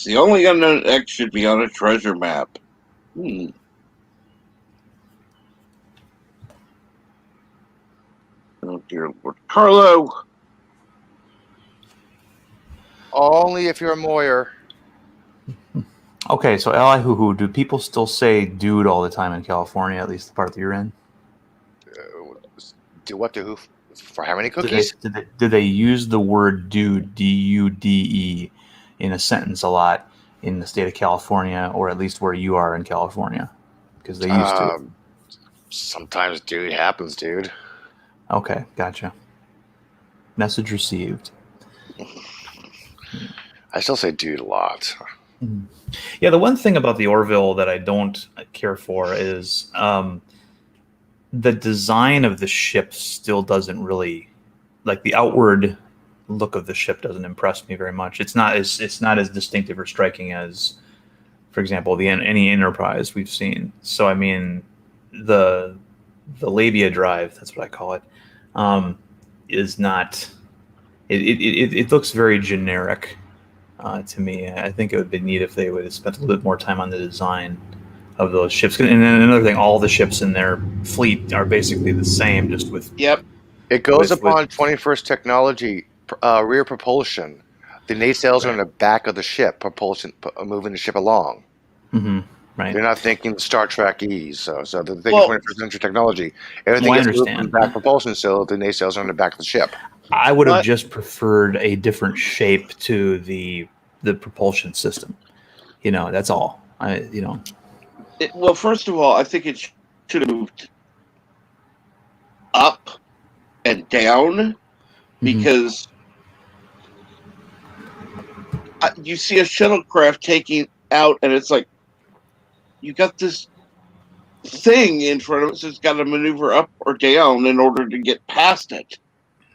the only unknown X should be on a treasure map. Oh dear Lord. Carlo! Only if you're a Moyer. Okay, so Elihu, do people still say dude all the time in California, at least the part that you're in? Do what to who? For how many cookies? Do they use the word dude, D-U-D-E, in a sentence a lot in the state of California, or at least where you are in California? Because they used to. Sometimes dude happens, dude. Okay, gotcha. Message received. I still say dude a lot. Yeah, the one thing about the Orville that I don't care for is the design of the ship still doesn't really, like the outward look of the ship doesn't impress me very much. It's not as distinctive or striking as, for example, any Enterprise we've seen. So I mean, the labia drive, that's what I call it, is not. It looks very generic to me. I think it would be neat if they would have spent a little bit more time on the design of those ships. And then another thing, all the ships in their fleet are basically the same, just with. Yep. It goes upon 21st technology, rear propulsion. The nacelles are in the back of the ship, propulsion, moving the ship along. Mm-hmm. Right. They're not thinking Star Trek E's, so they're thinking 21st century technology. Everything gets moved from the back propulsion, so the nacelles are on the back of the ship. I would have just preferred a different shape to the propulsion system. You know, that's all. Well, first of all, I think it should have moved up and down because you see a shuttlecraft taking out, and it's like you got this thing in front of it, so it's got to maneuver up or down in order to get past it.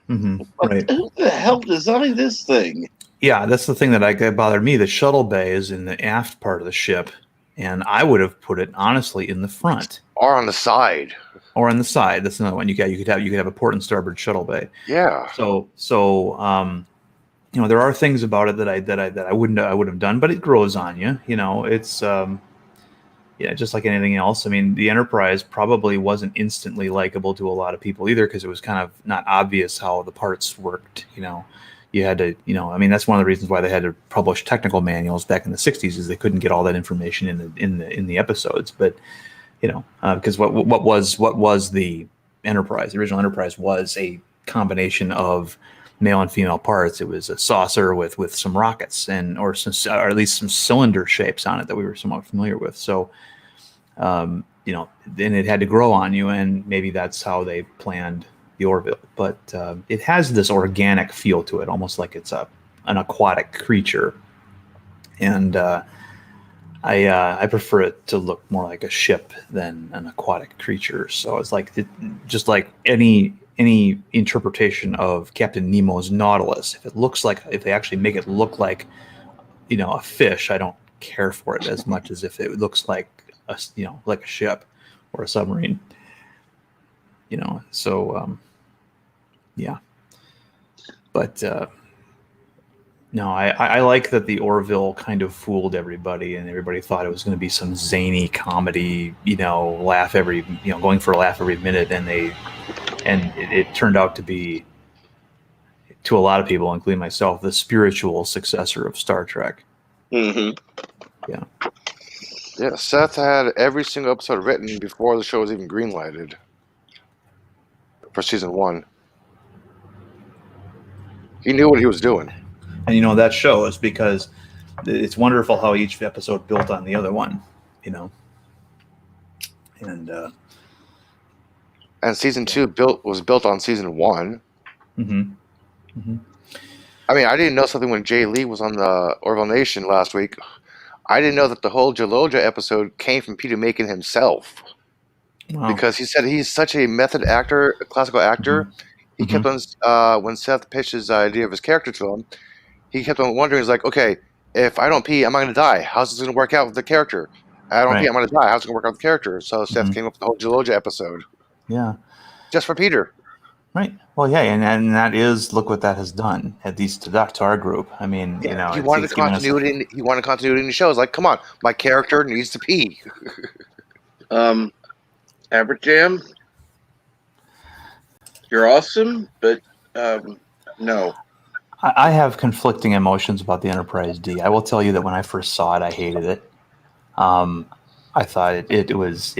Right. Who the hell designed this thing? Yeah, that's the thing that bothered me. The shuttle bay is in the aft part of the ship, and I would have put it honestly in the front or on the side. Or on the side. That's another one. You could have a port and starboard shuttle bay. Yeah. So there are things about it that I wouldn't have done, but it grows on you. You know, it's just like anything else. I mean, the Enterprise probably wasn't instantly likable to a lot of people either, because it was kind of not obvious how the parts worked. You know, you had to, I mean, that's one of the reasons why they had to publish technical manuals back in the 60s, is they couldn't get all that information in the episodes. But because what was the Enterprise. The original Enterprise was a combination of male and female parts. It was a saucer with some rockets or at least some cylinder shapes on it that we were somewhat familiar with. So, then it had to grow on you, and maybe that's how they planned the Orville. But it has this organic feel to it, almost like it's an aquatic creature. And I prefer it to look more like a ship than an aquatic creature. So it's like just like any interpretation of Captain Nemo's Nautilus. If they actually make it look like, a fish, I don't care for it as much as if it looks like like a ship or a submarine. Yeah. But no, I like that the Orville kind of fooled everybody, and everybody thought it was going to be some zany comedy, going for a laugh every minute, and it turned out to be, to a lot of people, including myself, the spiritual successor of Star Trek. Mm-hmm. Yeah. Yeah, Seth had every single episode written before the show was even greenlighted for season 1. He knew what he was doing. And that shows, because it's wonderful how each episode built on the other one, and season 2 was built on season 1. Mm-hmm. Mm-hmm. I mean, I didn't know something when Jay Lee was on the Orville Nation last week. I didn't know that the whole Jaloja episode came from Peter Macon himself. Wow. Because he said he's such a method actor, a classical actor. Mm-hmm. He kept on, when Seth pitched his idea of his character to him, he kept on wondering, he's like, okay, if I don't pee, am I going to die? How's this going to work out with the character? I don't pee, I'm going to die. How's it going to work out with the character? So Seth came up with the whole Jaloja episode. Yeah. Just for Peter. Right. Well, yeah, and that is, look what that has done, at least to our group. I mean, He wanted continuity. He wanted continuity in the show. It's like, come on, my character needs to pee. Average Jam, you're awesome, but no. I have conflicting emotions about the Enterprise D. I will tell you that when I first saw it, I hated it. I thought it's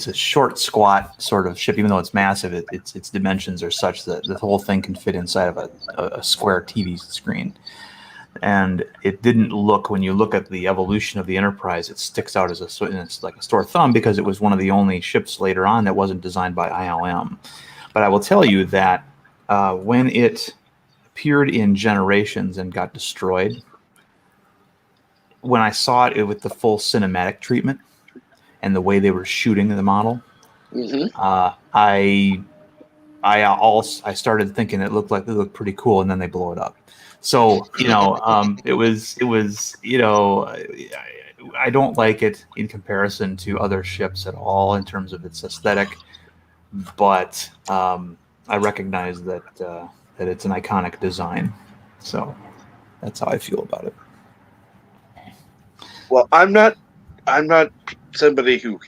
a short, squat sort of ship, even though it's massive. Its dimensions are such that the whole thing can fit inside of a square TV screen. And it didn't look, when you look at the evolution of the Enterprise, it sticks out it's like a sore thumb, because it was one of the only ships later on that wasn't designed by ILM. But I will tell you that when it appeared in Generations and got destroyed, when I saw it with the full cinematic treatment and the way they were shooting the model, I started thinking it looked pretty cool, and then they blow it up. So it was I don't like it in comparison to other ships at all in terms of its aesthetic, but I recognize that it's an iconic design. So that's how I feel about it. Well, I'm not somebody who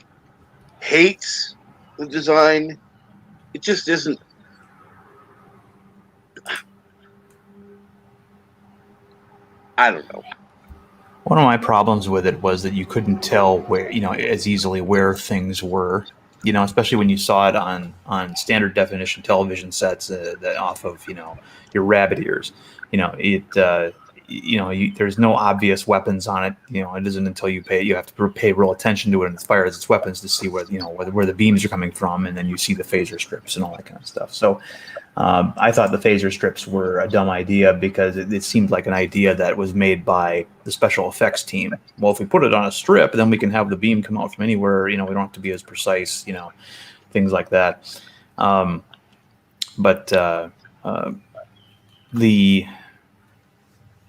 hates the design. It just isn't. I don't know. One of my problems with it was that you couldn't tell where, as easily where things were, especially when you saw it on standard definition television sets that off of, your rabbit ears. There's no obvious weapons on it. It isn't until you have to pay real attention to it and it fires its weapons to see where the beams are coming from, and then you see the phaser strips and all that kind of stuff. So I thought the phaser strips were a dumb idea, because it seemed like an idea that was made by the special effects team. Well, if we put it on a strip, then we can have the beam come out from anywhere. We don't have to be as precise. Things like that.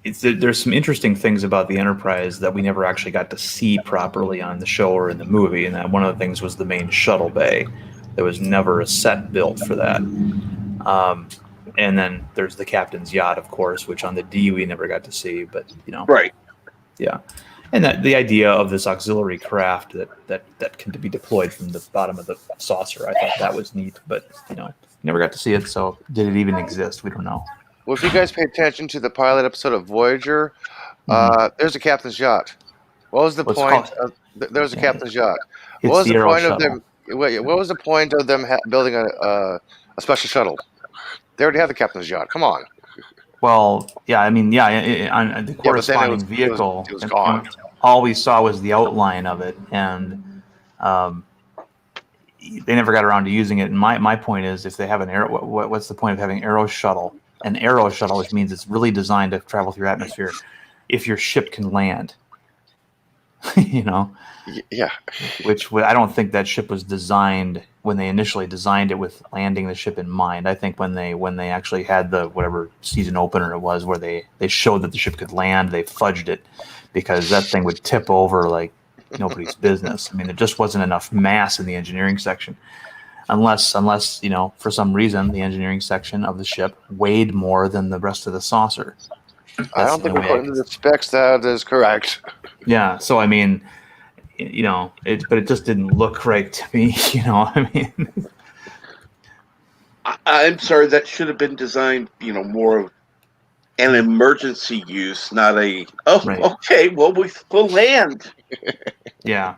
There's some interesting things about the Enterprise that we never actually got to see properly on the show or in the movie, and that one of the things was the main shuttle bay. There was never a set built for that. And then there's the captain's yacht, of course, which on the D we never got to see, but right, yeah. And that the idea of this auxiliary craft that can be deployed from the bottom of the saucer, I thought that was neat, but never got to see it. So did it even exist? We don't know. Well, if you guys pay attention to the pilot episode of Voyager, there's a captain's yacht. What was the point? There's a captain's yacht. What was the point of them? what was the point of them building a special shuttle? They already have the captain's yacht. Come on. Well, yeah, I mean, on the Yeah, but then corresponding vehicle, it was gone. all we saw was the outline of it, and they never got around to using it. And my point is, if they have an aero, what's the point of having aero shuttle? An aero shuttle, which means it's really designed to travel through atmosphere. If your ship can land, Yeah. Which I don't think that ship was designed when they initially designed it with landing the ship in mind. I think when they actually had the whatever season opener it was, where they showed that the ship could land, they fudged it because that thing would tip over like nobody's business. I mean, there just wasn't enough mass in the engineering section, unless for some reason the engineering section of the ship weighed more than the rest of the saucer. I don't think according to the specs that is correct. Yeah, so I mean, but it just didn't look right to me. I mean, I'm sorry, that should have been designed, more of an emergency use, not a, Right. okay, well, we'll land. Yeah.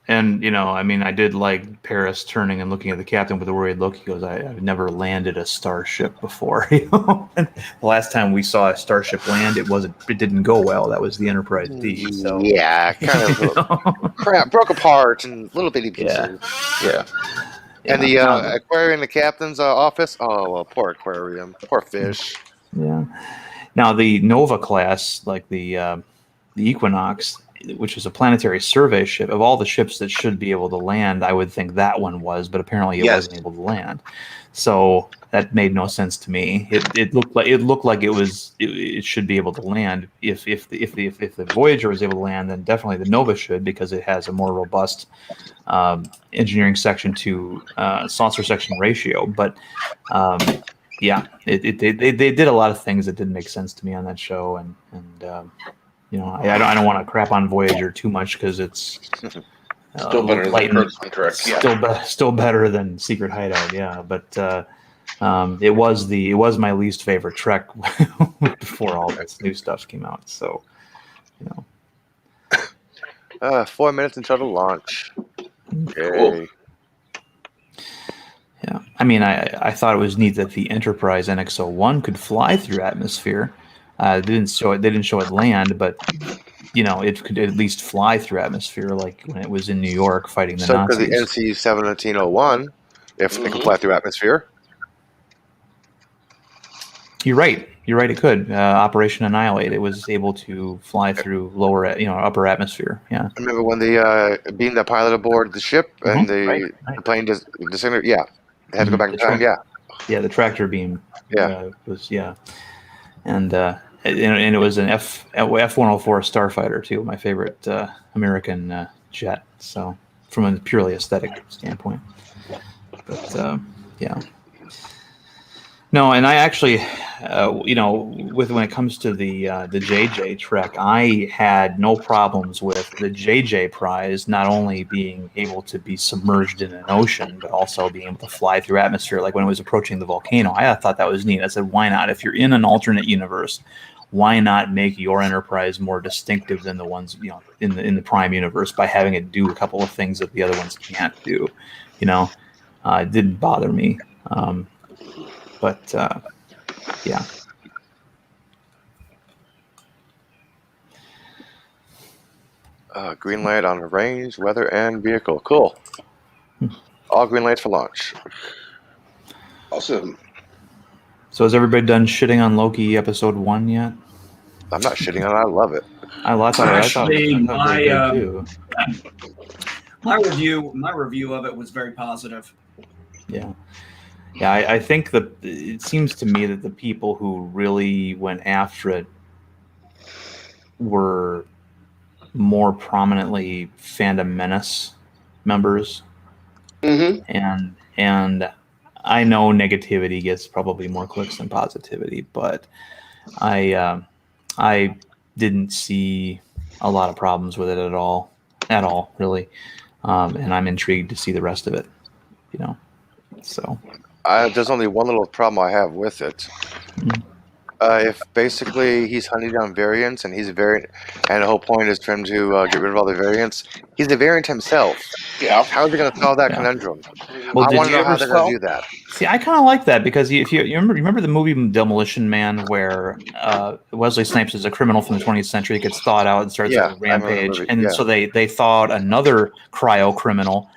And, I mean, I did like Paris turning and looking at the captain with a worried look. He goes, I've never landed a starship before. And the last time we saw a starship land, it didn't go well. That was the Enterprise D. So yeah, kind of crap, broke apart in little bitty pieces. Yeah. And the aquarium in the captain's office. Oh, well, poor aquarium, poor fish. Yeah. Now the Nova class, like the Equinox, which is a planetary survey ship, of all the ships that should be able to land, I would think that one was, but apparently it wasn't able to land. So that made no sense to me. It looked like it should be able to land. If the Voyager was able to land, then definitely the Nova should, because it has a more robust engineering section to saucer section ratio. But yeah, they did a lot of things that didn't make sense to me on that show, and I don't want to crap on Voyager too much because it's still better than Person Trek. Still better than Secret Hideout. Yeah, but it was my least favorite Trek before all this new stuff came out. So 4 minutes until the launch. Okay. Cool. Yeah, I mean, I thought it was neat that the Enterprise NX-01 could fly through atmosphere. They didn't show it land, but it could at least fly through atmosphere, like when it was in New York fighting the Nazis. So could the NC-1701, if it can fly through atmosphere. You're right. It could. Operation Annihilate. It was able to fly through upper atmosphere. Yeah. I remember when they beamed the pilot aboard the ship and the plane disintegrated. Yeah, they had to go back in time. Yeah. Yeah, the tractor beam. Was and it was an F-104 Starfighter too. My favorite American jet. So from a purely aesthetic standpoint, but yeah. No, and I actually, when it comes to the JJ Trek, I had no problems with the JJ prize not only being able to be submerged in an ocean, but also being able to fly through atmosphere. Like when it was approaching the volcano, I thought that was neat. I said, why not? If you're in an alternate universe, why not make your Enterprise more distinctive than the ones in the Prime universe by having it do a couple of things that the other ones can't do? It didn't bother me. But yeah. Green light on range, weather, and vehicle. Cool. All green lights for launch. Awesome. So has everybody done shitting on Loki episode 1 yet? I'm not shitting on it. I love it. I thought my review of it was very positive. Yeah. Yeah, I think that it seems to me that the people who really went after it were more prominently Fandom Menace members. Mm-hmm. And I know negativity gets probably more clicks than positivity, but I didn't see a lot of problems with it at all, really. And I'm intrigued to see the rest of it, So. There's only one little problem I have with it. if basically he's hunting down variants and he's a variant, and the whole point is for him to get rid of all the variants, he's a variant himself. Yeah. How are they going to solve that Yeah. conundrum? Well, I did want to you know how ever they're going to do that. See, I kind of like that because if you remember the movie Demolition Man, where Wesley Snipes is a criminal from the 20th century, gets thawed out and starts Yeah, a I remember the rampage, movie, and yeah. so they thawed another cryo criminal,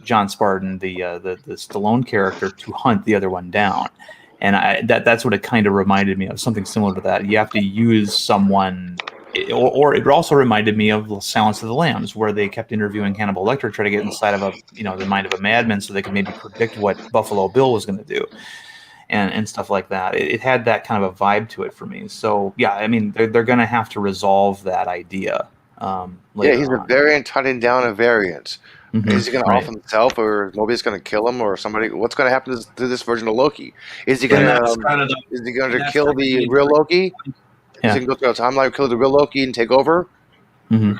John Spartan, the Stallone character, to hunt the other one down, and that's what it kind of reminded me of, something similar to that. You have to use someone. Or it also reminded me of Silence of the Lambs, where they kept interviewing Hannibal Lecter, try to get inside of the mind of a madman, so they could maybe predict what Buffalo Bill was going to do, and stuff like that. It had that kind of a vibe to it for me. So yeah, I mean, they're going to have to resolve that idea. Later He's a on. variant hunting down a variant. Mhm, Is he going to right. off himself, or Mobius going to kill him, or somebody? What's going to happen to this version of Loki? Is he going And to that's kind of the. is he going and to that's kill like the real Loki? Yeah. Is he going to go through a timeline, kill the real Loki, and take over? Mm-hmm.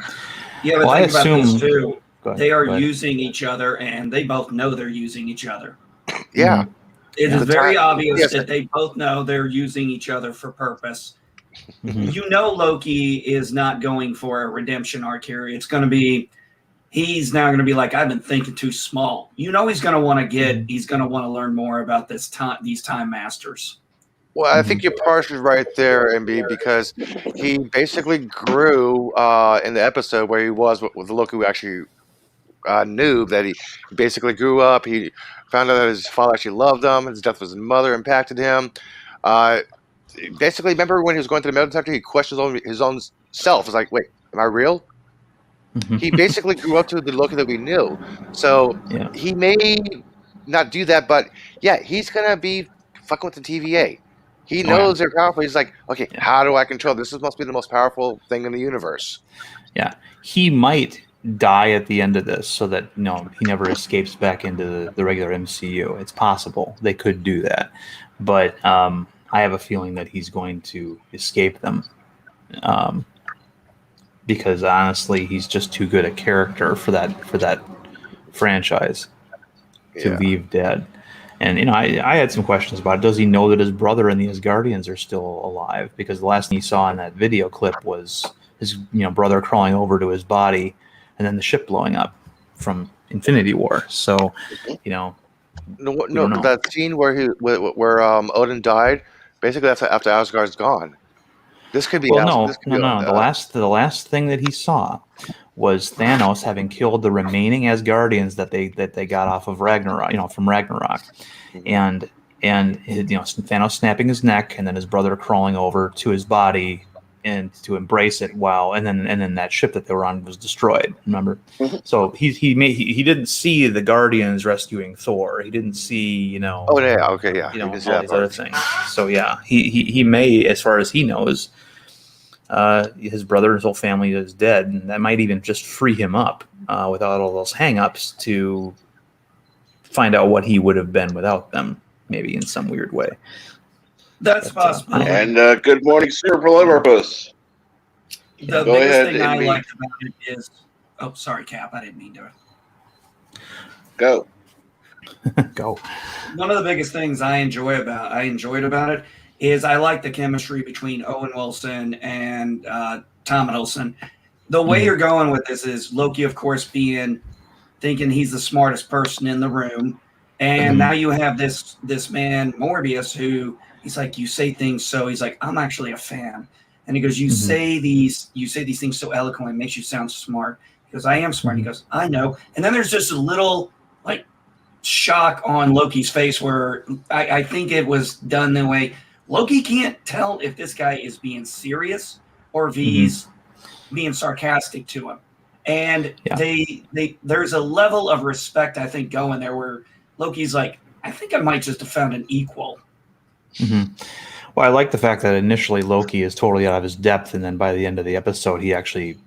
Yeah, but Well, I think about this assume- too. Go ahead, They are go ahead. using each other, and they both know they're using each other. Yeah. It Yeah. is The very time- obvious yes. that they both know they're using each other for purpose. Mhm. You know, Loki is not going for a redemption arc here. It's going to be, he's now going to be like, I've been thinking too small. You know, he's going to want to get, he's going to want to learn more about these time masters. Well, I think you're partially right there, MB, because he basically grew in the episode where he was with the Loki who actually knew that he basically grew up. He found out that his father actually loved him. His death of his mother impacted him. Basically, remember when he was going to the metal detector, he questioned his own self. It's like, wait, am I real? Mhm. He basically grew up to the Loki that we knew. So Yeah. he may not do that, but yeah, he's going to be fucking with the TVA. He Oh, yeah. knows they're powerful. He's like, okay, Yeah. how do I control this? Must be the most powerful thing in the universe. Yeah, he might die at the end of this, so that he never escapes back into the regular MCU. It's possible they could do that, but I have a feeling that he's going to escape them, because honestly, he's just too good a character for that franchise to Yeah. leave dead. And I had some questions about it. Does he know that his brother and the Asgardians are still alive? Because the last thing he saw in that video clip was his brother crawling over to his body, and then the ship blowing up from Infinity War. So, No, don't know. that scene where Odin died. Basically, that's after Asgard's gone. This could be. Well, this could no. be, The last thing that he saw was Thanos having killed the remaining Asgardians that they got off of Ragnarok, from Ragnarok, and Thanos snapping his neck, and then his brother crawling over to his body and to embrace it. And then that ship that they were on was destroyed. Remember? So he didn't see the Guardians rescuing Thor. He didn't see Oh yeah, okay, yeah. all You can these see that other part. things. So yeah, he may, as far as he knows, his brother and his whole family is dead, and that might even just free him up without all those hang-ups to find out what he would have been without them, maybe in some weird way. That's possible. And good morning, Sir Liverpoos. The Go biggest ahead, thing I Amy. liked about it is, oh, sorry, Cap, I didn't mean to. Go. Go. One of the biggest things I enjoyed about it is I like the chemistry between Owen Wilson and Tom Hiddleston. The way you're going with this is Loki, of course, thinking he's the smartest person in the room, and now you have this man Morbius who he's like, you say things so he's like, I'm actually a fan, and he goes, you say these things so eloquently, it makes you sound smart. He goes, I am smart. He goes, I know. And then there's just a little like shock on Loki's face where I think it was done the way Loki can't tell if this guy is being serious or if he's being sarcastic to him. And there's a level of respect, I think, going there where Loki's like, I think I might just have found an equal. Well, I like the fact that initially Loki is totally out of his depth, and then by the end of the episode, he actually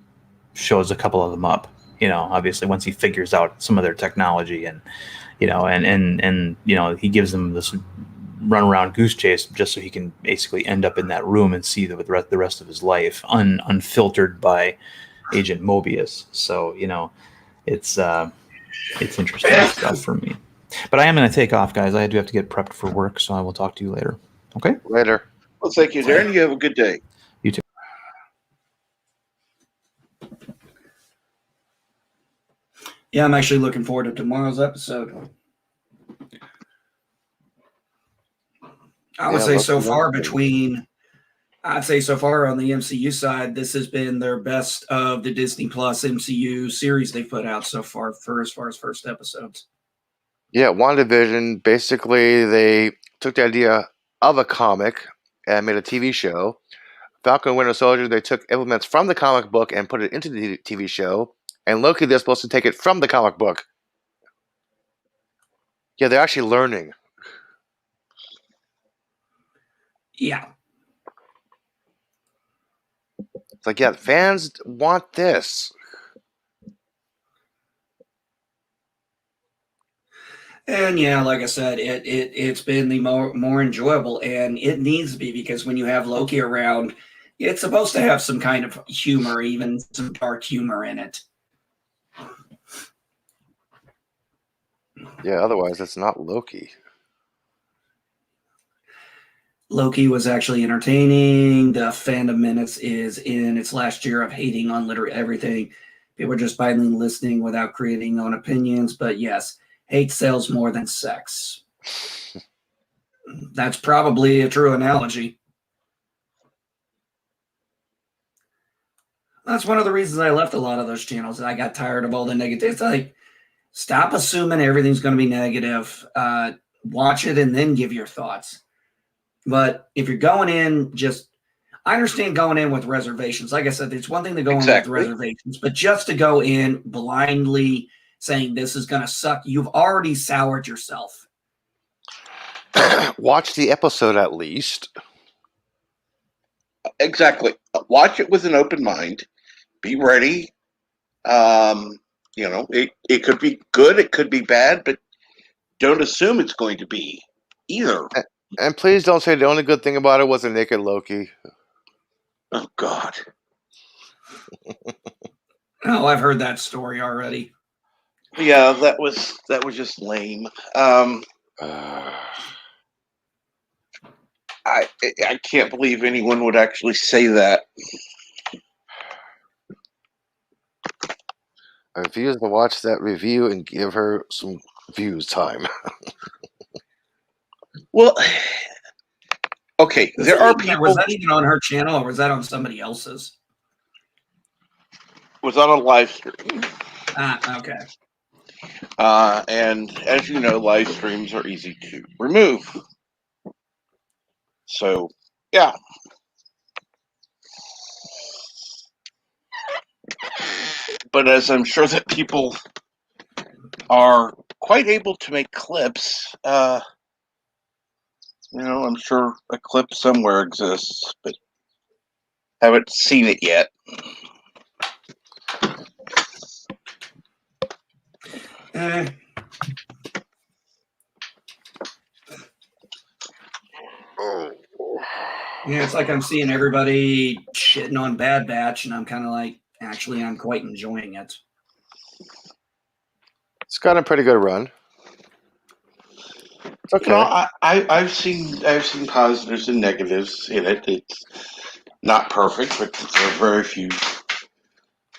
shows a couple of them up. Obviously, once he figures out some of their technology, and he gives them this run around goose chase just so he can basically end up in that room and see the rest of his life unfiltered by Agent Mobius. So it's interesting stuff for me. But I am going to take off, guys. I do have to get prepped for work, so I will talk to you later. Okay? Later. Well, thank you, Darren. You have a good day. You too. Yeah, I'm actually looking forward to tomorrow's episode. I would say so far I'd say so far on the MCU side, this has been their best of the Disney Plus MCU series they've put out so far as first episodes. Yeah, WandaVision, basically they took the idea of a comic and made a TV show. Falcon and Winter Soldier, they took elements from the comic book and put it into the TV show. And Loki, they're supposed to take it from the comic book. Yeah, they're actually learning. Yeah. It's like, yeah, fans want this. And yeah, like I said, it's been the more enjoyable, and it needs to be, because when you have Loki around, it's supposed to have some kind of humor, even some dark humor in it. Yeah, otherwise it's not Loki. Loki was actually entertaining. The Fandom Minutes is in its last year of hating on literally everything. People are just finally listening without creating own opinions. But yes, hate sells more than sex. That's probably a true analogy. That's one of the reasons I left a lot of those channels. I got tired of all the negative. It's like, stop assuming everything's going to be negative. Watch it and then give your thoughts. But if you're going in, I understand going in with reservations. Like I said, it's one thing to go in with reservations, but just to go in blindly saying this is going to suck, you've already soured yourself. Watch the episode at least. Exactly. Watch it with an open mind. Be ready. It could be good, it could be bad, but don't assume it's going to be either. And please don't say the only good thing about it was a naked Loki. Oh, God. Oh, I've heard that story already. Yeah, that was just lame. I can't believe anyone would actually say that. I refuse to watch that review and give her some views time. Well, okay, there are people. Was that even on her channel, or was that on somebody else's? Was on a live stream. Okay. And as you know, live streams are easy to remove. So, yeah. But as I'm sure that people are quite able to make clips, I'm sure a clip somewhere exists, but haven't seen it yet. Yeah, it's like I'm seeing everybody shitting on Bad Batch, and I'm kind of like, actually, I'm quite enjoying it. It's got a pretty good run. It's okay. I've seen positives and negatives in it. It's not perfect, but there are very few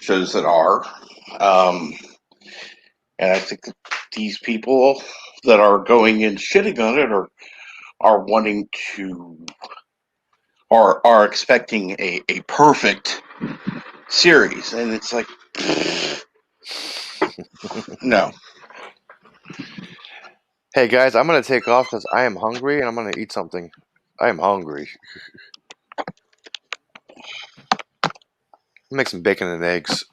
shows that are. And I think that these people that are going and shitting on it are wanting to, are expecting a perfect series, and it's like, no. Hey guys, I'm gonna take off because I am hungry and I'm gonna eat something. I am hungry. Make some bacon and eggs.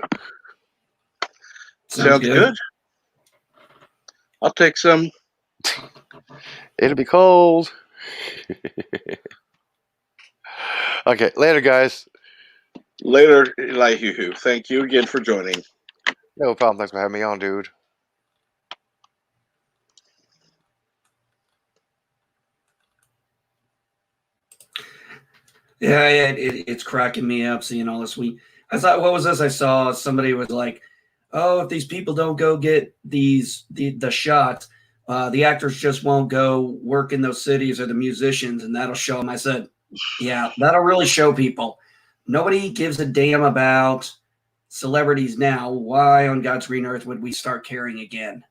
Sounds good. I'll take some. It'll be cold. Okay, later, guys. Later, Elihu. Thank you again for joining. No problem. Thanks for having me on, dude. Yeah, it's cracking me up seeing all this. I thought, what was this? I saw somebody was like, "Oh, if these people don't go get the shot, the actors just won't go work in those cities, or the musicians, and that'll show them." I said, Yeah, that'll really show people. Nobody gives a damn about celebrities now. Why on God's green earth would we start caring again?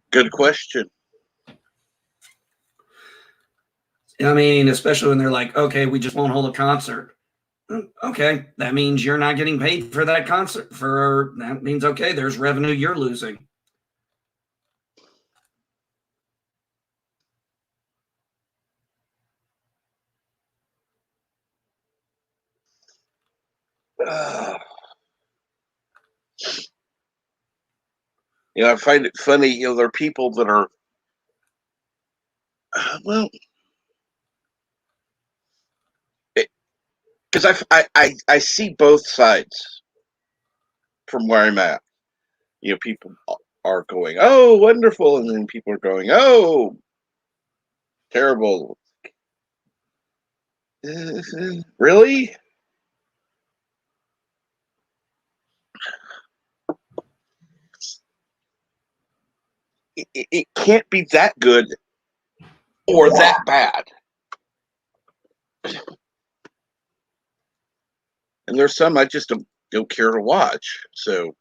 Good question. I mean, especially when they're like, okay, we just won't hold a concert. Okay, that means you're not getting paid for that concert. That means, okay, there's revenue you're losing. I find it funny. There are people that are, well, because I see both sides from where I'm at. People are going, oh, wonderful, and then people are going, oh, terrible. Really? It can't be that good or that bad. And there's some I just don't care to watch, so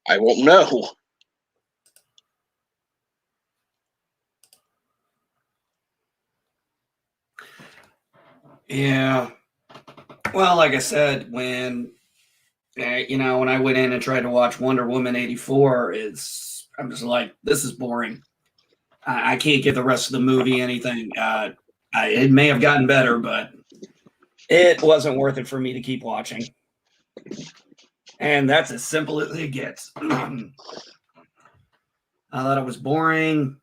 I won't know. Yeah. Well, like I said, when I went in and tried to watch Wonder Woman 84, I'm just like, this is boring. I can't give the rest of the movie anything. It may have gotten better, but it wasn't worth it for me to keep watching. And that's as simple as it gets. I thought it was boring.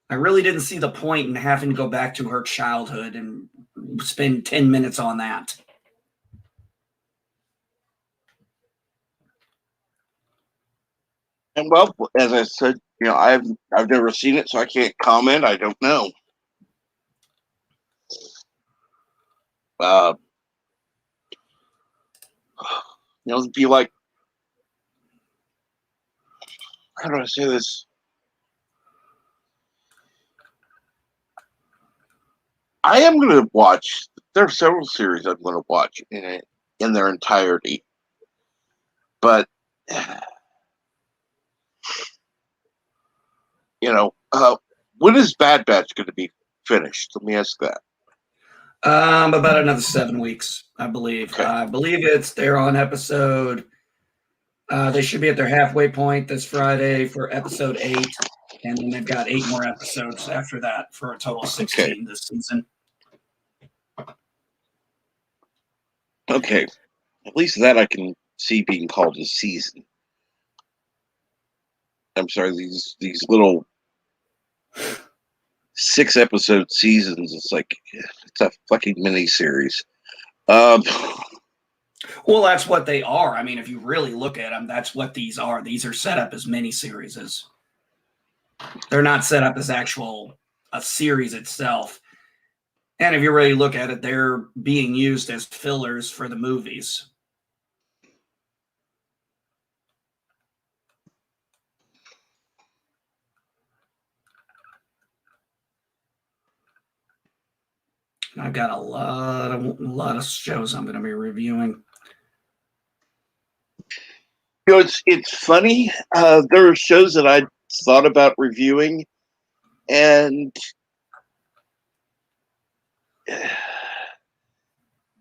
I really didn't see the point in having to go back to her childhood and spend 10 minutes on that. And well, as I said, I've never seen it, so I can't comment. I don't know. It'd be like, how do I say this? I am going to watch. There are several series I'm going to watch in their entirety, but when is Bad Batch going to be finished? Let me ask that. About another 7 weeks, I believe. Okay. I believe they're on episode. They should be at their halfway point this Friday for episode 8, and then they've got 8 more episodes after that for a total of 16 this season. Okay, at least that I can see being called a season. I'm sorry, these little 6-episode seasons. It's like it's a fucking mini series. Well, that's what they are. I mean, if you really look at them, that's what these are. These are set up as mini series. They're not set up as a series itself. And if you really look at it, they're being used as fillers for the movies. I've got a lot of shows I'm going to be reviewing. It's funny. There are shows that I thought about reviewing, and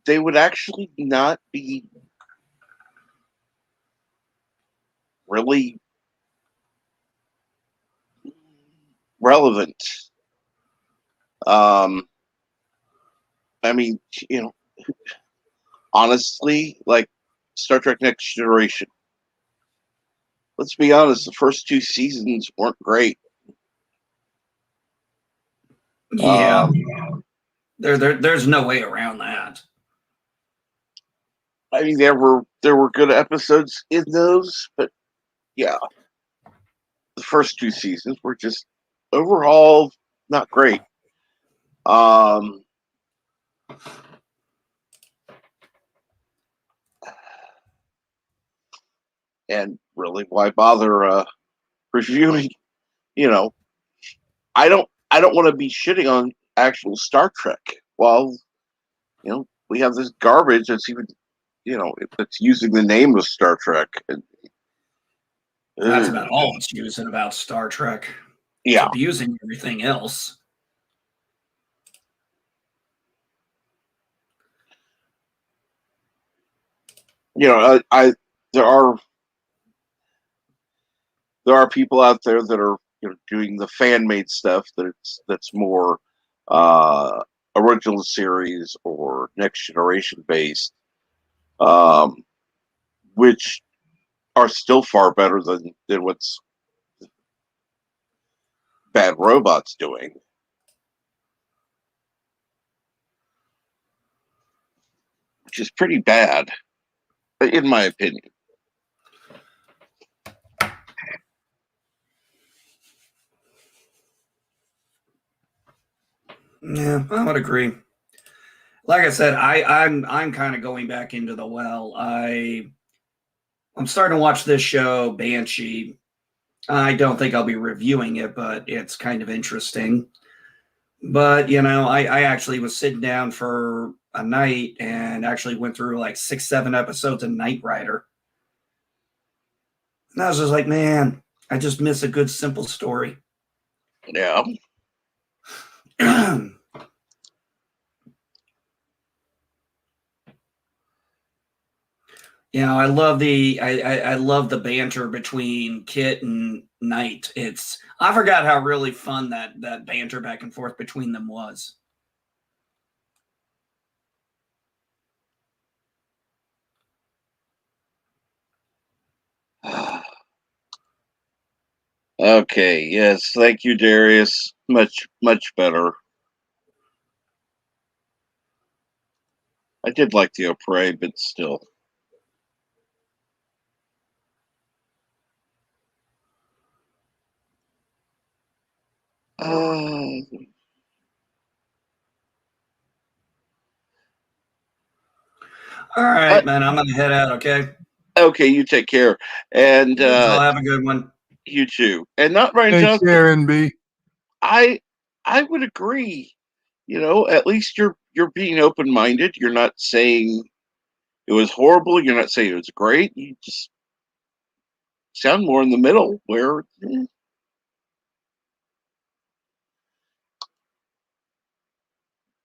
they would actually not be really relevant. I mean, honestly, like Star Trek Next Generation. Let's be honest, the first 2 seasons weren't great. Yeah. There's no way around that. I mean, there were good episodes in those, but yeah, the first 2 seasons were just overall not great. And really, why bother reviewing? You know, I don't want to be shitting on actual Star Trek. Well, we have this garbage that's even, that's using the name of Star Trek. And, That's about all it's using about Star Trek. It's yeah, abusing everything else. I there are people out there that are doing the fan made stuff that's more original series or next generation based, which are still far better than what's Bad Robot's doing. Which is pretty bad, in my opinion. Yeah, I would agree. Like I said, I'm kind of going back into the well. I'm starting to watch this show, Banshee. I don't think I'll be reviewing it, but it's kind of interesting. But I actually was sitting down for a night and actually went through like 6-7 episodes of Knight Rider. And I was just like, man, I just miss a good simple story. Yeah. I love I love the banter between Kit and Knight. I forgot how really fun that banter back and forth between them was. Okay. Yes. Thank you, Darius. Much better. I did like the Opry, but still. All right, man. I'm gonna head out. Okay. Okay, you take care, and I'll have a good one. You too. And not Ryan Take Johnson. care, NB. I would agree. At least you're being open minded. You're not saying it was horrible. You're not saying it was great. You just sound more in the middle where.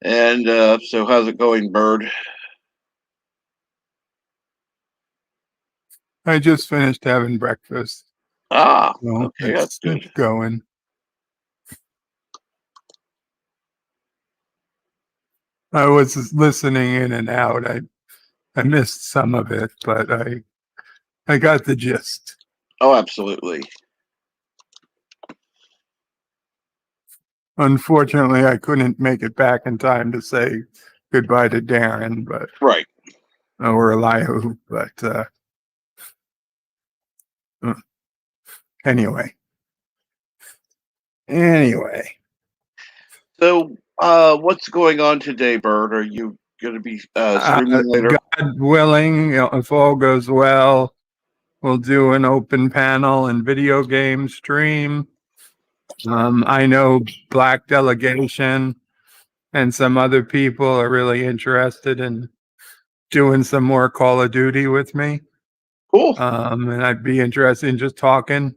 And so, how's it going, Bird? I just finished having breakfast. Okay, that's it's good. going. I was listening in and out. I missed some of it, but I got the gist. Oh, absolutely. Unfortunately, I couldn't make it back in time to say goodbye to Darren, but right. Or Elihu, but anyway. So, what's going on today, Bird? Are you going to be streaming later? God willing, if all goes well, we'll do an open panel and video game stream. I know Black Delegation and some other people are really interested in doing some more Call of Duty with me. Cool. And I'd be interested in just talking.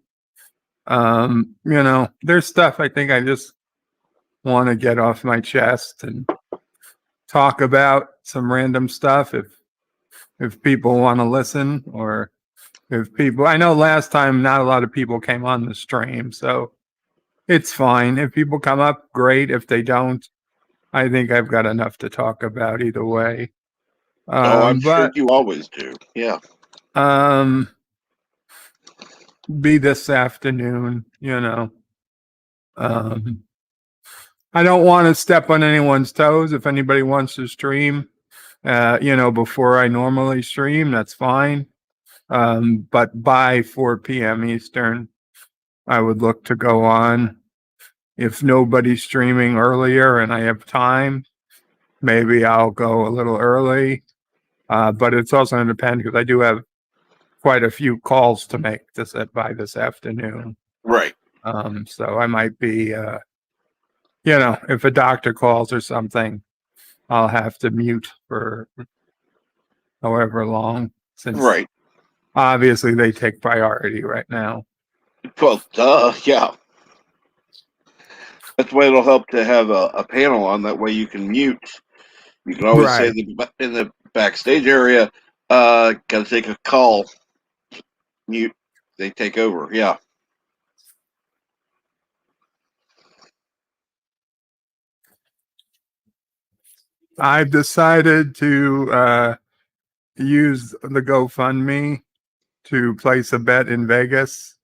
There's stuff I think I just want to get off my chest and talk about some random stuff if people want to listen, or if people, I know last time not a lot of people came on the stream, so it's fine. If people come up, great. If they don't, I think I've got enough to talk about either way. I'm sure you always do. Yeah. Be this afternoon, I don't want to step on anyone's toes. If anybody wants to stream, before I normally stream, that's fine. But by 4 p.m. Eastern, I would look to go on. If nobody's streaming earlier and I have time, maybe I'll go a little early. But it's also going to depend because I do have quite a few calls to make by this afternoon. Right. So I might be, if a doctor calls or something, I'll have to mute for however long, since Right. obviously they take priority right now. Well, duh. Yeah. That's why it'll help to have a panel on. That way you can mute. You can always say in the backstage area, gotta take a call. Mute. They take over. Yeah. I've decided to use the GoFundMe to place a bet in Vegas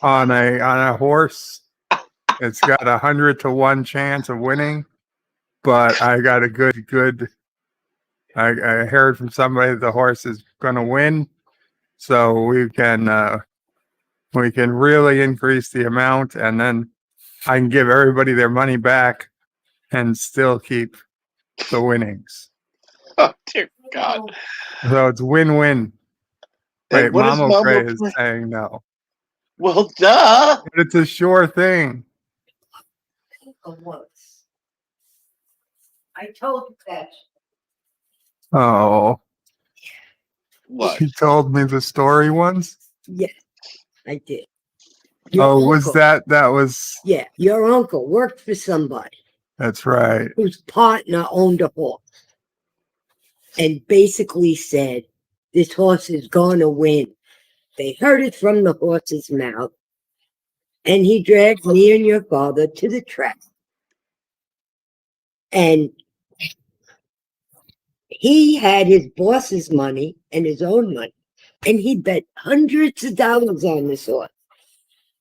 on a horse. It's got 100-1 chance of winning, but I got a good. I heard from somebody that the horse is going to win, so we can really increase the amount, and then I can give everybody their money back and still keep the winnings. Oh dear God. So it's win-win. And Wait, what is Mama Frey Mama is Frey? saying no. Well, duh. But it's a sure thing. Once. I told you that. Oh, What? she told me the story once. Yes, I did. Was that was? Yeah, your uncle worked for somebody That's right. whose partner owned a horse and basically said, this horse is going to win. They heard it from the horse's mouth, and he dragged me and your father to the track. And he had his boss's money and his own money, and he bet hundreds of dollars on this horse.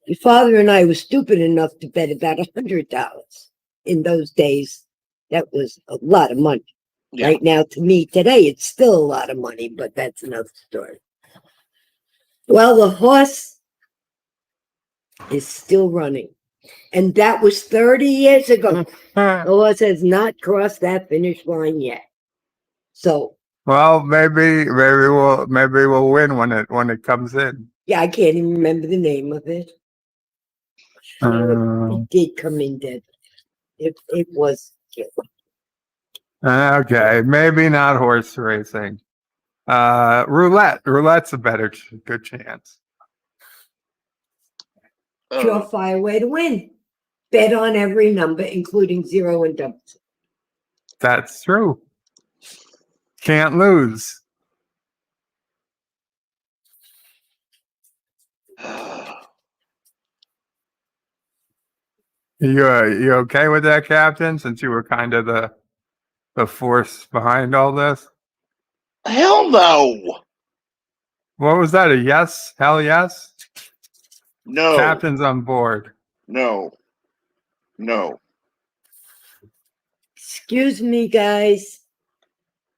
Your father and I were stupid enough to bet about $100. In those days, that was a lot of money. Yeah. Right now, to me, today, it's still a lot of money, but that's another story. Well, the horse is still running. And that was 30 years ago. The horse has not crossed that finish line yet. So, well, maybe we'll win when it comes in. yeah, I can't even remember the name of it. It did come in dead. It was. Okay, maybe not horse racing. Roulette. Roulette's a better good chance. Surefire way to win. Bet on every number, including 0 and doubles. That's true. Can't lose. You okay with that, Captain? Since you were kind of the force behind all this. Hell no. What was that? A yes? Hell yes? No. Captain's on board. No. No. Excuse me, guys.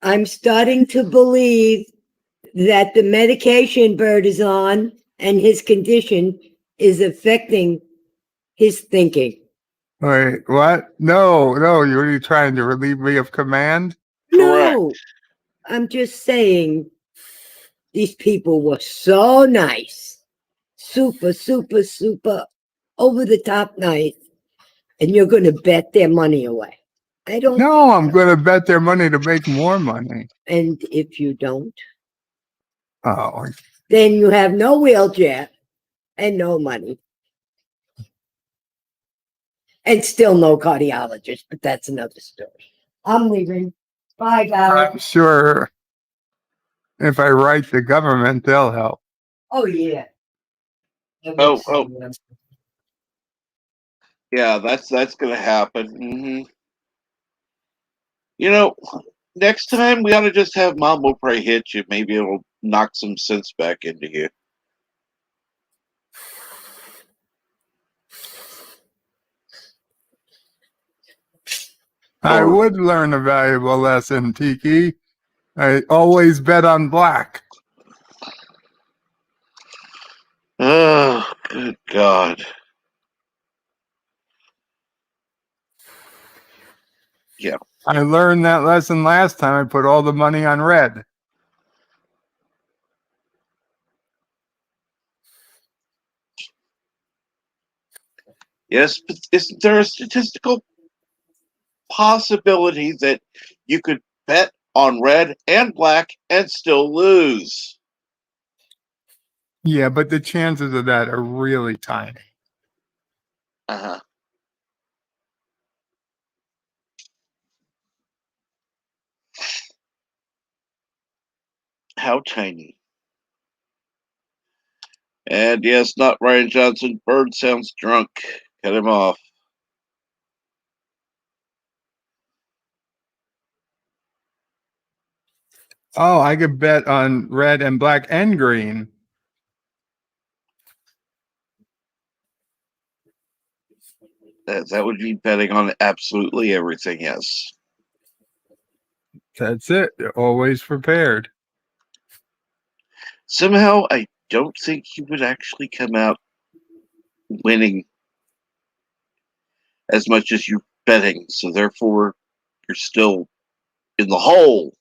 I'm starting to believe that the medication Bert is on and his condition is affecting his thinking. Wait, what? No, you're trying to relieve me of command? No, I'm just saying these people were so nice. Super, super, super over the top nice. And you're going to bet their money away. I don't. No, I'm going to bet their money to make more money. And if you don't, oh, then you have no wheelchair and no money. And still no cardiologist, but that's another story. I'm leaving. Bye, guys. I'm sure if I write the government, they'll help. Oh, yeah. Oh. Yeah, that's going to happen. Mm-hmm. You know, next time we ought to just have Mambo Pray hit you. Maybe it'll knock some sense back into you. I would learn a valuable lesson, Tiki. I always bet on black. Oh, good God. Yeah. I learned that lesson last time. I put all the money on red. Yes, but isn't there a statistical possibility that you could bet on red and black and still lose? Yeah, but the chances of that are really tiny. Uh-huh. How tiny? And yes, not Ryan Johnson. Bird sounds drunk. Cut him off. Oh, I could bet on red and black and green. That would be betting on absolutely everything, yes. That's it. They're always prepared. Somehow, I don't think he would actually come out winning as much as you're betting, so therefore, you're still in the hole.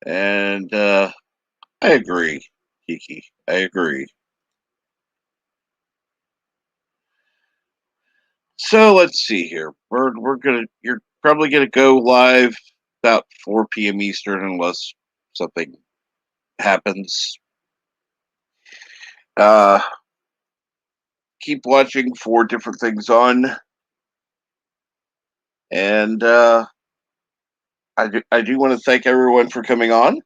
And I agree, Kiki. I agree. So let's see here, Bird. You're probably gonna go live about 4 p.m. Eastern, unless something happens. Uh, keep watching for different things on, and I do want to thank everyone for coming on.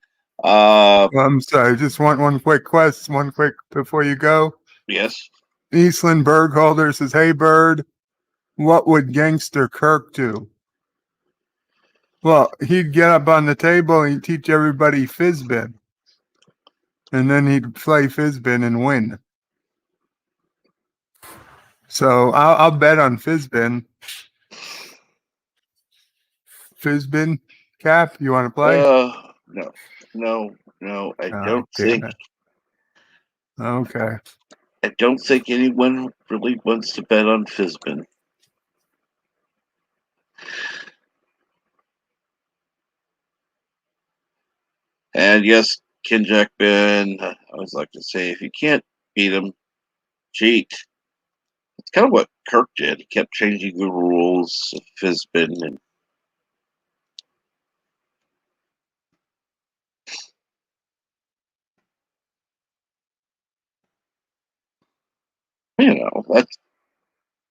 I'm sorry. Just want one quick question. One quick before you go. Yes. Eastland Bergholder says, "Hey, Bird, what would Gangster Kirk do?" Well, he'd get up on the table and he'd teach everybody Fizbin. And then he'd play Fizbin and win. So I'll bet on Fizbin. Fizbin, Cap, you want to play? No. I Oh, don't damn think. it. Okay. I don't think anyone really wants to bet on Fizbin. And yes, Kinjack Ben, I always like to say, if you can't beat him, cheat. It's kind of what Kirk did. He kept changing the rules of Fizbin, and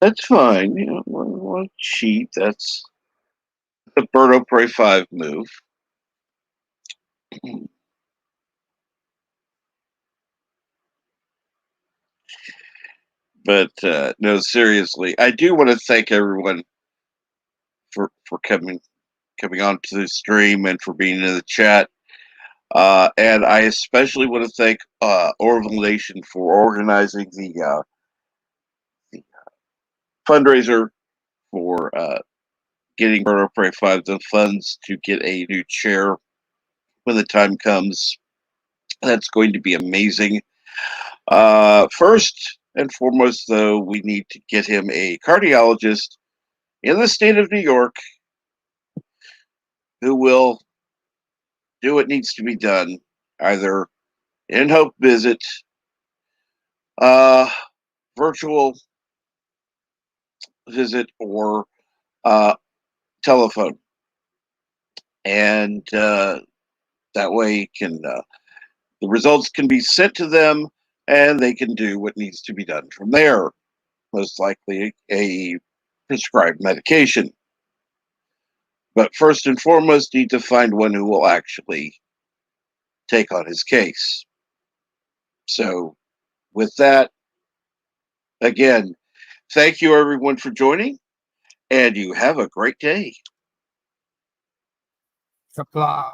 that's fine. Want to cheat? That's the Birdo Prey 5 move. But no, seriously, I do want to thank everyone for coming on to the stream and for being in the chat. And I especially want to thank Orville Nation for organizing the fundraiser for getting Birdo Prey 5 the funds to get a new chair when the time comes. That's going to be amazing. First and foremost, though, we need to get him a cardiologist in the state of New York who will do what needs to be done, either in-hope visit, virtual visit, or telephone. And that way the results can be sent to them and they can do what needs to be done from there. Most likely a prescribed medication. But first and foremost, need to find one who will actually take on his case. So with that, again, thank you everyone for joining, and you have a great day. Supply.